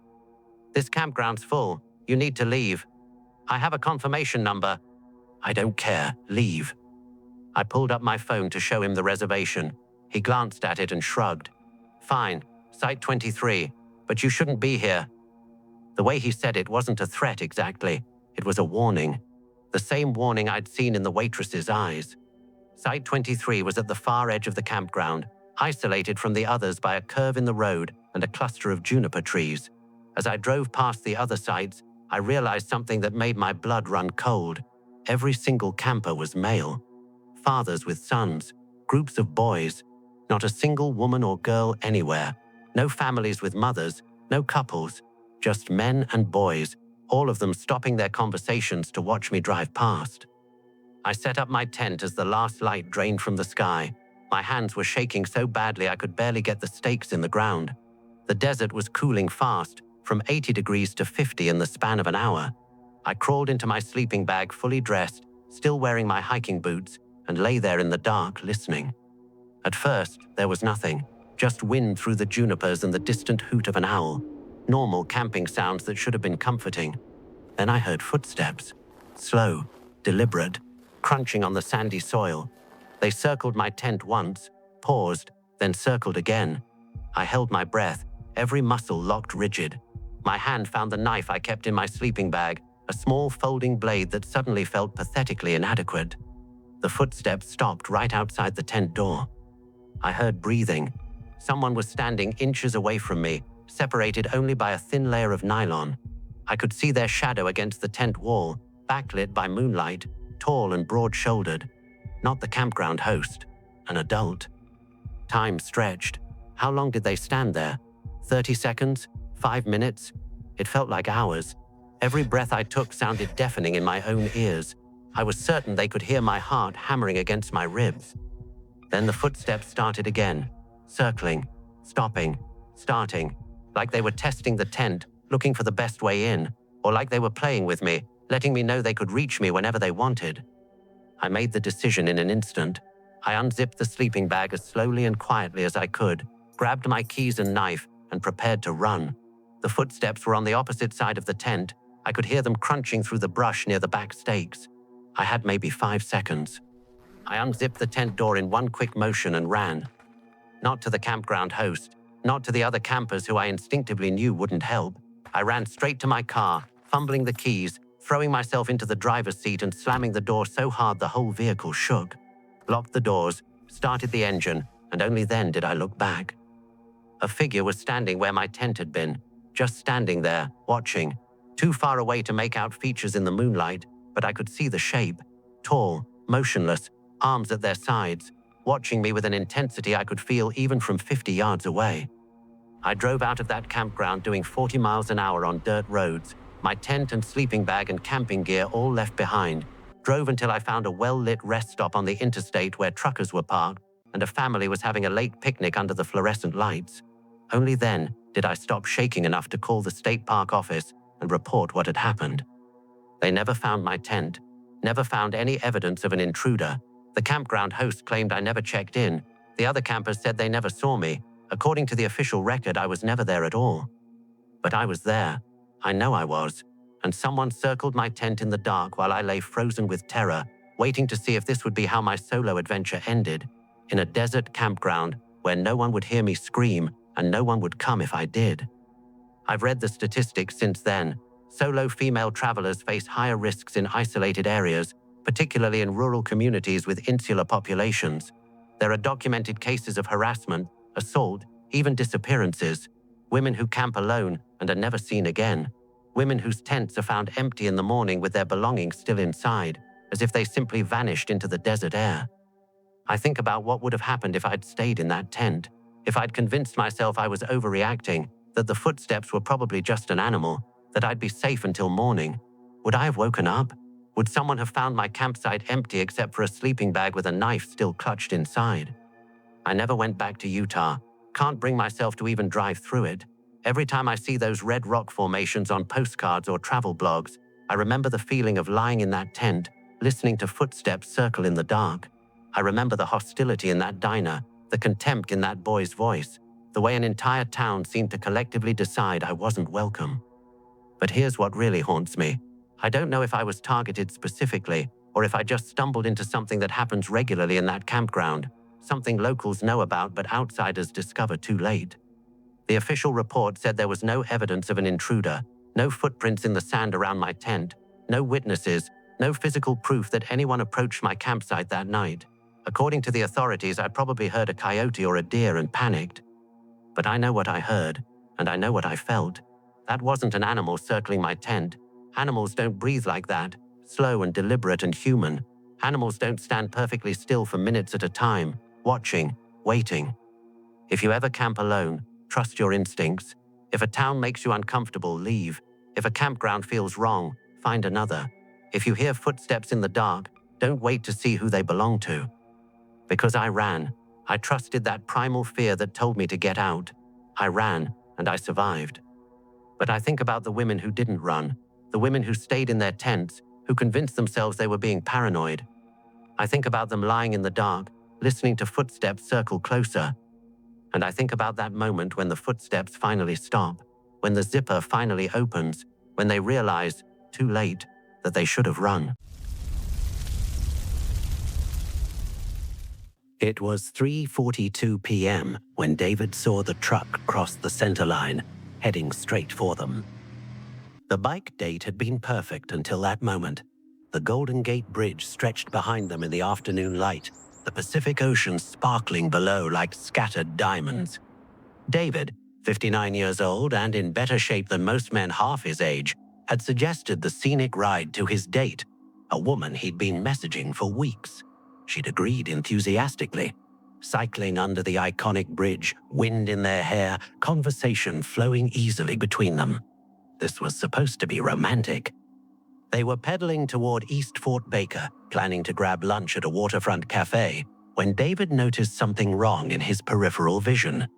This campground's full. You need to leave. I have a confirmation number." "I don't care. Leave." I pulled up my phone to show him the reservation. He glanced at it and shrugged. "Fine, Site 23, but you shouldn't be here." The way he said it wasn't a threat exactly. It was a warning. The same warning I'd seen in the waitress's eyes. Site 23 was at the far edge of the campground, isolated from the others by a curve in the road and a cluster of juniper trees. As I drove past the other sites, I realized something that made my blood run cold. Every single camper was male. Fathers with sons, groups of boys, not a single woman or girl anywhere. No families with mothers, no couples, just men and boys, all of them stopping their conversations to watch me drive past. I set up my tent as the last light drained from the sky. My hands were shaking so badly I could barely get the stakes in the ground. The desert was cooling fast, from 80 degrees to 50 in the span of an hour. I crawled into my sleeping bag fully dressed, still wearing my hiking boots, and lay there in the dark listening. At first, there was nothing, just wind through the junipers and the distant hoot of an owl. Normal camping sounds that should have been comforting. Then I heard footsteps, slow, deliberate, crunching on the sandy soil. They circled my tent once, paused, then circled again. I held my breath, every muscle locked rigid. My hand found the knife I kept in my sleeping bag, a small folding blade that suddenly felt pathetically inadequate. The footsteps stopped right outside the tent door. I heard breathing. Someone was standing inches away from me, separated only by a thin layer of nylon. I could see their shadow against the tent wall, backlit by moonlight, tall and broad-shouldered. Not the campground host, an adult. Time stretched. How long did they stand there? 30 seconds? 5 minutes? It felt like hours. Every breath I took sounded deafening in my own ears. I was certain they could hear my heart hammering against my ribs. Then the footsteps started again, circling, stopping, starting, like they were testing the tent, looking for the best way in, or like they were playing with me, letting me know they could reach me whenever they wanted. I made the decision in an instant. I unzipped the sleeping bag as slowly and quietly as I could, grabbed my keys and knife, and prepared to run. The footsteps were on the opposite side of the tent. I could hear them crunching through the brush near the back stakes. I had maybe 5 seconds. I unzipped the tent door in one quick motion and ran. Not to the campground host, not to the other campers who I instinctively knew wouldn't help. I ran straight to my car, fumbling the keys, throwing myself into the driver's seat and slamming the door so hard the whole vehicle shook. Locked the doors, started the engine, and only then did I look back. A figure was standing where my tent had been, just standing there, watching, too far away to make out features in the moonlight, but I could see the shape, tall, motionless, arms at their sides, watching me with an intensity I could feel even from 50 yards away. I drove out of that campground doing 40 miles an hour on dirt roads, my tent and sleeping bag and camping gear all left behind, drove until I found a well-lit rest stop on the interstate where truckers were parked and a family was having a late picnic under the fluorescent lights. Only then did I stop shaking enough to call the state park office and report what had happened. They never found my tent, never found any evidence of an intruder. The campground host claimed I never checked in. The other campers said they never saw me. According to the official record, I was never there at all. But I was there. I know I was. And someone circled my tent in the dark while I lay frozen with terror, waiting to see if this would be how my solo adventure ended, in a desert campground where no one would hear me scream and no one would come if I did. I've read the statistics since then. Solo female travelers face higher risks in isolated areas, particularly in rural communities with insular populations. There are documented cases of harassment, assault, even disappearances. Women who camp alone and are never seen again. Women whose tents are found empty in the morning with their belongings still inside, as if they simply vanished into the desert air. I think about what would have happened if I'd stayed in that tent, if I'd convinced myself I was overreacting, that the footsteps were probably just an animal, that I'd be safe until morning. Would I have woken up? Would someone have found my campsite empty except for a sleeping bag with a knife still clutched inside? I never went back to Utah. Can't bring myself to even drive through it. Every time I see those red rock formations on postcards or travel blogs, I remember the feeling of lying in that tent, listening to footsteps circle in the dark. I remember the hostility in that diner, the contempt in that boy's voice, the way an entire town seemed to collectively decide I wasn't welcome. But here's what really haunts me. I don't know if I was targeted specifically, or if I just stumbled into something that happens regularly in that campground, something locals know about but outsiders discover too late. The official report said there was no evidence of an intruder, no footprints in the sand around my tent, no witnesses, no physical proof that anyone approached my campsite that night. According to the authorities, I'd probably heard a coyote or a deer and panicked. But I know what I heard, and I know what I felt. That wasn't an animal circling my tent. Animals don't breathe like that, slow and deliberate and human. Animals don't stand perfectly still for minutes at a time, watching, waiting. If you ever camp alone, trust your instincts. If a town makes you uncomfortable, leave. If a campground feels wrong, find another. If you hear footsteps in the dark, don't wait to see who they belong to. Because I ran. I trusted that primal fear that told me to get out. I ran, and I survived. But I think about the women who didn't run, the women who stayed in their tents, who convinced themselves they were being paranoid. I think about them lying in the dark, listening to footsteps circle closer. And I think about that moment when the footsteps finally stop, when the zipper finally opens, when they realize, too late, that they should have run. It was 3:42 p.m. when David saw the truck cross the center line, heading straight for them. The bike date had been perfect until that moment. The Golden Gate Bridge stretched behind them in the afternoon light, the Pacific Ocean sparkling below like scattered diamonds. David, 59 years old and in better shape than most men half his age, had suggested the scenic ride to his date, a woman he'd been messaging for weeks. She'd agreed enthusiastically. Cycling under the iconic bridge, wind in their hair, conversation flowing easily between them. This was supposed to be romantic. They were pedaling toward East Fort Baker, planning to grab lunch at a waterfront cafe, when David noticed something wrong in his peripheral vision.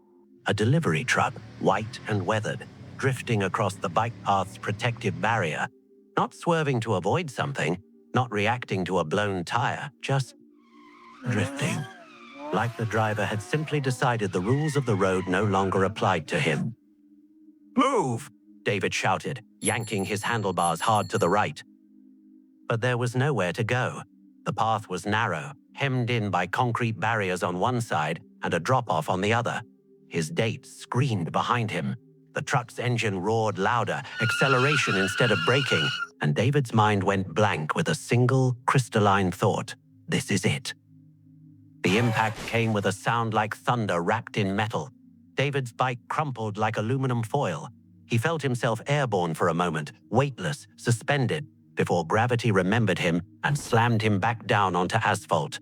A delivery truck, white and weathered, drifting across the bike path's protective barrier, not swerving to avoid something, not reacting to a blown tire, just drifting. Like the driver had simply decided the rules of the road no longer applied to him. "Move!" David shouted, yanking his handlebars hard to the right. But there was nowhere to go. The path was narrow, hemmed in by concrete barriers on one side and a drop-off on the other. His date screamed behind him. The truck's engine roared louder, acceleration instead of braking, and David's mind went blank with a single, crystalline thought. This is it. The impact came with a sound like thunder wrapped in metal. David's bike crumpled like aluminum foil. He felt himself airborne for a moment, weightless, suspended, before gravity remembered him and slammed him back down onto asphalt.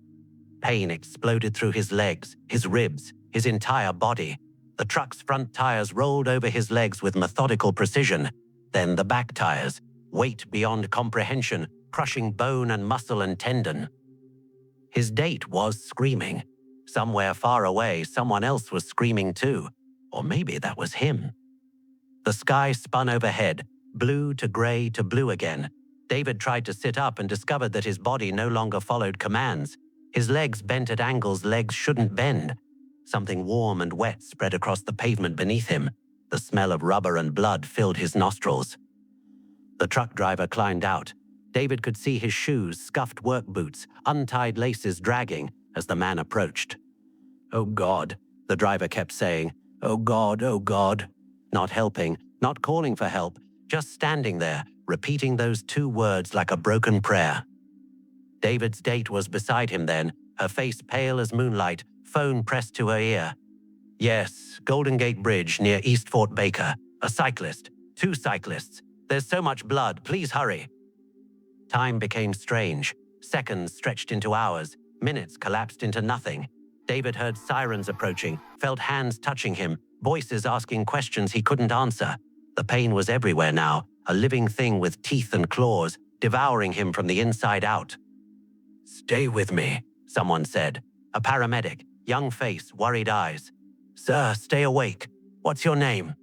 Pain exploded through his legs, his ribs, his entire body. The truck's front tires rolled over his legs with methodical precision. Then the back tires, weight beyond comprehension, crushing bone and muscle and tendon. His date was screaming. Somewhere far away, someone else was screaming too. Or maybe that was him. The sky spun overhead, blue to gray to blue again. David tried to sit up and discovered that his body no longer followed commands. His legs bent at angles legs shouldn't bend. Something warm and wet spread across the pavement beneath him. The smell of rubber and blood filled his nostrils. The truck driver climbed out. David could see his shoes, scuffed work boots, untied laces dragging as the man approached. "Oh God," the driver kept saying. "Oh God, oh God." Not helping, not calling for help, just standing there, repeating those two words like a broken prayer. David's date was beside him then, her face pale as moonlight, phone pressed to her ear. "Yes, Golden Gate Bridge near East Fort Baker. A cyclist. 2 cyclists. There's so much blood, please hurry." Time became strange. Seconds stretched into hours. Minutes collapsed into nothing. David heard sirens approaching, felt hands touching him, voices asking questions he couldn't answer. The pain was everywhere now, a living thing with teeth and claws, devouring him from the inside out. "Stay with me," someone said. A paramedic, young face, worried eyes. "Sir, stay awake. What's your name?"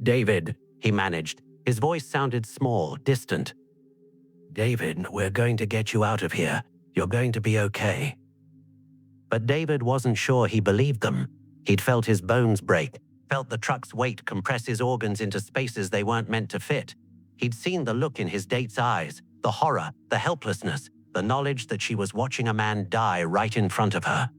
"David," he managed. His voice sounded small, distant. "David, we're going to get you out of here. You're going to be okay." But David wasn't sure he believed them. He'd felt his bones break, felt the truck's weight compress his organs into spaces they weren't meant to fit. He'd seen the look in his date's eyes, the horror, the helplessness, the knowledge that she was watching a man die right in front of her.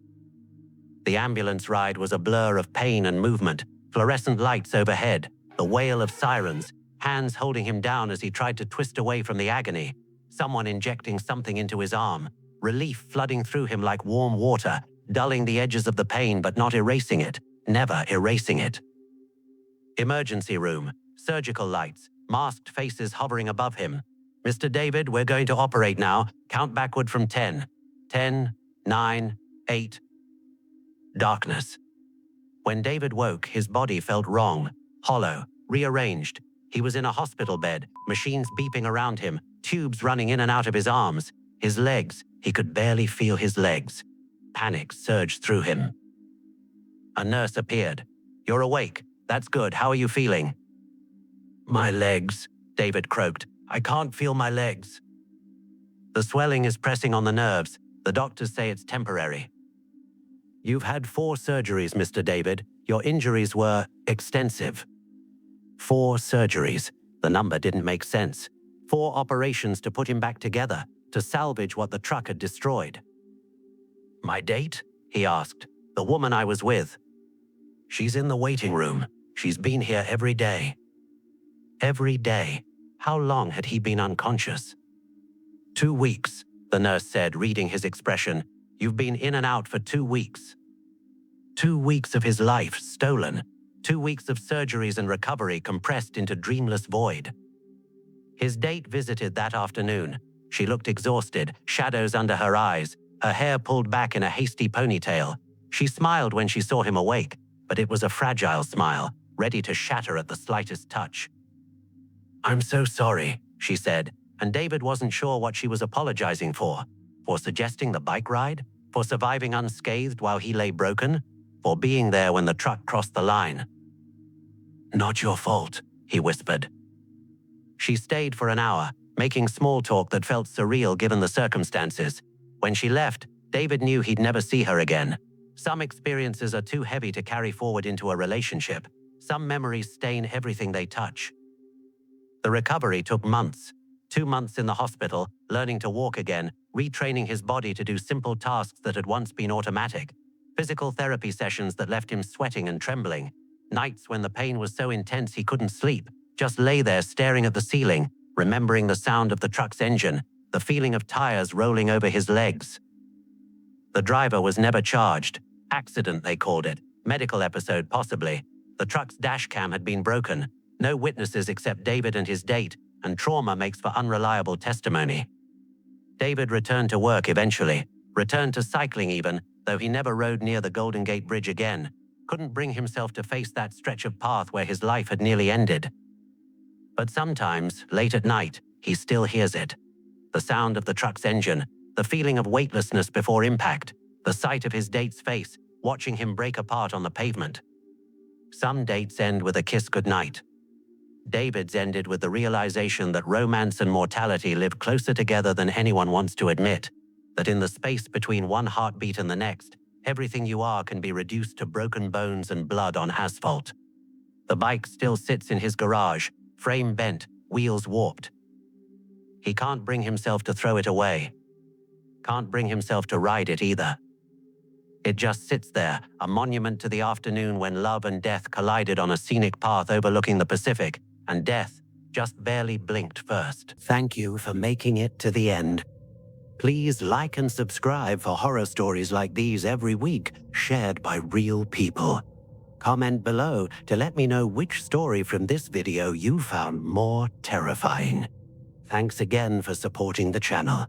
The ambulance ride was a blur of pain and movement, fluorescent lights overhead, the wail of sirens, hands holding him down as he tried to twist away from the agony, someone injecting something into his arm, relief flooding through him like warm water, dulling the edges of the pain but not erasing it, never erasing it. Emergency room, surgical lights, masked faces hovering above him. "Mr. David, we're going to operate now. Count backward from 10. 10, 9, 8. Darkness. When David woke, his body felt wrong, hollow, rearranged. He was in a hospital bed, machines beeping around him, tubes running in and out of his arms. His legs, he could barely feel his legs. Panic surged through him. A nurse appeared. "You're awake. That's good. How are you feeling?" "My legs," David croaked. "I can't feel my legs." "The swelling is pressing on the nerves. The doctors say it's temporary." "You've had 4 surgeries, Mr. David. Your injuries were extensive." 4 surgeries. The number didn't make sense. 4 operations to put him back together, to salvage what the truck had destroyed. "My date?" he asked. "The woman I was with." "She's in the waiting room. She's been here every day." Every day. How long had he been unconscious? 2 weeks, the nurse said, reading his expression. "You've been in and out for 2 weeks." 2 weeks of his life stolen. 2 weeks of surgeries and recovery compressed into dreamless void. His date visited that afternoon. She looked exhausted, shadows under her eyes, her hair pulled back in a hasty ponytail. She smiled when she saw him awake, but it was a fragile smile, ready to shatter at the slightest touch. "I'm so sorry," she said, and David wasn't sure what she was apologizing for. For suggesting the bike ride? For surviving unscathed while he lay broken? for being there when the truck crossed the line. "Not your fault," he whispered. She stayed for an hour, making small talk that felt surreal given the circumstances. When she left, David knew he'd never see her again. Some experiences are too heavy to carry forward into a relationship. Some memories stain everything they touch. The recovery took months. 2 months in the hospital, learning to walk again, retraining his body to do simple tasks that had once been automatic. Physical therapy sessions that left him sweating and trembling. Nights when the pain was so intense he couldn't sleep, just lay there staring at the ceiling, remembering the sound of the truck's engine, the feeling of tires rolling over his legs. The driver was never charged. Accident, they called it. Medical episode, possibly. The truck's dash cam had been broken. No witnesses except David and his date, and trauma makes for unreliable testimony. David returned to work eventually. Returned to cycling even, though he never rode near the Golden Gate Bridge again. Couldn't bring himself to face that stretch of path where his life had nearly ended. But sometimes, late at night, he still hears it. The sound of the truck's engine, the feeling of weightlessness before impact, the sight of his date's face, watching him break apart on the pavement. Some dates end with a kiss goodnight. David's ended with the realization that romance and mortality live closer together than anyone wants to admit, that in the space between one heartbeat and the next, everything you are can be reduced to broken bones and blood on asphalt. The bike still sits in his garage, frame bent, wheels warped. He can't bring himself to throw it away. Can't bring himself to ride it either. It just sits there, a monument to the afternoon when love and death collided on a scenic path overlooking the Pacific, and death just barely blinked first. Thank you for making it to the end. Please like and subscribe for horror stories like these every week, shared by real people. Comment below to let me know which story from this video you found more terrifying. Thanks again for supporting the channel.